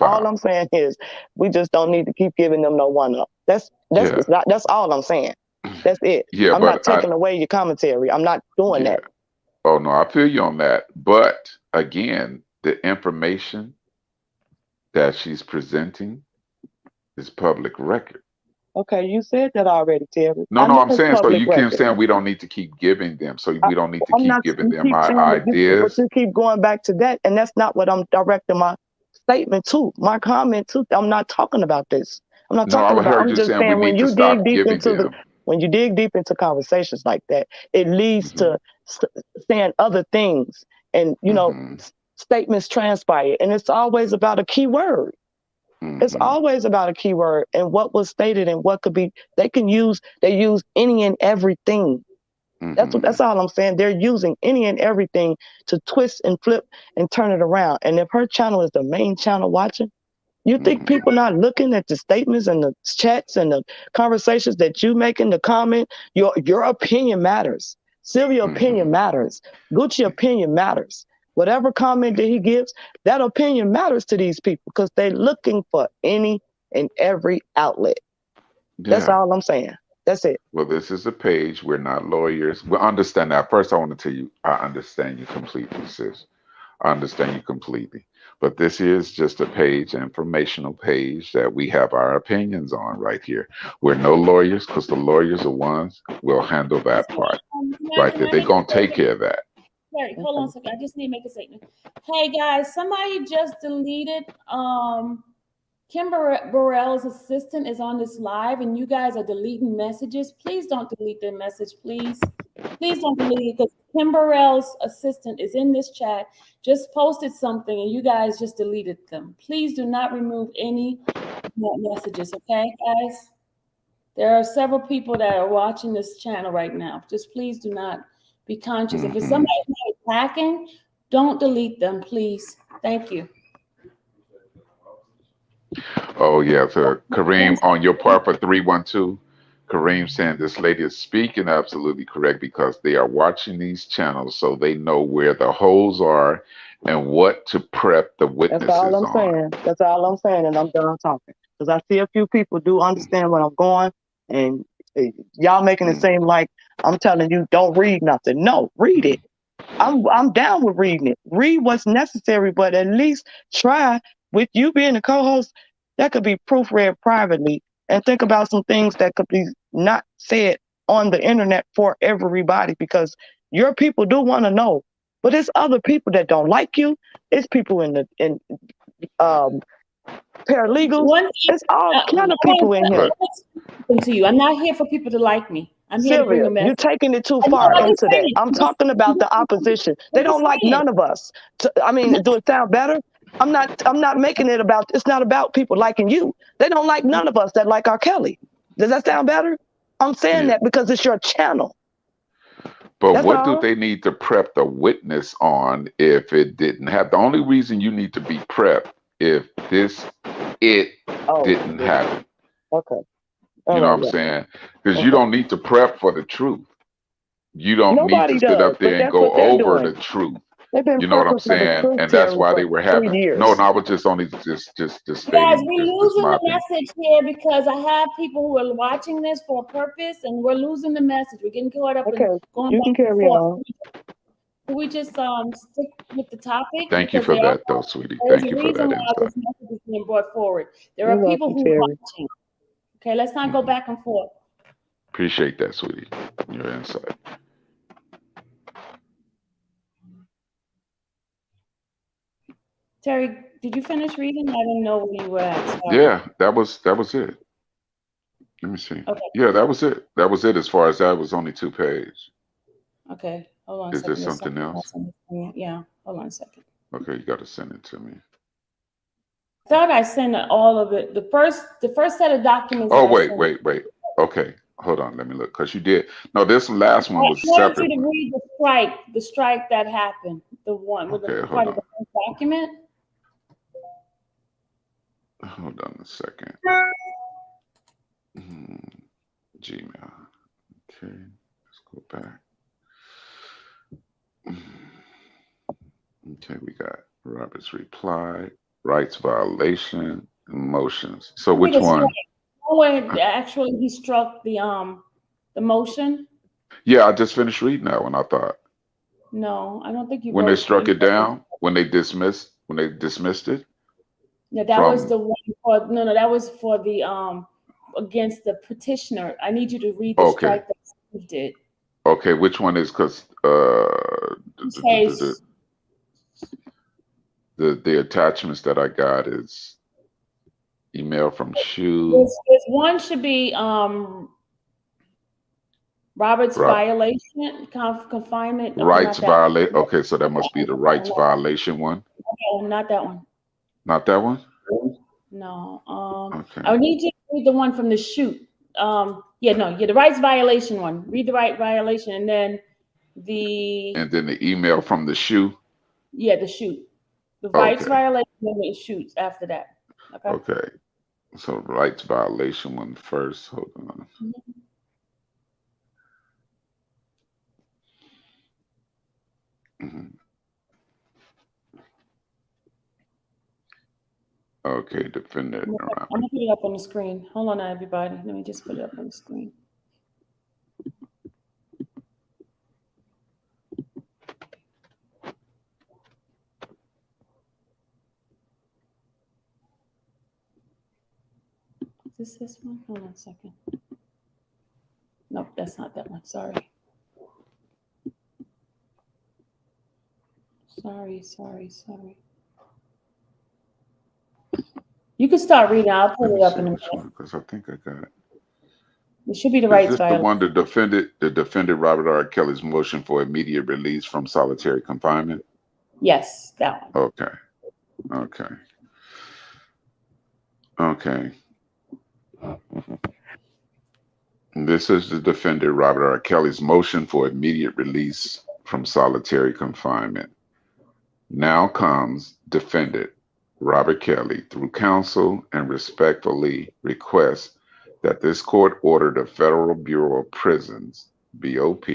All I'm saying is we just don't need to keep giving them no one-up. That's all I'm saying. That's it. Yeah, I'm not taking away your commentary. I'm not doing that. Oh no, I feel you on that. But again, the information that she's presenting is public record. Okay, you said that already, Terry. No, I'm saying so you keep saying we don't need to keep giving them. So we don't need to keep giving them our ideas. But you keep going back to that, and that's not what I'm directing my statement to, my comment to. I'm not talking about this. I'm not talking about. I'm just saying when you dig deep into when you dig deep into conversations like that, it leads to saying other things, and statements transpire, and it's always about a key word. It's always about a keyword and what was stated and what could be. They use any and everything. That's all I'm saying. They're using any and everything to twist and flip and turn it around. And if her channel is the main channel watching, you think people not looking at the statements and the chats and the conversations that you make in the comment? Your opinion matters. Sylvia's opinion matters. Gucci's opinion matters. Whatever comment that he gives, that opinion matters to these people because they're looking for any and every outlet. Yeah. That's all I'm saying. That's it. Well, this is a page. We're not lawyers. We understand that. First, I want to tell you, I understand you completely, sis. I understand you completely. But this is just a page, informational page that we have our opinions on right here. We're no lawyers because the lawyers are ones will handle that part right Can there. I They're make a going to take statement? care of that. Sorry, hold on a second. I just need to make a statement. Hey guys, somebody just deleted Kim Burrell's assistant is on this live and you guys are deleting messages. Please don't delete their message, please. Please don't delete it because Kim Burrell's assistant is in this chat, just posted something and you guys just deleted them. Please do not remove any messages, okay, guys? There are several people that are watching this channel right now. Just please do not be conscious. If it's somebody attacking, don't delete them, please. Thank you. Oh, yeah. So, Kareem, on your part for 312, Kareem saying this lady is speaking absolutely correct because they are watching these channels so they know where the holes are and what to prep the That's witnesses all I'm on. saying. That's all I'm saying, and I'm done talking. Because I see a few people do understand where I'm going, and y'all making it seem like I'm telling you don't read nothing. No, read it. I'm down with reading it. Read what's necessary, but at least try. With you being a co-host, that could be proofread privately, and think about some things that could be not said on the internet for everybody, because your people do want to know. But it's other people that don't like you. It's people in paralegals. One thing, It's all kind of people in here. to you. I'm not here for people to like me. I'm here to bring Sylvia, a message. you're taking it too I know, far I'm just into that. saying. I'm talking about the opposition. They don't like none of us. I mean, do it sound better? I'm not making it about, it's not about people liking you. They don't like none of us that like R. Kelly. Does that sound better? I'm saying that because it's your channel. But That's what do all. they need to prep the witness on if it didn't have? The only reason you need to be prepped if didn't happen. Okay. You know what I'm saying? Because you don't need to prep for the truth. You don't need to Nobody sit does, up but there and that's what go they're over doing. the truth. They've been You know what I'm prepping for the saying? truth, And that's Terry, why for they were 3 having. years. No, I was just only just Guys, stating we're this losing my the opinion. message here because I have people who are watching this for a purpose, and we're losing the message. We're getting caught up in going You can back and carry forth. on. Can we just stick with the topic? Thank you Because for that, though, sweetie. there's Thank a you for reason that why insight. this message is being brought forward. There You're are people welcome, who are Terry. watching. Okay, let's not go back and forth. Appreciate that, sweetie. Your insight. Terry, did you finish reading? I didn't know where you were at. Sorry. Yeah, that was it. Let me see. Okay. Yeah, that was it. That was it as far as that was only 2 pages. Okay. Hold on a Is there second. There's something else? Yeah. Hold on a second. Okay, you got to send it to me. I thought I sent all of it. The first set of documents. Oh, wait. Okay, hold on. Let me look. Because you did. No, this last one was I wanted separate. you to read the strike that happened. The one with Okay, the hold part of on. the first document. Hold on a second. Gmail. Okay, let's go back. Okay, we got Robert's reply, rights violation, emotions. So which one? Where actually he struck the motion. Yeah, I just finished reading that one. I thought. No, I don't think you. When they struck it down, when they dismissed it. Yeah, that was the one for no, that was for the against the petitioner. I need you to read the strike that Steve did. Okay, which one is because the attachments that I got is email from Shu. This one should be Robert's violation, confinement. Rights violate. Okay, so that must be the rights violation one. Okay, not that one. Not that one? No. Okay. I need you to read the one from the shoot. The rights violation one. Read the right violation, and then the email from the shoe. Yeah, the shoot. The rights violation and the shoots after that. Okay. So rights violation one first. Hold on. Okay, defendant. I'm gonna put it up on the screen. Hold on, everybody. Let me just put it up on the screen. Is this one? Hold on a second. Nope, that's not that one. Sorry. Sorry. You can start reading. I'll pull Let it me up see in a which minute. one, because I think I got it. It should be the Is rights this the violation. one that defended Robert R. Kelly's motion for immediate release from solitary confinement? Yes, that one. Okay. This is the defendant Robert R. Kelly's motion for immediate release from solitary confinement. Now comes defendant Robert Kelly through counsel and respectfully requests that this court order the Federal Bureau of Prisons, BOP,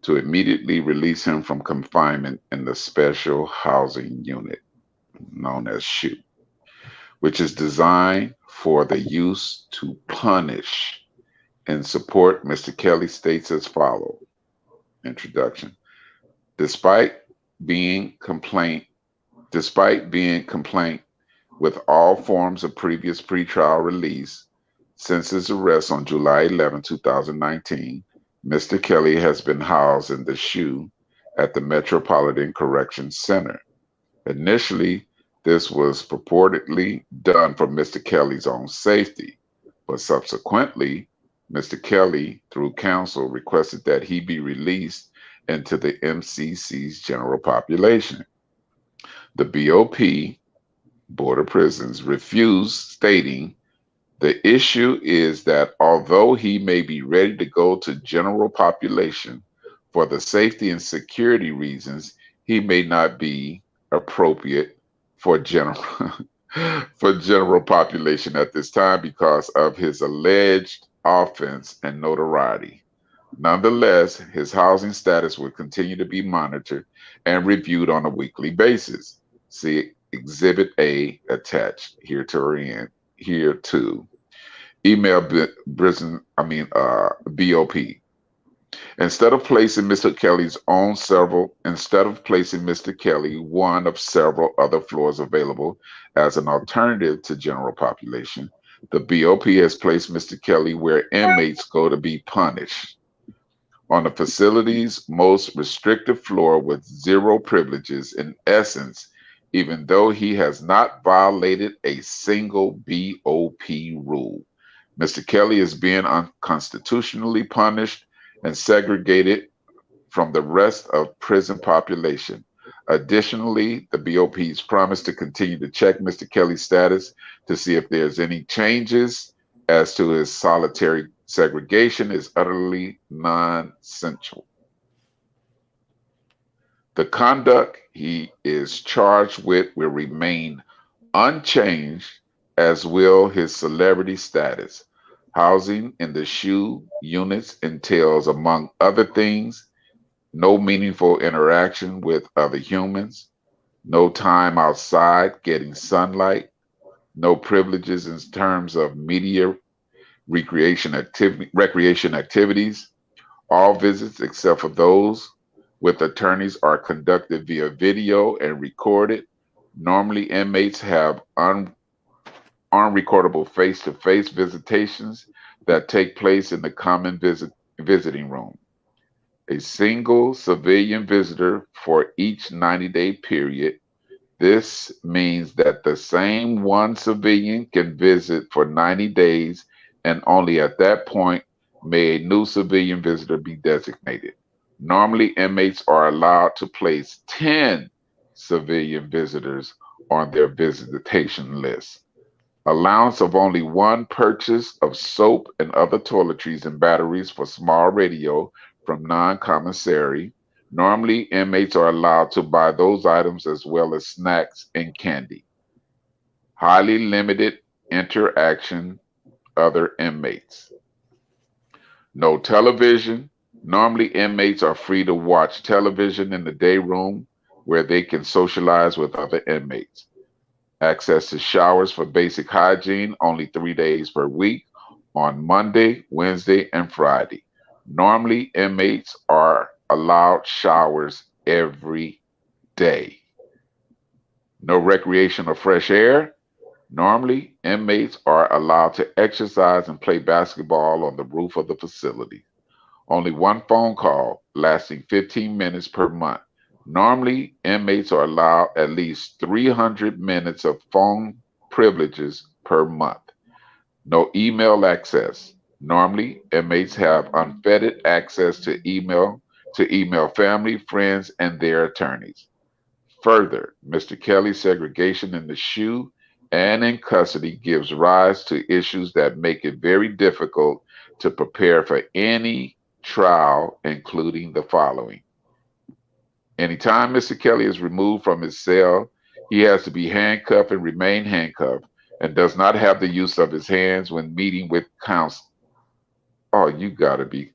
to immediately release him from confinement in the Special Housing Unit, known as SHU, which is designed for the use to punish. In support, Mr. Kelly states as follows. Introduction. Despite being complaint with all forms of previous pretrial release since his arrest on July 11, 2019, Mr. Kelly has been housed in the SHU at the Metropolitan Correction Center. Initially, this was purportedly done for Mr. Kelly's own safety, but subsequently, Mr. Kelly, through counsel, requested that he be released into the MCC's general population. The BOP, Board of Prisons, refused, stating, the issue is that although he may be ready to go to general population for the safety and security reasons, he may not be appropriate for general population at this time because of his alleged offense and notoriety. Nonetheless, his housing status will continue to be monitored and reviewed on a weekly basis. See Exhibit A attached here to email BOP. Instead of placing Mr. Kelly one of several other floors available as an alternative to general population, the BOP has placed Mr. Kelly where inmates go to be punished, on the facility's most restrictive floor with zero privileges. In essence, even though he has not violated a single BOP rule, Mr. Kelly is being unconstitutionally punished and segregated from the rest of prison population. Additionally, the BOP's promise to continue to check Mr. Kelly's status to see if there's any changes as to his solitary segregation is utterly nonsensical. The conduct he is charged with will remain unchanged, as will his celebrity status. Housing in the SHU units entails, among other things, no meaningful interaction with other humans, no time outside getting sunlight, no privileges in terms of media recreation activities. All visits except for those with attorneys are conducted via video and recorded. Normally, inmates have unrecordable face-to-face visitations that take place in the common visiting room. A single civilian visitor for each 90-day period. This means that the same one civilian can visit for 90 days, and only at that point may a new civilian visitor be designated. Normally, inmates are allowed to place 10 civilian visitors on their visitation list. Allowance of only one purchase of soap and other toiletries and batteries for small radio from non-commissary. Normally, inmates are allowed to buy those items as well as snacks and candy. Highly limited interaction other inmates. No television. Normally, inmates are free to watch television in the day room where they can socialize with other inmates. Access to showers for basic hygiene only 3 days per week on Monday, Wednesday, and Friday. Normally, inmates are allowed showers every day. No recreation or fresh air. Normally, inmates are allowed to exercise and play basketball on the roof of the facility. Only one phone call lasting 15 minutes per month. Normally, inmates are allowed at least 300 minutes of phone privileges per month. No email access. Normally, inmates have unfettered access to email family, friends, and their attorneys. Further, Mr. Kelly's segregation in the SHU and in custody gives rise to issues that make it very difficult to prepare for any trial, including the following. Anytime Mr. Kelly is removed from his cell, he has to be handcuffed and remain handcuffed and does not have the use of his hands when meeting with counsel. Oh, you gotta be.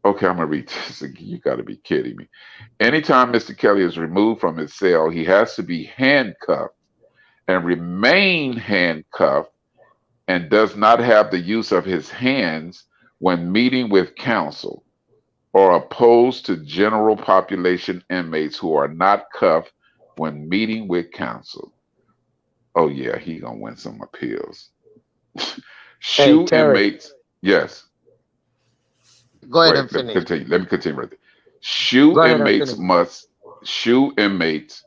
Okay, I'm gonna read this again. You gotta be kidding me. Anytime Mr. Kelly is removed from his cell, he has to be handcuffed and remain handcuffed and does not have the use of his hands when meeting with counsel or opposed to general population inmates who are not cuffed when meeting with counsel. Oh yeah, he gonna win some appeals. Hey, SHU Terry, inmates, yes. go ahead Wait, and let me finish. continue. Let me continue right there. SHU Go ahead and inmates finish. must SHU inmates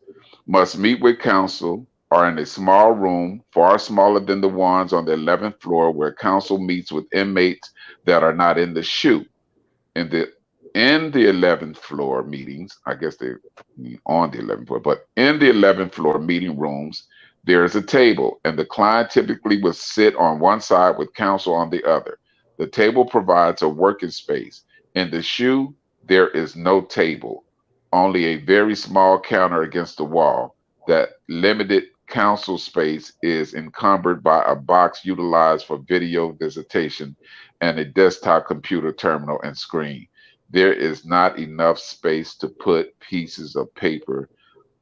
must meet with counsel or in a small room far smaller than the ones on the 11th floor where counsel meets with inmates that are not in the SHU. In the 11th floor meetings, I guess they mean on the 11th floor, but in the 11th floor meeting rooms, there is a table, and the client typically will sit on one side with counsel on the other. The table provides a working space. In the SHU, there is no table, only a very small counter against the wall. That limited counsel space is encumbered by a box utilized for video visitation and a desktop computer terminal and screen. There is not enough space to put pieces of paper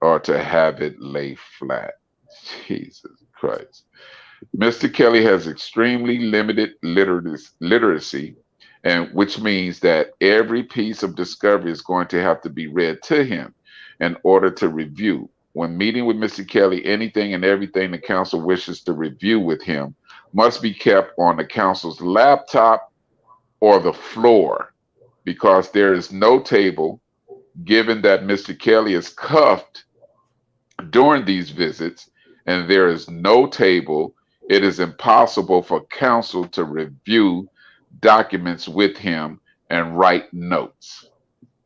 or to have it lay flat. Jesus Christ. Mr. Kelly has extremely limited literacy, and which means that every piece of discovery is going to have to be read to him in order to review. When meeting with Mr. Kelly, anything and everything the council wishes to review with him must be kept on the council's laptop or the floor because there is no table, given that Mr. Kelly is cuffed during these visits and there is no table. It is impossible for counsel to review documents with him and write notes.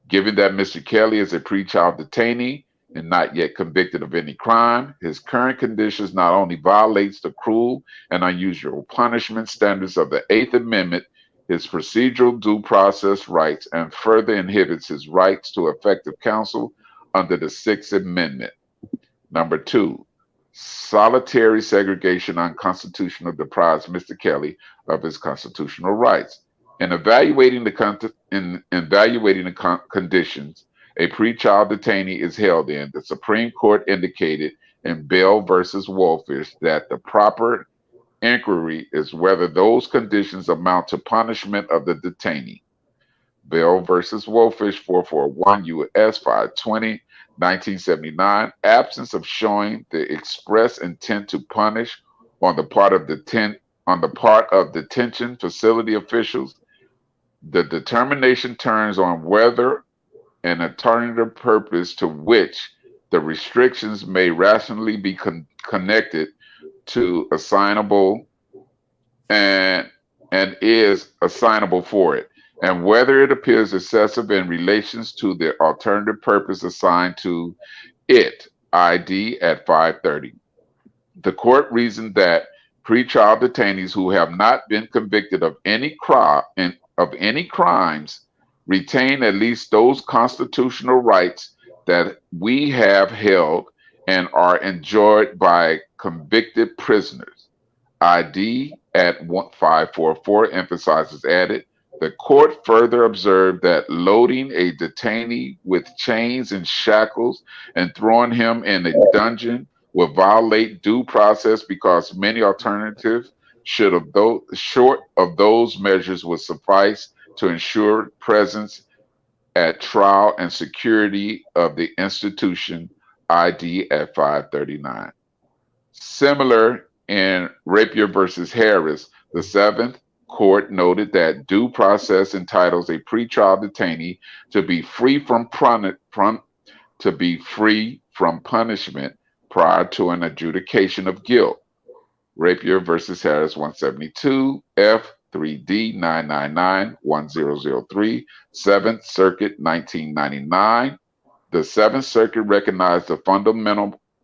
Given that Mr. Kelly is a pretrial detainee and not yet convicted of any crime, his current conditions not only violates the cruel and unusual punishment standards of the Eighth Amendment, his procedural due process rights, and further inhibits his rights to effective counsel under the Sixth Amendment. Number two, solitary segregation unconstitutional deprives Mr. Kelly of his constitutional rights. In evaluating the conditions a pretrial detainee is held in, the Supreme Court indicated in Bell versus Wolfish that the proper inquiry is whether those conditions amount to punishment of the detainee. Bell versus Wolfish 441 U.S. 520, 1979. Absence of showing the express intent to punish on the part of detention facility officials. The determination turns on whether an alternative purpose to which the restrictions may rationally be connected to assignable and is assignable for it, and whether it appears excessive in relations to the alternative purpose assigned to it. ID at 530. The court reasoned that pretrial detainees who have not been convicted of any crimes retain at least those constitutional rights that we have held and are enjoyed by convicted prisoners. ID at 544 emphasizes added. The court further observed that loading a detainee with chains and shackles and throwing him in a dungeon will violate due process because many alternatives short of those measures would suffice to ensure presence at trial and security of the institution. ID at 539. Similar In Rapier versus Harris, the Seventh Court noted that due process entitles a pretrial detainee to be free from punishment prior to an adjudication of guilt. Rapier versus Harris 172 F 3D 999-1003, 7th Circuit 1999. The Seventh Circuit recognized the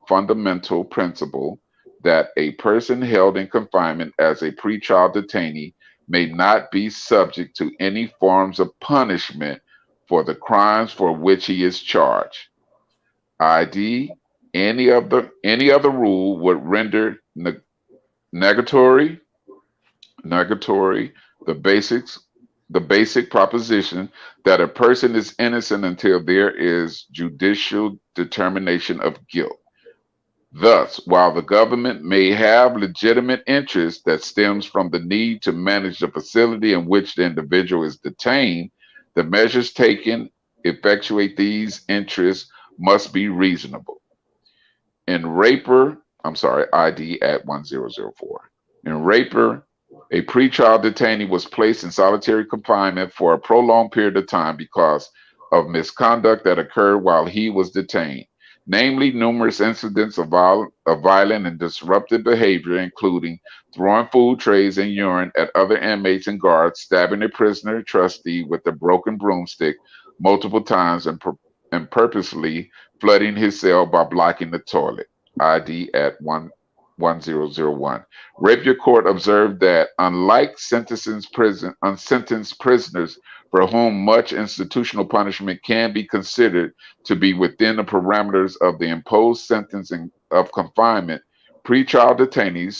fundamental principle that a person held in confinement as a pretrial detainee may not be subject to any forms of punishment for the crimes for which he is charged. ID, any other rule would render negatory the basic proposition that a person is innocent until there is judicial determination of guilt. Thus, while the government may have legitimate interest that stems from the need to manage the facility in which the individual is detained, the measures taken effectuate these interests must be reasonable. In Raper, ID at 1004. In Raper, a pretrial detainee was placed in solitary confinement for a prolonged period of time because of misconduct that occurred while he was detained, namely numerous incidents of violent and disruptive behavior, including throwing food trays and urine at other inmates and guards, stabbing a prisoner trustee with a broken broomstick multiple times, and purposely flooding his cell by blocking the toilet. ID at 1001. Rapier Court observed that unlike unsentenced prisoners for whom much institutional punishment can be considered to be within the parameters of the imposed sentence of confinement, pretrial detainees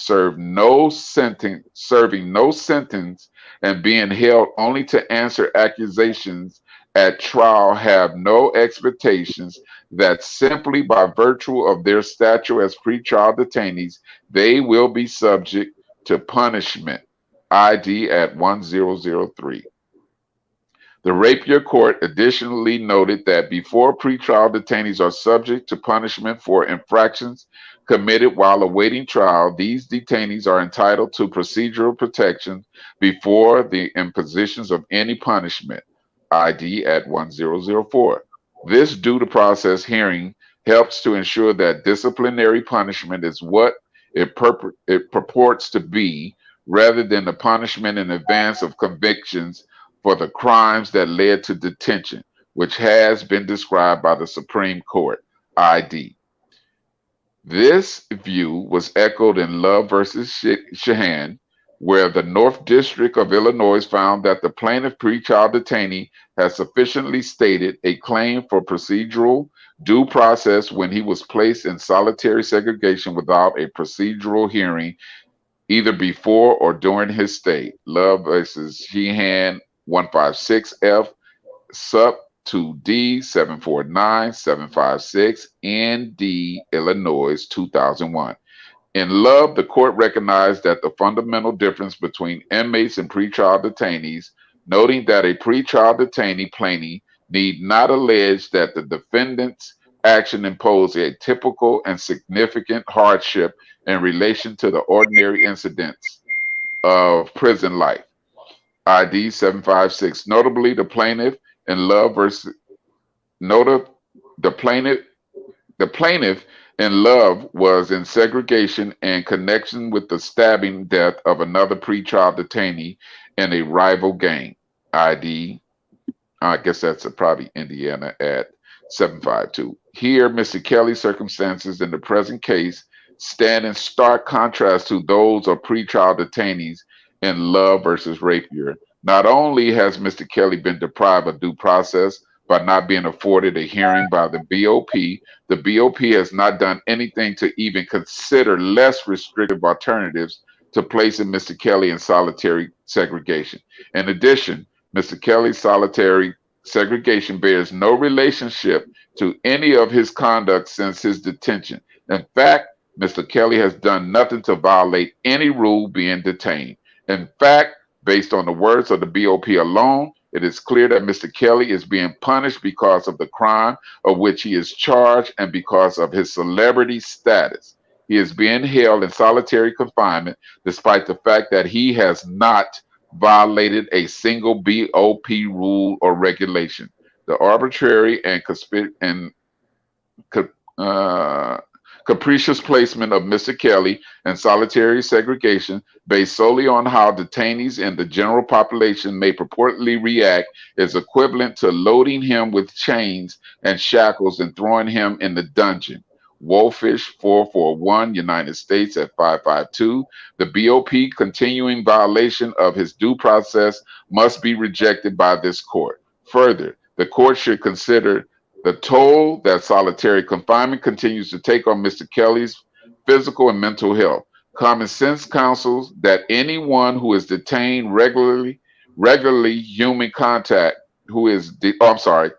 serving no sentence and being held only to answer accusations at trial have no expectations that simply by virtue of their stature as pretrial detainees, they will be subject to punishment. ID at 1003. The Rapier Court additionally noted that before pretrial detainees are subject to punishment for infractions committed while awaiting trial, these detainees are entitled to procedural protection before the impositions of any punishment. ID at 1004. This due to process hearing helps to ensure that disciplinary punishment is what it purports to be, rather than the punishment in advance of convictions for the crimes that led to detention, which has been described by the Supreme Court. ID. This view was echoed in Love versus Shahan, where the North District of Illinois found that the plaintiff pretrial detainee has sufficiently stated a claim for procedural due process when he was placed in solitary segregation without a procedural hearing either before or during his stay. Love versus Sheehan 156F sub 2D 749-756 ND Illinois 2001. In Love, the court recognized that the fundamental difference between inmates and pretrial detainees, noting that a pretrial detainee plaintiff need not allege that the defendant's action imposed a typical and significant hardship in relation to the ordinary incidents of prison life. ID 756. Notably, the plaintiff in Love versus the plaintiff in Love was in segregation in connection with the stabbing death of another pretrial detainee in a rival gang. ID, I guess that's probably Indiana at 752. Here, Mr. Kelly's circumstances in the present case stand in stark contrast to those of pretrial detainees in Love versus Rapier. Not only has Mr. Kelly been deprived of due process by not being afforded a hearing by the BOP has not done anything to even consider less restrictive alternatives to placing Mr. Kelly in solitary segregation. In addition, Mr. Kelly's solitary segregation bears no relationship to any of his conduct since his detention. In fact, Mr. Kelly has done nothing to violate any rule being detained. In fact, based on the words of the BOP alone, it is clear that Mr. Kelly is being punished because of the crime of which he is charged and because of his celebrity status. he is being held in solitary confinement despite the fact that he has not violated a single BOP rule or regulation. The arbitrary and ca- uh, capricious placement of Mr. Kelly in solitary segregation based solely on how detainees in the general population may purportedly react is equivalent to loading him with chains and shackles and throwing him in the dungeon. Wolfish 441, United States at 552. The BOP continuing violation of his due process must be rejected by this court. Further, the court should consider the toll that solitary confinement continues to take on Mr. Kelly's physical and mental health. Common sense counsels that anyone who is detained regularly human contact, I'm sorry.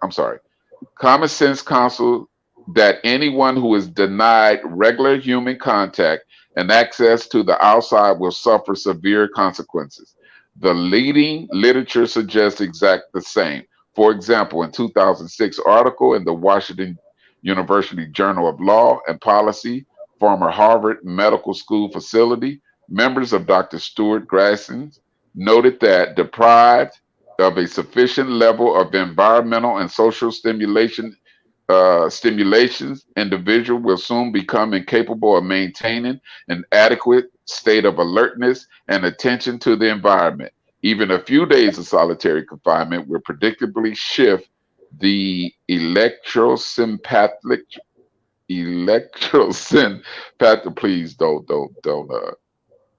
Common sense counsel that anyone who is denied regular human contact and access to the outside will suffer severe consequences. The leading literature suggests exact the same. For example, in 2006 article in the Washington University Journal of Law and Policy, former Harvard Medical School facility, members of Dr. Stuart Grasson noted that deprived of a sufficient level of environmental and social stimulations, individual will soon become incapable of maintaining an adequate state of alertness and attention to the environment. Even a few days of solitary confinement will predictably shift the please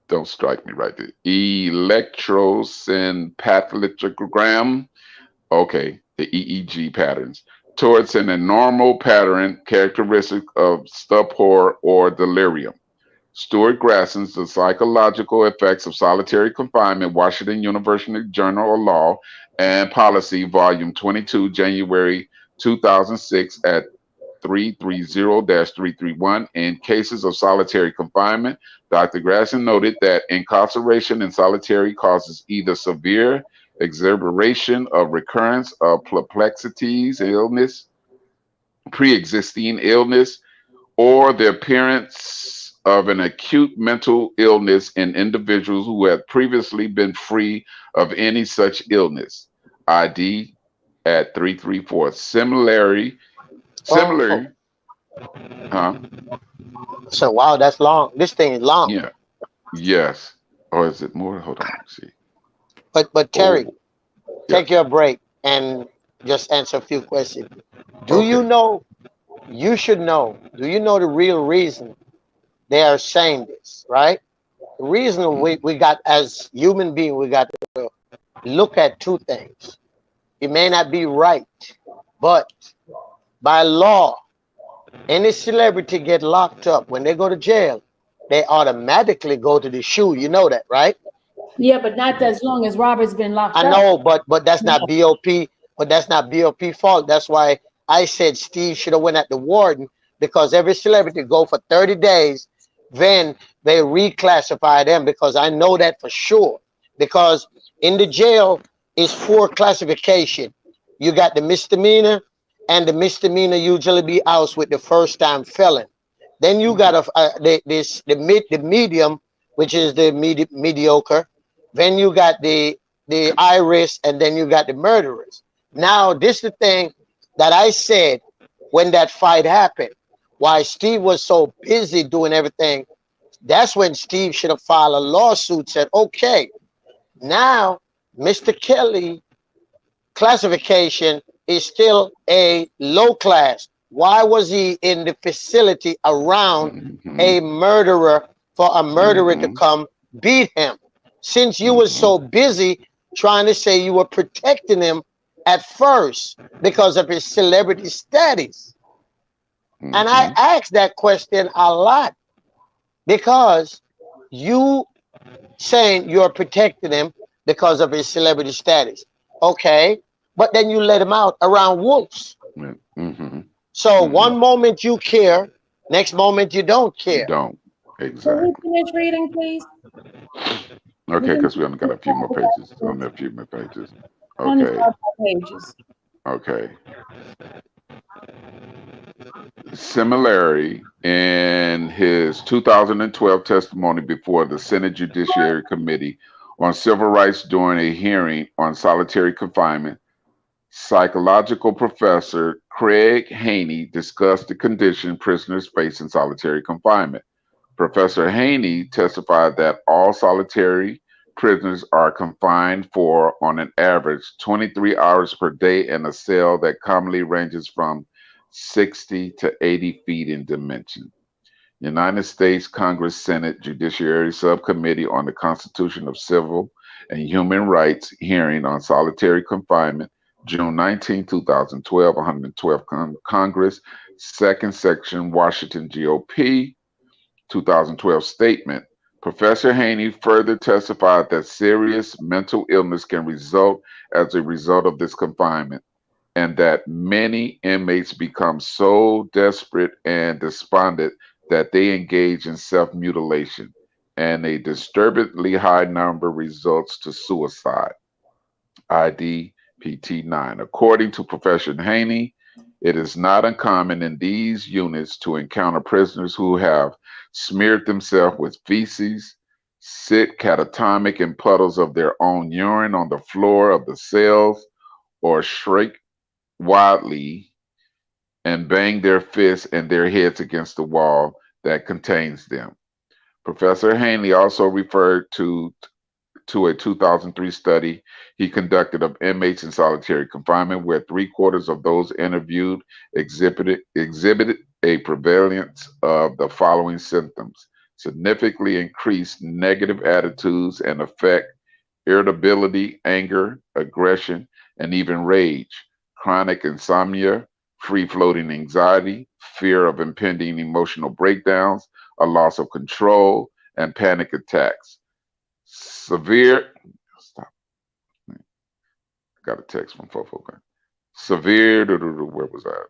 don't strike me right there. Electrosympathologram, okay, the EEG patterns, towards an abnormal pattern characteristic of stupor or delirium. Stuart Grasson's The Psychological Effects of Solitary Confinement, Washington University Journal of Law and Policy, Volume 22, January 2006 at 330-331. In cases of solitary confinement, Dr. Grasson noted that incarceration in solitary causes either severe exacerbation of recurrence of perplexities, illness, pre-existing illness, or the appearance of an acute mental illness in individuals who had previously been free of any such illness. ID at 334. Similarly, huh? So wow, that's long. This thing is long. Yeah. Yes. Or is it more? Hold on. Let's see. But Terry, take Yeah. your break and just answer a few questions. Do Okay. you know? You should know. Do you know the real reason they are saying this? Right. The reason we got as human beings, we got to look at two things. It may not be right, but by law, any celebrity get locked up when they go to jail, they automatically go to the shoe. You know that, right? Yeah, but not as long as Robert's been locked I up. know, but that's not BOP. But that's not BOP fault. That's why I said Steve should have went at the warden, because every celebrity go for 30 days, then they reclassify them, because I know that for sure. Because in the jail is 4 classification. You got the misdemeanor, and the misdemeanor usually be out with the first time felon. Then you got the medium, which is the mediocre. Then you got the iris, and then you got the murderers. Now, this is the thing that I said when that fight happened. Why Steve was so busy doing everything, that's when Steve should have filed a lawsuit, said, okay, now Mr. Kelly classification is still a low class. Why was he in the facility around a murderer for a murderer to come beat him? Since you were so busy trying to say you were protecting him at first because of his celebrity status. And I asked that question a lot, because you saying you're protecting him because of his celebrity status. Okay, but then you let him out around wolves. So one moment you care, next moment you don't care. You don't. Can Exactly. we finish reading, please? Okay, because we only got a few more pages. Only a few more pages. Okay. 25 pages. Okay. Similarly, in his 2012 testimony before the Senate Judiciary Committee on Civil Rights during a hearing on solitary confinement, psychological professor Craig Haney discussed the condition prisoners face in solitary confinement. Professor Haney testified that all solitary prisoners are confined for, on an average, 23 hours per day in a cell that commonly ranges from 60 to 80 feet in dimension. United States Congress Senate Judiciary Subcommittee on the Constitution of Civil and Human Rights hearing on solitary confinement, June 19, 2012, 112th Congress, Second Section, Washington GOP, 2012 statement. Professor Haney further testified that serious mental illness can result as a result of this confinement, and that many inmates become so desperate and despondent that they engage in self-mutilation, and a disturbingly high number results to suicide. ID PT9. According to Professor Haney, it is not uncommon in these units to encounter prisoners who have smeared themselves with feces, sit catatonic in puddles of their own urine on the floor of the cells, or shriek wildly and bang their fists and their heads against the wall that contains them. Professor Haney also referred to a 2003 study he conducted of inmates in solitary confinement, where 3/4 of those interviewed exhibited a prevalence of the following symptoms: significantly increased negative attitudes and affect, irritability, anger, aggression, and even rage, chronic insomnia, free-floating anxiety, fear of impending emotional breakdowns, a loss of control, and panic attacks. Severe, stop. Got a text from Fofo. Severe, where was I?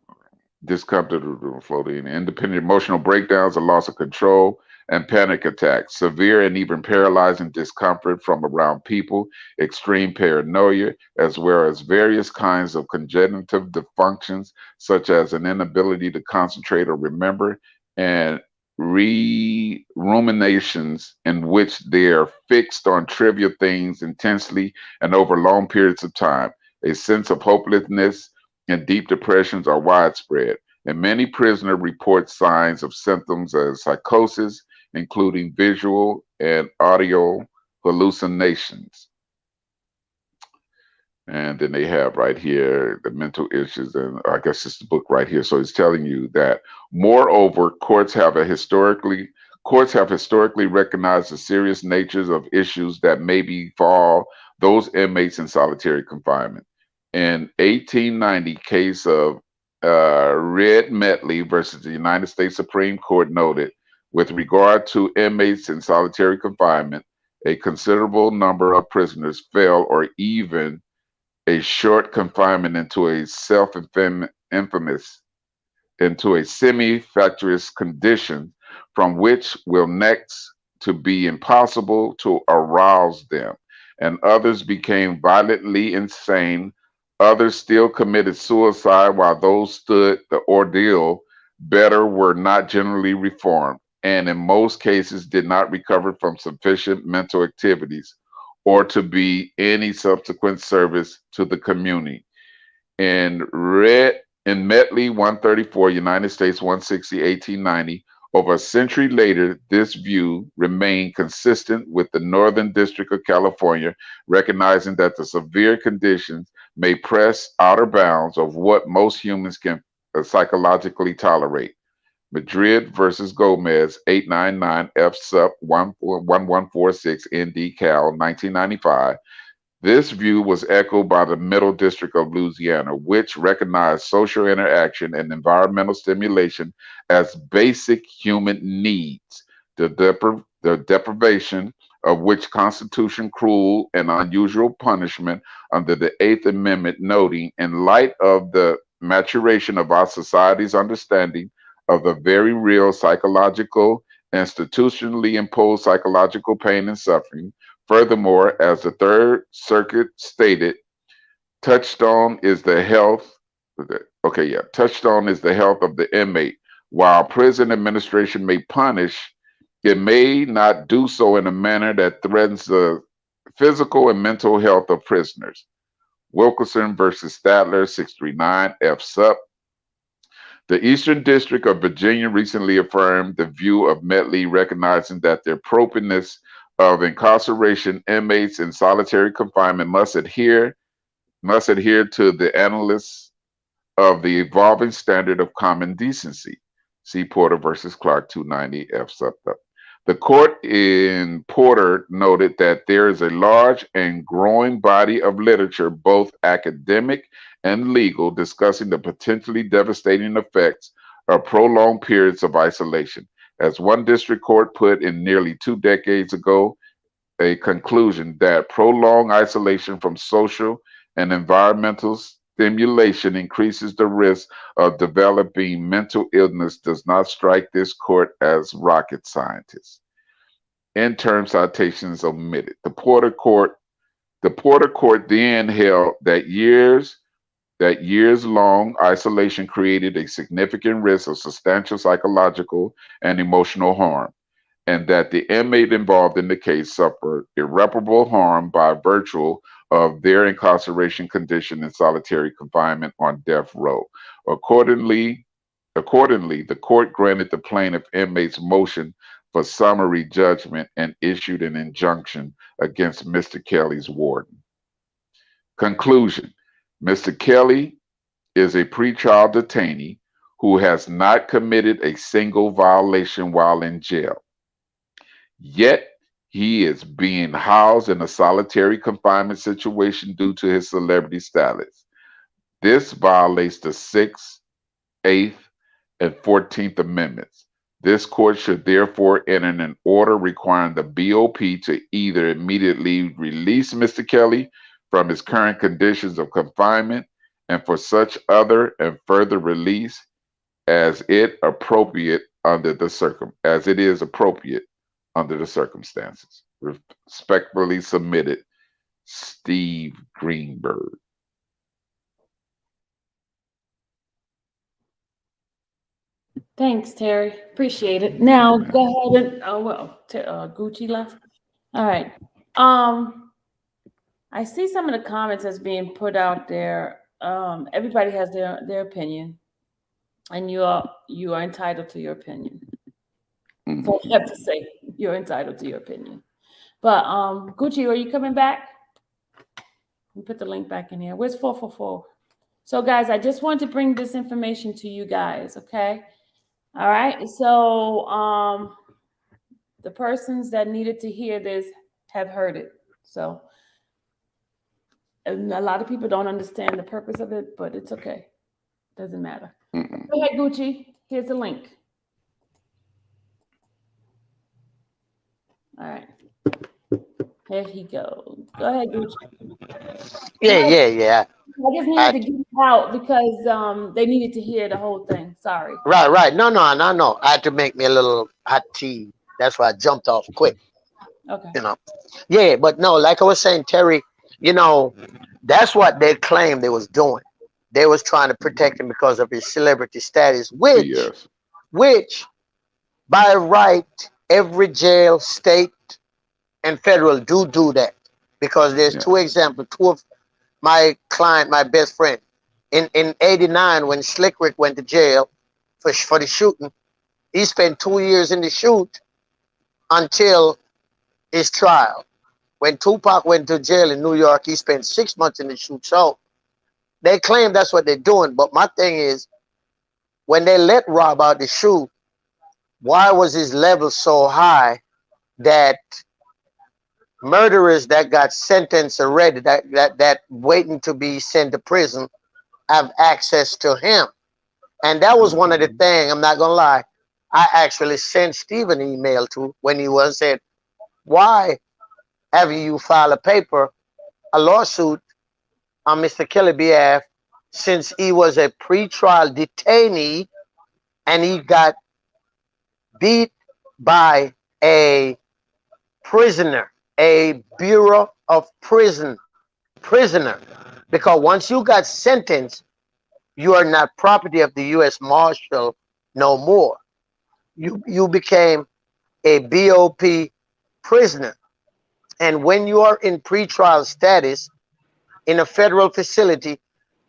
Discomfort, floating, independent emotional breakdowns, a loss of control, and panic attacks. Severe and even paralyzing discomfort from around people, extreme paranoia, as well as various kinds of congenital dysfunctions, such as an inability to concentrate or remember, and ruminations in which they are fixed on trivial things intensely and over long periods of time. A sense of hopelessness and deep depressions are widespread, and many prisoners report signs of symptoms as psychosis, including visual and audio hallucinations. And then they have right here the mental issues, and I guess it's the book right here. So it's telling you that, moreover, courts have historically recognized the serious natures of issues that may befall those inmates in solitary confinement. In 1890 case of Red Metley versus the United States Supreme Court noted, with regard to inmates in solitary confinement, a considerable number of prisoners fell or even a short confinement into a semi-factious condition from which will next to be impossible to arouse them, and others became violently insane. Others still committed suicide, while those stood the ordeal better were not generally reformed, and in most cases did not recover from sufficient mental activities or to be any subsequent service to the community. In Metley 134, United States 160, 1890, over a century later, this view remained consistent with the Northern District of California, recognizing that the severe conditions may press outer bounds of what most humans can psychologically tolerate. Madrid versus Gomez, 899 F Sup 1146 ND Cal 1995. This view was echoed by the Middle District of Louisiana, which recognized social interaction and environmental stimulation as basic human needs, the deprivation of which constitution cruel and unusual punishment under the Eighth Amendment, noting, in light of the maturation of our society's understanding of the very real psychological, institutionally imposed psychological pain and suffering. Furthermore, as the Third Circuit stated, touchstone is the health of the inmate, While prison administration may punish, it may not do so in a manner that threatens the physical and mental health of prisoners. Wilkerson versus Stadler, 639 F. Sup. The Eastern District of Virginia recently affirmed the view of Metley, recognizing that the appropriateness of incarceration inmates in solitary confinement must adhere to the analysis of the evolving standard of common decency. See Porter versus Clark, 290 F. Sup. The court in Porter noted that there is a large and growing body of literature, both academic and legal, discussing the potentially devastating effects of prolonged periods of isolation. As one district court put in nearly 2 decades ago, a conclusion that prolonged isolation from social and environmental stimulation increases the risk of developing mental illness does not strike this court as rocket scientists. In-term citations omitted. The Porter court then held that years-long isolation created a significant risk of substantial psychological and emotional harm, and that the inmate involved in the case suffered irreparable harm by virtue of their incarceration condition in solitary confinement on death row. Accordingly, the court granted the plaintiff inmate's motion for summary judgment and issued an injunction against Mr. Kelly's warden. Conclusion: Mr. Kelly is a pretrial detainee who has not committed a single violation while in jail. Yet, he is being housed in a solitary confinement situation due to his celebrity status. This violates the 6th, 8th, and 14th Amendments. This court should therefore enter an order requiring the BOP to either immediately release Mr. Kelly from his current conditions of confinement and for such other and further release as it is appropriate under the circumstances. Respectfully submitted, Steve Greenberg. Thanks, Terry. Appreciate it. Now go ahead and Gucci left. All right. I see some of the comments that's being put out there. Everybody has their opinion, and you are entitled to your opinion. So I have to say, you're entitled to your opinion. But Gucci, are you coming back? Let me put the link back in here. Where's 444? So guys, I just want to bring this information to you guys, okay? All right. So the persons that needed to hear this have heard it. So and a lot of people don't understand the purpose of it, but it's okay. Doesn't matter. Go ahead, Gucci. Here's the link. All right. Here he goes. Go ahead, Gucci. Yeah. I just needed to get it out because they needed to hear the whole thing. Sorry. Right. No. I had to make me a little hot tea. That's why I jumped off quick. Okay. Yeah, but no, like I was saying, Terry, that's what they claimed they was doing. They was trying to protect him because of his celebrity status, which by right, every jail, state, and federal do that. Because there's 2 examples, 2 of my client, my best friend. In 89, when Slick Rick went to jail for the shooting, he spent 2 years in the shoot until his trial. When Tupac went to jail in New York, he spent 6 months in the shoot. So they claim that's what they're doing. But my thing is, when they let Rob out the shoot, why was his level so high that murderers that got sentenced already, that waiting to be sent to prison, have access to him? And that was one of the things, I'm not gonna lie, I actually sent Steve an email to when he was said, why have you filed a lawsuit on Mr. Kelly behalf, since he was a pretrial detainee and he got beat by a prisoner, a Bureau of prisoner? Because once you got sentenced, you are not property of the U.S. Marshal no more. You became a BOP prisoner. And when you are in pretrial status in a federal facility,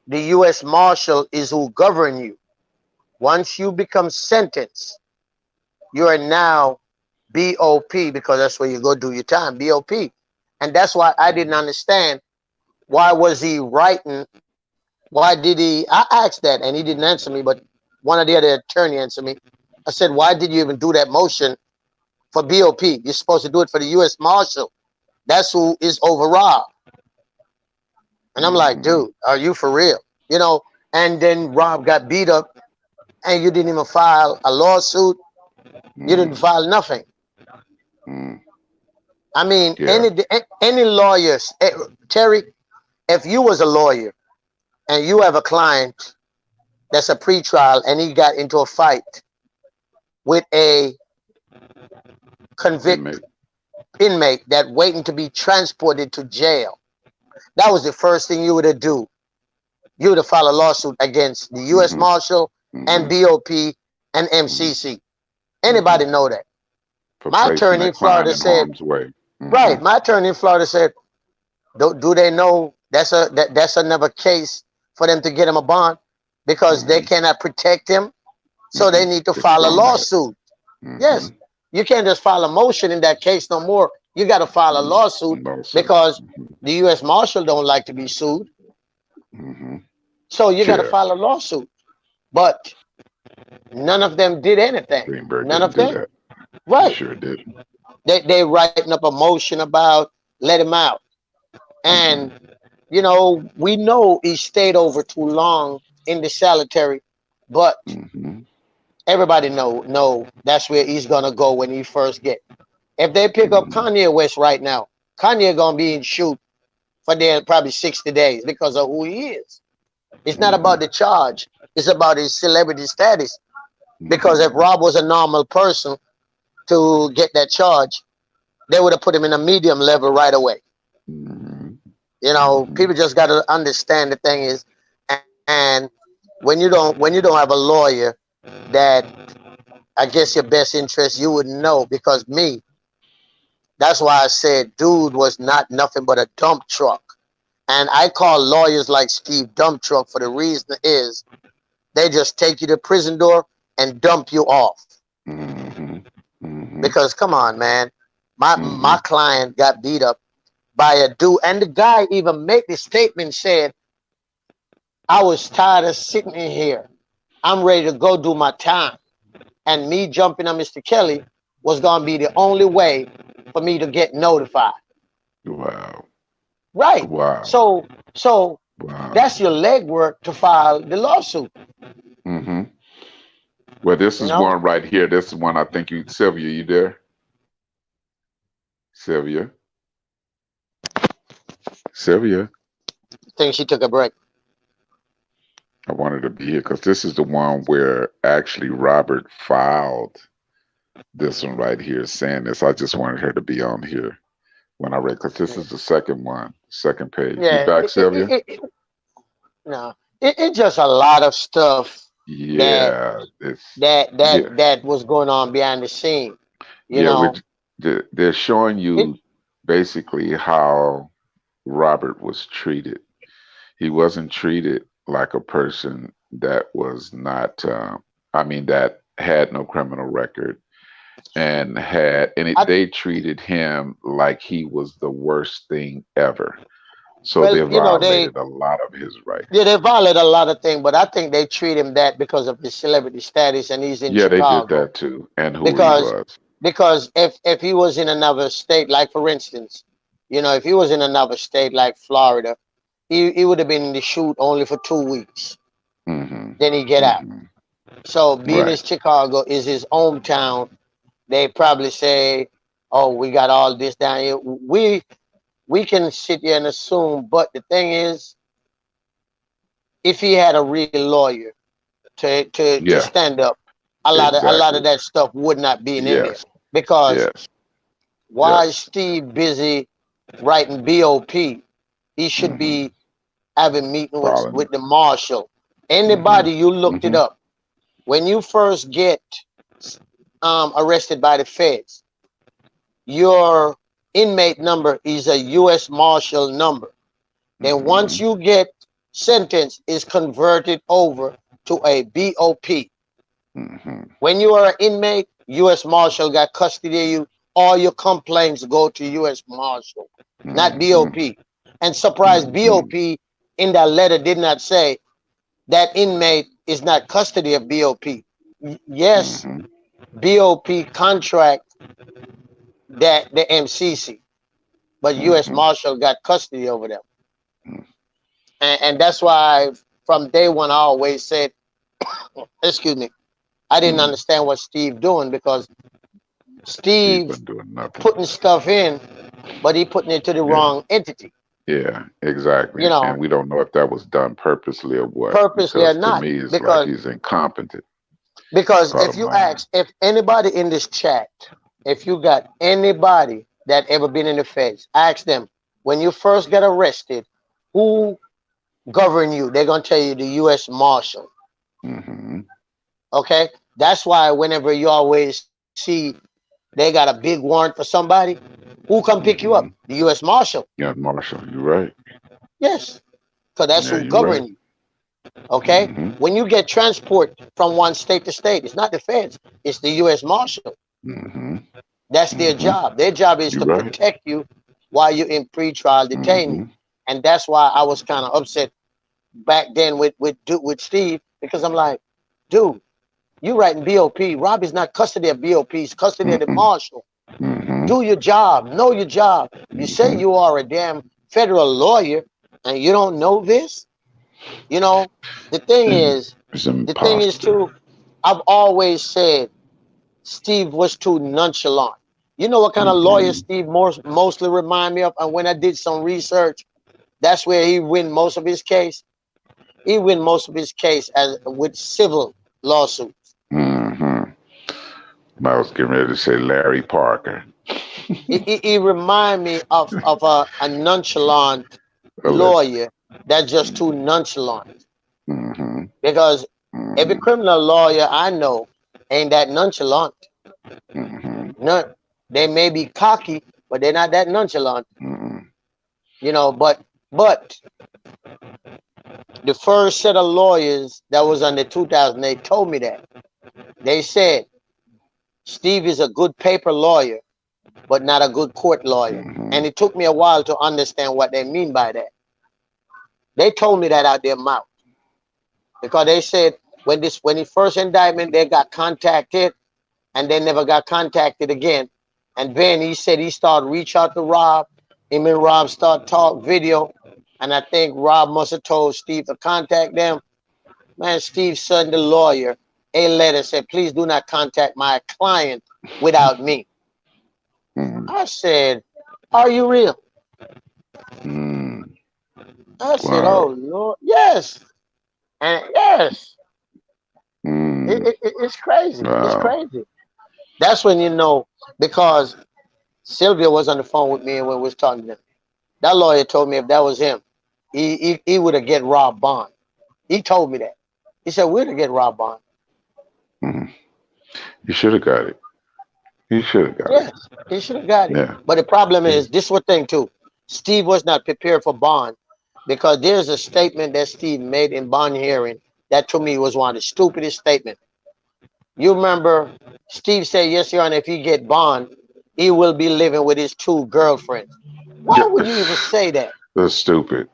the U.S. Marshal is who govern you. Once you become sentenced, you are now BOP, because that's where you go do your time, BOP. And that's why I didn't understand, why was he writing, why did he, I asked that and he didn't answer me, but one of the other attorney answered me. I said, why did you even do that motion for BOP? You're supposed to do it for the U.S. Marshal. That's who is over Rob. And I'm like, dude, are you for real? You know, and then Rob got beat up and you didn't even file a lawsuit. You didn't file nothing. I mean, Yeah. any lawyers, Terry, if you was a lawyer and you have a client that's a pretrial and he got into a fight with a convicted inmate that waiting to be transported to jail, that was the first thing you would have do. You would have filed a lawsuit against the U.S. Marshal and BOP and MCC. Anybody know that? For My placing attorney in that client Florida in said, harm's way. right. My attorney in Florida said, do they know that's another case for them to get him a bond, because they cannot protect him, so they need to file a lawsuit. Yes, you can't just file a motion in that case no more. You got to file a lawsuit because the U.S. Marshal don't like to be sued. So you got to file a lawsuit. But none of them did anything. Greenberg None didn't of do them. that. Right. He sure didn't. They writing up a motion about let him out. And, you know, we know he stayed over too long in the solitary, but everybody know that's where he's going to go when he first get. If they pick up Kanye West right now, Kanye going to be in shoot for there probably 60 days because of who he is. It's not about the charge. It's about his celebrity status. Because if Rob was a normal person to get that charge, they would have put him in a medium level right away. You know, people just got to understand the thing is, and when you don't have a lawyer that I guess your best interest, you would know. Because that's why I said dude was not nothing but a dump truck. And I call lawyers like Steve dump truck for the reason is they just take you to prison door and dump you off. Because come on, man, my client got beat up by a dude, and the guy even made the statement, said, I was tired of sitting in here. I'm ready to go do my time. And me jumping on Mr. Kelly was going to be the only way for me to get notified. Wow. Right. Wow. So wow. That's your legwork to file the lawsuit. Well, this is one right here. This is one I think you, Sylvia, you there? Sylvia? I think she took a break. I wanted to be here because this is the one where actually Robert filed this one right here saying this. I just wanted her to be on here when I read, because this is the second one, second page. Yeah, you back, Sylvia? No, it's just a lot of stuff. Yeah, that was going on behind the scene. You know, they're showing you basically how Robert was treated. He wasn't treated like a person that was not, that had no criminal record and they treated him like he was the worst thing ever. So they violated a lot of his rights. Yeah, they violated a lot of things, but I think they treat him that because of his celebrity status, and he's in Chicago. Yeah, they did that too, and who he was. Because if he was in another state, like for instance, if he was in another state like Florida, he would have been in the shoot only for 2 weeks. Then he get out. So being in Chicago is his hometown, they probably say, "Oh, we got all this down here." We can sit here and assume, but the thing is, if he had a real lawyer to stand up, a lot of that stuff would not be in there. Because why is Steve busy writing BOP? He should be having meetings with the marshal. Anybody, you looked it up. when you first get arrested by the feds, your inmate number is a U.S. Marshal number. Then once you get sentenced, is converted over to a BOP. When you are an inmate, U.S. Marshal got custody of you. All your complaints go to U.S. Marshal, not BOP. And surprise, BOP in that letter did not say that inmate is not custody of BOP. Yes, BOP contract that the MCC, but U.S. Marshal got custody over them. And that's why from day one I always said, excuse me, I didn't understand what Steve doing, because Steve wasn't doing nothing. putting stuff in, but he putting it to the wrong entity. Yeah, exactly. You know, and we don't know if that was done purposely or what. Purposely or because not, to me, it's because like he's incompetent. Because if Bottom you line. ask, if anybody in this chat, if you got anybody that ever been in the feds, ask them, when you first get arrested, who govern you? They're gonna tell you the U.S. Marshal. Okay, that's why whenever you always see they got a big warrant for somebody, who come pick you up? The U.S. Marshal. Yeah, Marshall, you're right. Yes, because that's Yeah, who you're govern right. you. Okay, when you get transport from one state to state, it's not the feds, it's the U.S. Marshal. That's their job. Their job is You're to right. protect you while you're in pretrial detainment. And that's why I was kind of upset back then with Steve, because I'm like, dude, you writing BOP. Rob is not custody of BOP, he's custody of the Marshal. Do your job. Know your job. You say you are a damn federal lawyer and you don't know this? You know, the thing is too, I've always said Steve was too nonchalant. You know what kind of lawyer Steve mostly remind me of? And when I did some research, that's where he win most of his case. He win most of his case with civil lawsuits. I was getting ready to say Larry Parker. He remind me of a nonchalant lawyer that's just too nonchalant. Because every criminal lawyer I know ain't that nonchalant. None. They may be cocky, but they're not that nonchalant. You know, but the first set of lawyers that was under 2008 told me that. They said Steve is a good paper lawyer, but not a good court lawyer. And it took me a while to understand what they mean by that. They told me that out their mouth. Because they said when the first indictment, they got contacted and they never got contacted again. And then he said he started reach out to Rob. Him and Rob start talk video. And I think Rob must have told Steve to contact them. Man, Steve sent the lawyer a letter, said, please do not contact my client without me. I said, are you real? I said, oh, Lord, yes. And yes. It's crazy. It's crazy. That's when you know, because Sylvia was on the phone with me when we was talking to them. That lawyer told me if that was him, he would have get Rob Bond. He told me that. He said, we'd have get Rob Bond. You should have got it. He should have got it. Yes, he should have got it. Yeah. But the problem is, this one thing too. Steve was not prepared for bond, because there's a statement that Steve made in bond hearing that to me was one of the stupidest statements. You remember Steve said, yes, Your Honor, if he get bond, he will be living with his 2 girlfriends. Why would you even say that? That's stupid.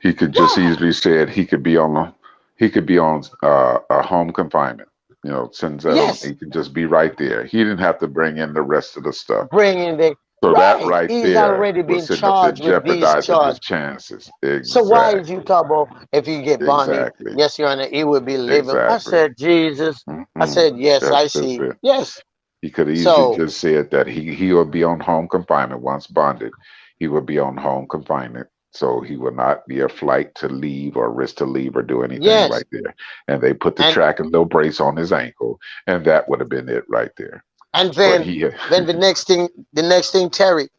He could just easily said he could be on a home confinement. You know, since he could just be right there. He didn't have to bring in the rest of the stuff. So that right he's there already been was charged with these jeopardizing charges. his chances. Exactly. So why is you talk about if you get bonded? Exactly. Yes, Your Honor, he would be living. I Exactly. said, Jesus. I said, yes, I see. Yes. He could easily just said that he will be on home confinement once bonded. He will be on home confinement. So he will not be a flight to leave or risk to leave or do anything right there. And they put the tracking little brace on his ankle, and that would have been it right there. And then the next thing, Terry,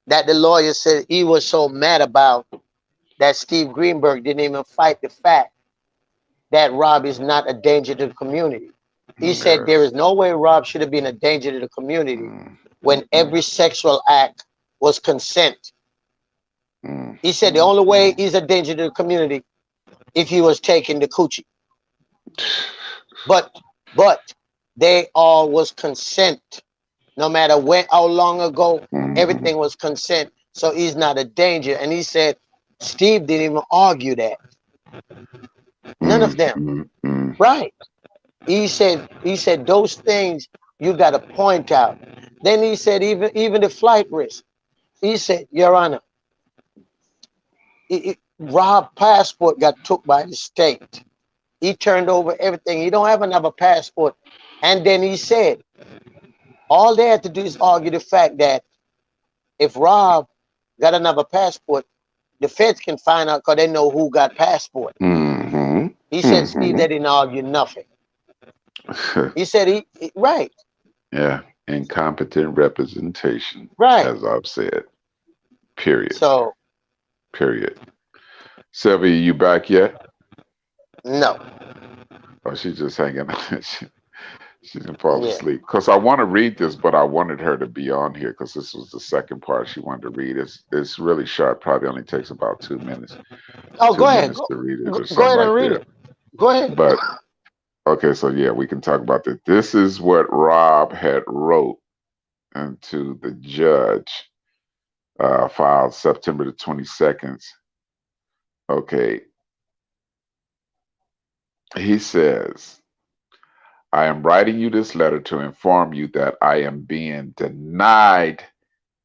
that the lawyer said he was so mad about that Steve Greenberg didn't even fight the fact that Rob is not a danger to the community. He said there is no way Rob should have been a danger to the community when every sexual act was consent. He said the only way he's a danger to the community if he was taking the coochie. But they all was consent. No matter when, how long ago, everything was consent. So he's not a danger. And he said Steve didn't even argue that. None of them. Right. He said those things you got to point out. Then he said even the flight risk. He said, Your Honor, Rob's passport got took by the state. He turned over everything. He don't have another passport. And then he said, all they had to do is argue the fact that if Rob got another passport, the feds can find out because they know who got passport. He said, Steve, they didn't argue nothing. He said, right. Yeah, incompetent representation. Right. As I've said. Period. So. Period. Sylvia, you back yet? No. Oh, she's just hanging out. She didn't fall asleep. Because I want to read this, but I wanted her to be on here because this was the second part she wanted to read. It's really short. Probably only takes about 2 minutes. Oh, go ahead. To read it or go ahead and like read it. Go ahead. But, okay, so yeah, we can talk about this. This is what Rob had wrote to the judge, filed September the 22nd. Okay. He says, I am writing you this letter to inform you that I am being denied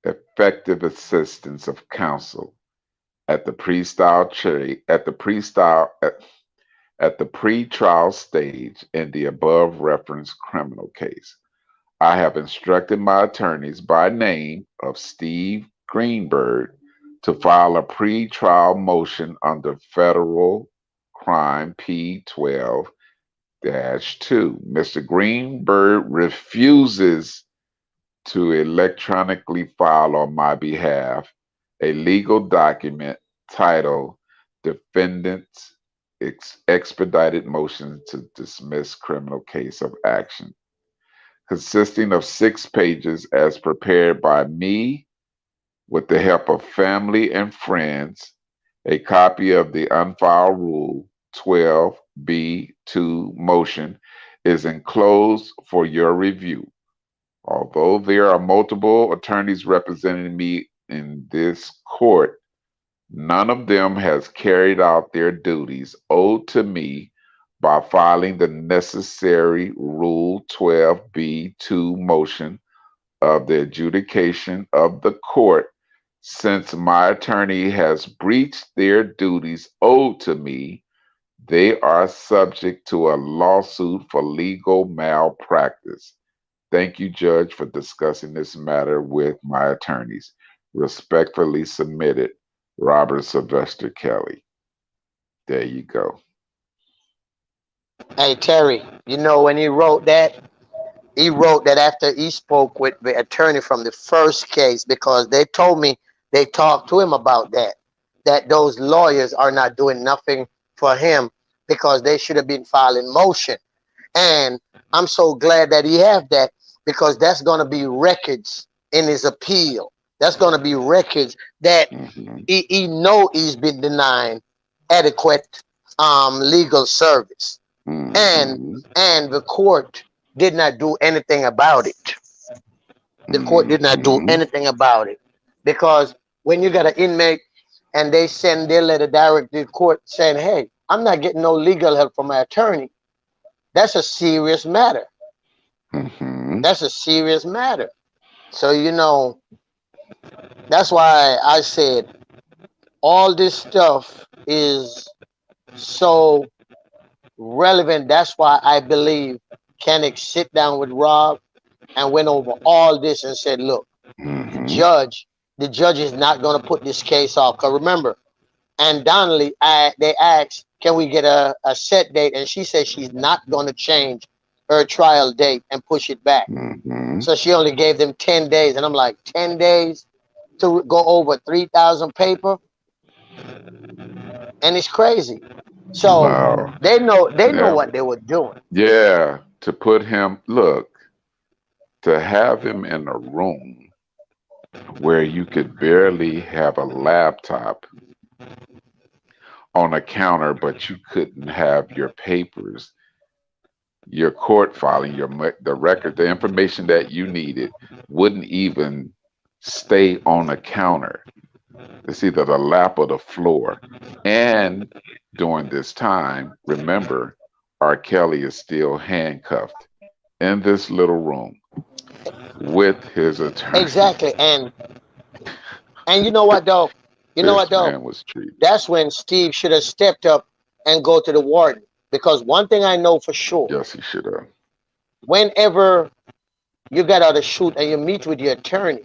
effective assistance of counsel at the pre-trial stage in the above referenced criminal case. I have instructed my attorneys by name of Steve Greenberg to file a pre-trial motion under federal crime P12-2. Mr. Greenberg refuses to electronically file on my behalf a legal document titled Defendant's Expedited Motion to Dismiss Criminal Case of Action, consisting of 6 pages as prepared by me with the help of family and friends. A copy of the unfiled Rule 12b-2 motion is enclosed for your review. Although there are multiple attorneys representing me in this court, none of them has carried out their duties owed to me by filing the necessary Rule 12b-2 motion of the adjudication of the court. Since my attorney has breached their duties owed to me, they are subject to a lawsuit for legal malpractice. Thank you, Judge, for discussing this matter with my attorneys. Respectfully submitted, Robert Sylvester Kelly. There you go. Hey, Terry, when he wrote that after he spoke with the attorney from the first case, because they told me they talked to him about that those lawyers are not doing nothing for him because they should have been filing motion. And I'm so glad that he have that, because that's going to be records in his appeal. That's going to be records that he know he's been denied adequate legal service. And the court did not do anything about it. The court did not do anything about it, because when you got an inmate and they send their letter direct to the court saying, hey, I'm not getting no legal help from my attorney, that's a serious matter. That's a serious matter. So, that's why I said all this stuff is so relevant. That's why I believe Kennick sit down with Rob and went over all this and said, look, the judge is not going to put this case off. Because remember, and Donnelly, they asked, can we get a set date? And she said she's not going to change her trial date and push it back. So she only gave them 10 days. And I'm like, 10 days to go over 3,000 paper? And it's crazy. So they know what they were doing. Yeah. to put him, look, to have him in a room where you could barely have a laptop on a counter, but you couldn't have your papers, your court filing, the record, the information that you needed wouldn't even stay on a counter. It's either the lap or the floor. And during this time, remember, R. Kelly is still handcuffed in this little room with his attorney. Exactly. And you know what though? You know what This though? man was treated. That's when Steve should have stepped up and go to the warden. Because one thing I know for sure, Yes, he should have. whenever you get out of shoot and you meet with your attorney,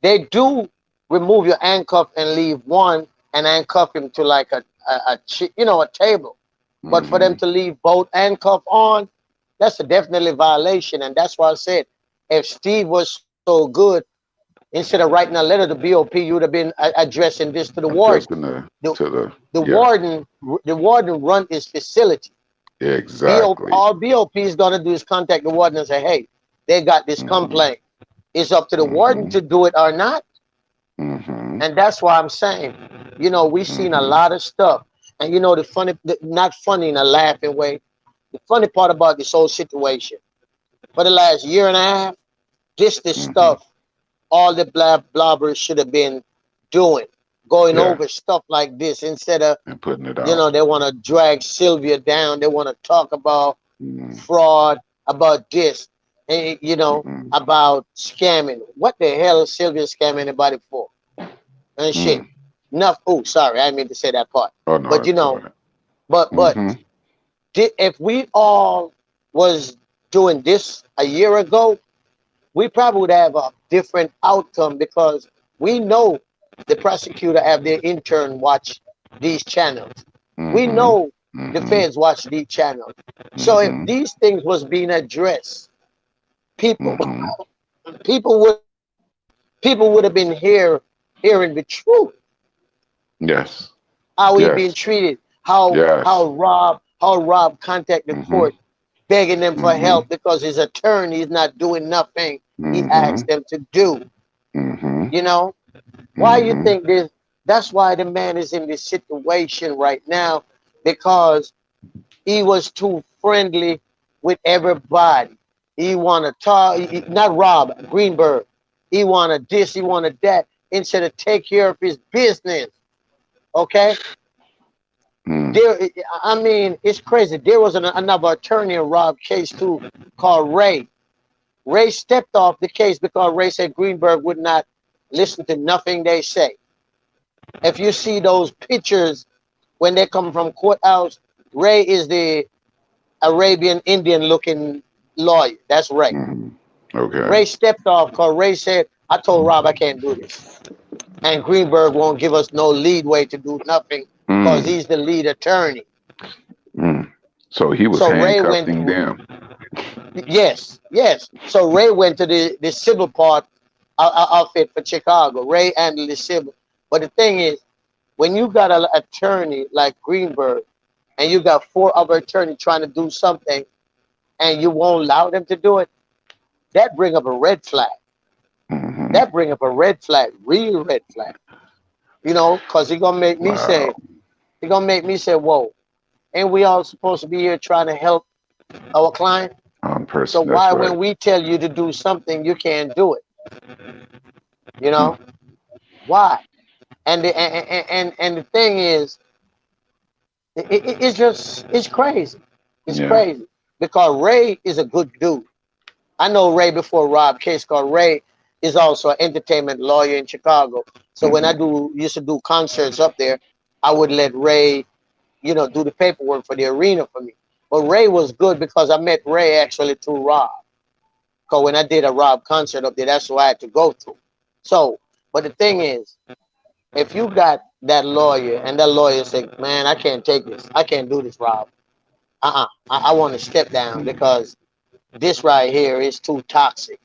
they do remove your handcuff and leave one and handcuff him to like a table. But for them Mhm. to leave both handcuff on, that's a definitely violation. And that's why I said, if Steve was so good, instead of writing a letter to BOP, you would have been addressing this to the warden. Addressing The, to the, the yeah, warden run his facility. exactly. All BOP is gonna do is contact the warden and say, hey, they got this Hmm. complaint. It's up to the warden Hmm. to do it or not. Hmm. And that's why I'm saying, we've seen a Hmm. lot of stuff. And not funny in a laughing way. The funny part about this whole situation, for the last year and a half, this Hmm. stuff all the blobbers should have been doing, going Yeah, over stuff like this instead of, and putting it out. they want to drag Sylvia down. They want to talk about Mm-hmm. fraud, about this, and, Mm-hmm. about scamming. What the hell is Sylvia scamming anybody for? And shit. Mm. Enough. Oh, sorry, I didn't mean to say that part. Oh no, But it's all right. but Mm-hmm. if we all was doing this a year ago, we probably would have a different outcome because we know the prosecutor have their intern watch these channels. We Mm-hmm. know the Mm-hmm. feds watch these channels. So if Mm-hmm. these things was being addressed, people Mm-hmm. people would people would have been hearing the truth. Yes. How he being Yes. treated, how Yes. Rob contacted the Mm-hmm. court begging them for Mm-hmm. help because his attorney is not doing nothing he Mm-hmm. asked them to do. Mm-hmm. You know? Why you Mm-hmm. think this? That's why the man is in this situation right now, because he was too friendly with everybody. He wanna talk, not Rob Greenberg. He wanted this, he wanted that, instead of take care of his business. Okay, Mm. there. I mean, it's crazy. There was another attorney in Rob case too, called Ray. Ray stepped off the case because Ray said Greenberg would not listen to nothing they say. If you see those pictures when they come from courthouse, Ray is the Arabian Indian looking lawyer. That's Ray. Mm-hmm. Okay. Ray stepped off because Ray said, I told Rob I can't do this. And Greenberg won't give us no lead way to do nothing because Mm. he's the lead attorney. Mm. So he was So Ray went, handcuffing them. yes, yes. So Ray went to the civil part outfit for Chicago. Ray handled the civil. But the thing is, when you got an attorney like Greenberg and you got four other attorneys trying to do something and you won't allow them to do it, that bring up a red flag. Mm-hmm. That bring up a red flag, real red flag. Because he gonna make me say, Wow. whoa, ain't we all supposed to be here trying to help our client? So Person. That's why right. when we tell you to do something, you can't do it? You Mm. know? Why? And the thing is, it's crazy. It's Yeah. crazy. Because Ray is a good dude. I know Ray before Rob case, because Ray is also an entertainment lawyer in Chicago. So when I Mm-hmm. used to do concerts up there, I would let Ray, do the paperwork for the arena for me. But Ray was good because I met Ray actually through Rob. Because when I did a Rob concert up there, that's what I had to go through. So, but the thing is, if you got that lawyer and that lawyer said, man, I can't take this. I can't do this, Rob. I want to step down because this right here is too toxic.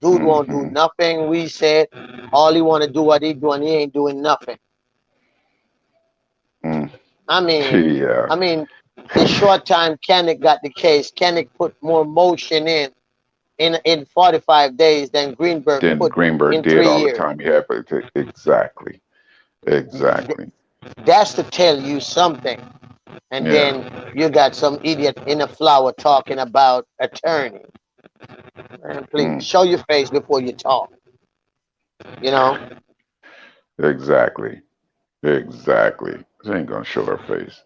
Dude won't do Mm-hmm. nothing. We said all he want to do what he doing. He ain't doing nothing. Mm. I mean, Yeah. I mean, the short time Kenneth got the case, Kenneth put more motion in 45 days than Greenberg Then put Greenberg in did 3 all the years. time he had, but exactly, exactly. That's to tell you something. And Yeah. then you got some idiot in a flower talking about attorney. Man, please show your face before you talk. You know? Exactly. Exactly. She ain't gonna show her face.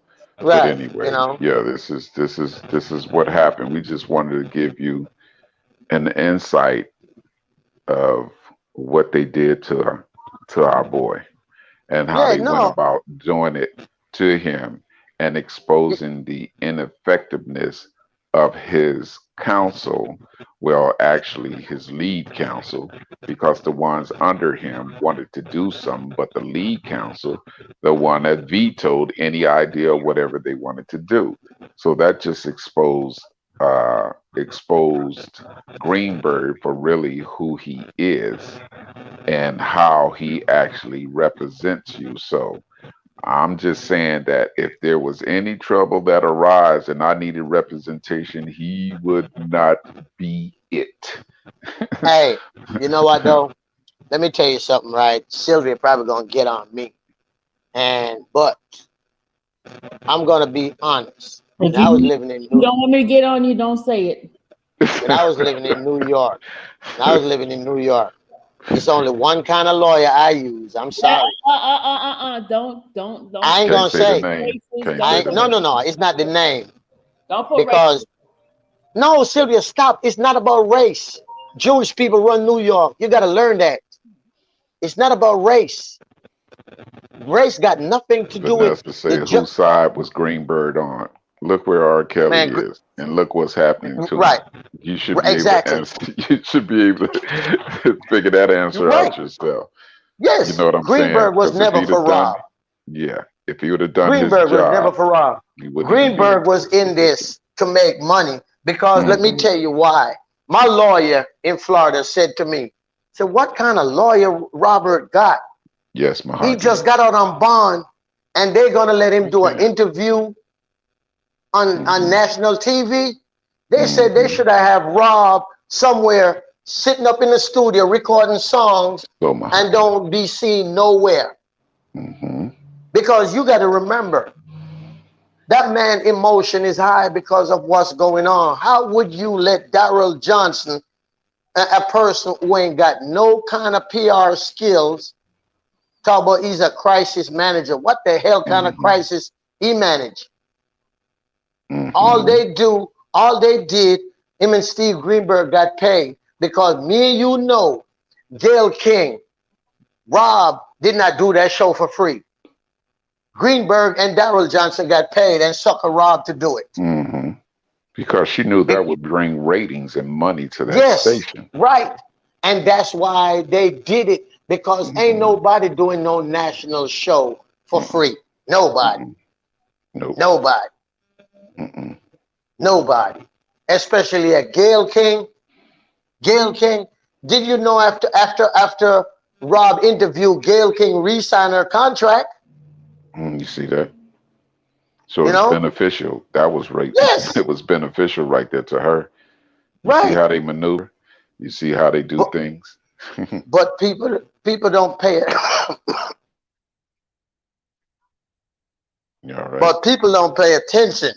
But Right. You anyway, know? yeah, this is what happened. We just wanted to give you an insight of what they did to our boy and how Yeah, they went no. about doing it to him and exposing the ineffectiveness of his counsel, well, actually his lead counsel, because the ones under him wanted to do something, but the lead counsel, the one that vetoed any idea of whatever they wanted to do. So that just exposed Greenberg for really who he is and how he actually represents you. So I'm just saying that if there was any trouble that arise and I needed representation, he would not be it. Hey, you know what though? Let me tell you something, right? Sylvia probably gonna get on me. But I'm gonna be honest. If When I was you living in don't want me to get on you, don't say it. when I was living in New York, it's only one kind of lawyer I use. I'm sorry. Don't. I ain't Can't gonna say the say. name. Can't I say ain't, the no, name. no. It's not the name Don't put because no, Sylvia, stop. It's not about race. Jewish people run New York. You got to learn that. It's not about race. Race got nothing to do with Vanessa say, the whose side was Greenberg on? Look where R. Kelly man. is, and look what's happening to Right, him. You should be able to exactly. answer. You should be able to figure that answer Right. out yourself. You Yes, know what I'm saying? Greenberg was Because if never he'd for have done, Rob. yeah, if he would have done his Greenberg was never job, for Rob. he wouldn't even be in Greenberg was this in position. this to make money because let me Mhm. tell you why. My lawyer in Florida said to me, "So what kind of lawyer Robert got? Yes, He Mahogany. just got out on bond, and they're gonna let him do an Okay. interview on Mhm. national TV." They said they should have Rob somewhere sitting up in the studio recording songs So and Mahogany. don't be seen nowhere. Hmm. Because you got to remember, that man emotion is high because of what's going on. How would you let Daryl Johnson, a person who ain't got no kind of PR skills, talk about he's a crisis manager? What the hell kind of crisis he managed? All they did, him and Steve Greenberg got paid because me and you know, Gail King, Rob did not do that show for free. Greenberg and Daryl Johnson got paid and sucker Rob to do it. Hmm. Because she knew that would bring ratings and money to that Yes, station. right. And that's why they did it because ain't nobody doing no national show for free. Nobody. Nope. Nobody. Mm-mm. Nobody. Especially a Gail King. Gail King. Did you know after Rob interviewed Gail King re-signed her contract? You see that? So You it's know? beneficial. That was right. Yes. It was beneficial right there to her. You see Right. how they maneuver. You see how they do But, things. but people don't pay it. You all right? But people don't pay attention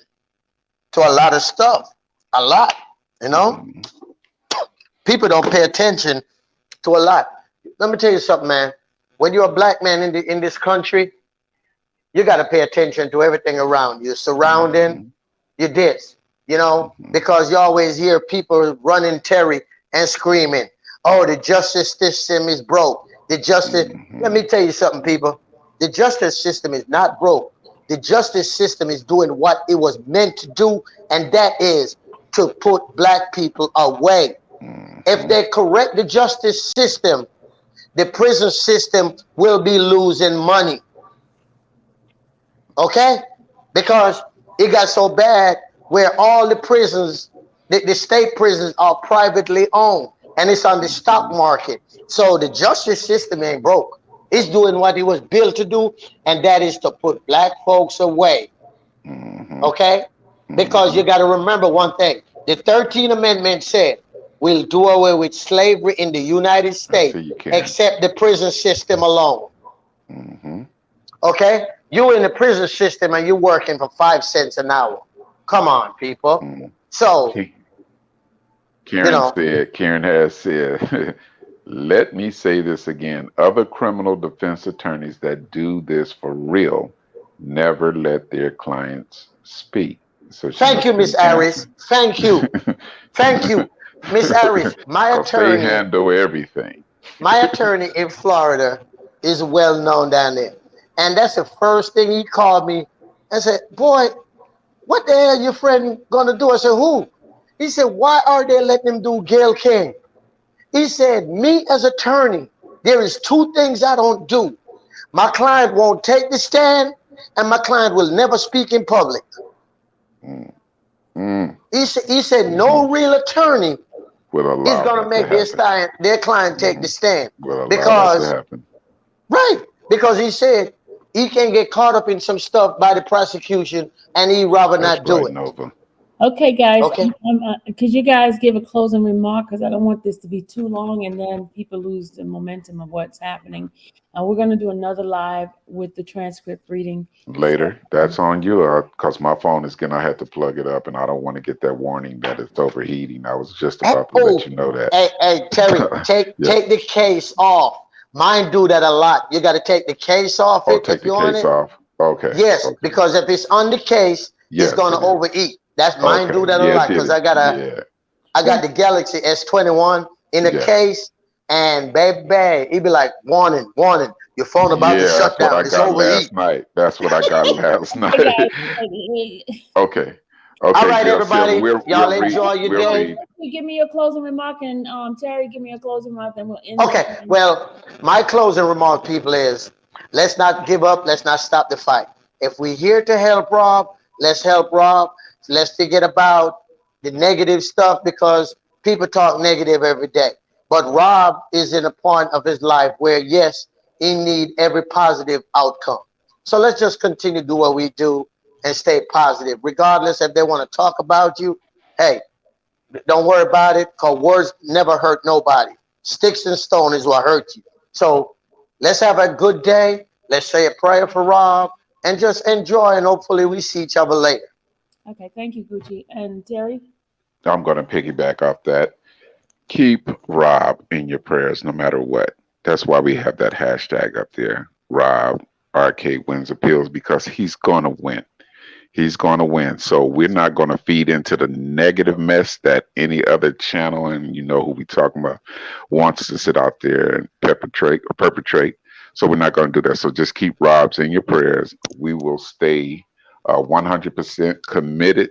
to a lot of stuff. A lot. You know? People don't pay attention to a lot. Let me tell you something, man. When you're a black man in this country, you got to pay attention to everything around you, surrounding you. This, you know, because you always hear people running Terry and screaming, "Oh, the justice system is broke." The justice. Let me tell you something, people. The justice system is not broke. The justice system is doing what it was meant to do, and that is to put black people away. If they correct the justice system, the prison system will be losing money. Okay? Because it got so bad where all the prisons, the state prisons are privately owned and it's on the stock market. So the justice system ain't broke. It's doing what it was built to do, and that is to put black folks away. Okay? Because you got to remember one thing. The 13th Amendment said we'll do away with slavery in the United States, you can. except the prison system alone. Mm-hmm. Okay? You in the prison system and you working for 5 cents an hour. Come on, people. Mm. So, Karen has said, let me say this again. Other criminal defense attorneys that do this for real never let their clients speak. So thank you, Miss Harris. Thank you. Thank you. Miss Harris, my attorney. They handle everything. My attorney in Florida is well known down there. And that's the first thing he called me and said, boy, what the hell your friend gonna do? I said, who? He said, why are they letting him do Gayle King? He said, me as attorney, there is 2 things I don't do. My client won't take the stand, and my client will never speak in public. Mm. Mm. He said, no real attorney is going to make their client take the stand. Because, because he said he can get caught up in some stuff by the prosecution, and he'd rather not do it. Nova. Okay, guys. Okay. Could you guys give a closing remark? Because I don't want this to be too long and then people lose the momentum of what's happening. We're going to do another live with the transcript reading later. That's on you, because my phone is going to have to plug it up, and I don't want to get that warning that it's overheating. I was just about to let you know that. Hey, Terry, take the case off. Mine do that a lot. You got to take the case off if you want it. Okay. Yes, because if it's on the case, it's going to overeat. That's mine do that a lot because I got the Galaxy S21 in the case, and baby, he'd be like, warning, your phone about to shut down. It's overheat. That's what I got last night. Okay. All right, everybody. Y'all enjoy your day. Give me your closing remark, and Terry, give me a closing remark, and we'll end. Okay. Well, my closing remark, people, is let's not give up. Let's not stop the fight. If we're here to help Rob, let's help Rob. Let's forget about the negative stuff because people talk negative every day. But Rob is in a point of his life where, yes, he needs every positive outcome. So let's just continue to do what we do and stay positive. Regardless if they want to talk about you, hey, don't worry about it because words never hurt nobody. Sticks and stone is what hurt you. So let's have a good day. Let's say a prayer for Rob and just enjoy, and hopefully we see each other later. Okay, thank you, Gucci. And Terry? I'm going to piggyback off that. Keep Rob in your prayers no matter what. That's why we have that hashtag up there, Rob Arcade Wins Appeals, because he's going to win. He's going to win. So we're not going to feed into the negative mess that any other channel, and you know who we talking about, wants to sit out there and perpetrate. So we're not going to do that. So just keep Rob's in your prayers. We will stay 100% committed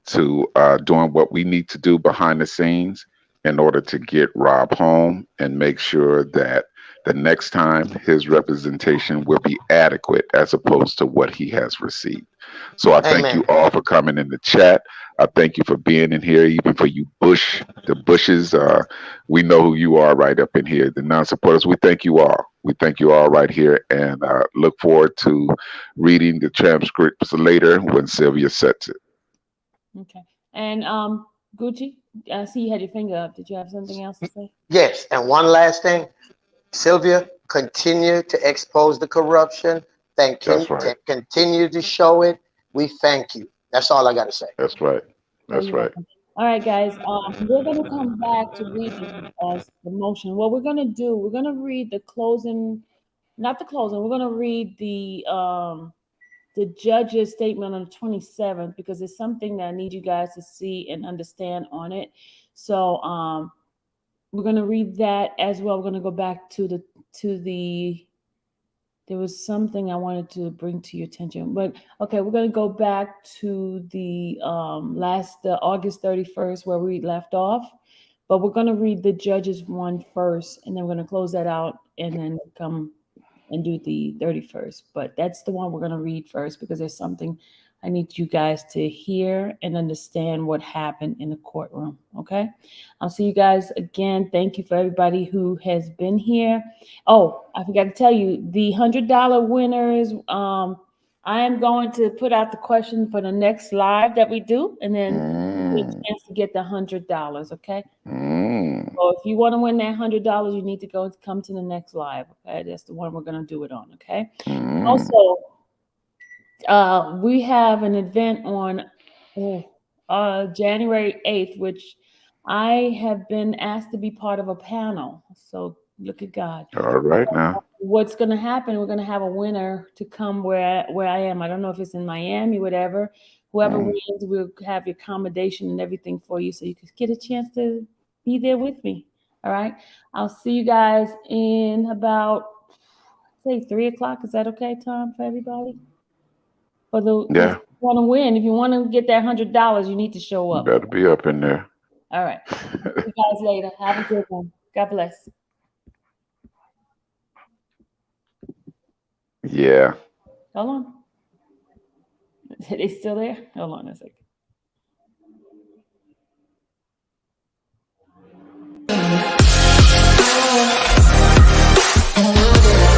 to doing what we need to do behind the scenes in order to get Rob home and make sure that the next time his representation will be adequate as opposed to what he has received. So I thank you all for coming in the chat. I thank you for being in here, even for you the Bushes. We know who you are right up in here. The non-supporters, we thank you all. We thank you all right here, and look forward to reading the transcripts later when Sylvia sets it. Okay. And Gucci, I see you had your finger up. Did you have something else to say? Yes, and one last thing. Sylvia, continue to expose the corruption. Continue to show it. We thank you. That's all I got to say. That's right. That's right. All right, guys. We're going to come back to reading the motion. What we're going to do, we're going to read the closing, not the closing. We're going to read the judge's statement on the 27th because it's something that I need you guys to see and understand on it. So we're going to read that as well. We're going to go back to the there was something I wanted to bring to your attention, but okay, we're going to go back to the August 31st where we left off, but we're going to read the judge's one first, and then we're going to close that out and then come and do the 31st. But that's the one we're going to read first because there's something I need you guys to hear and understand what happened in the courtroom. Okay. I'll see you guys again. Thank you for everybody who has been here. Oh, I forgot to tell you the $100 winners. I am going to put out the question for the next live that we do, and then you get a Mm, chance to get the $100. Okay. mm, So if you want to win that $100, you need to come to the next live. Okay, that's the one we're gonna do it on. Okay. mm. Also, we have an event on January 8th, which I have been asked to be part of a panel. So look at God. All right now. What's going to happen? We're going to have a winner to come where I am. I don't know if it's in Miami, whatever. Whoever Mm. wins, we'll have your accommodation and everything for you, so you can get a chance to be there with me. All right. I'll see you guys in about, say, 3 o'clock. Is that okay, Tom, for everybody? Because Yeah, if you want to win, if you want to get that $100, you need to show you up. better be up in there. All right. See you guys later. Have a good one. God bless. Yeah. Hold on. Are they still there? Hold on a second.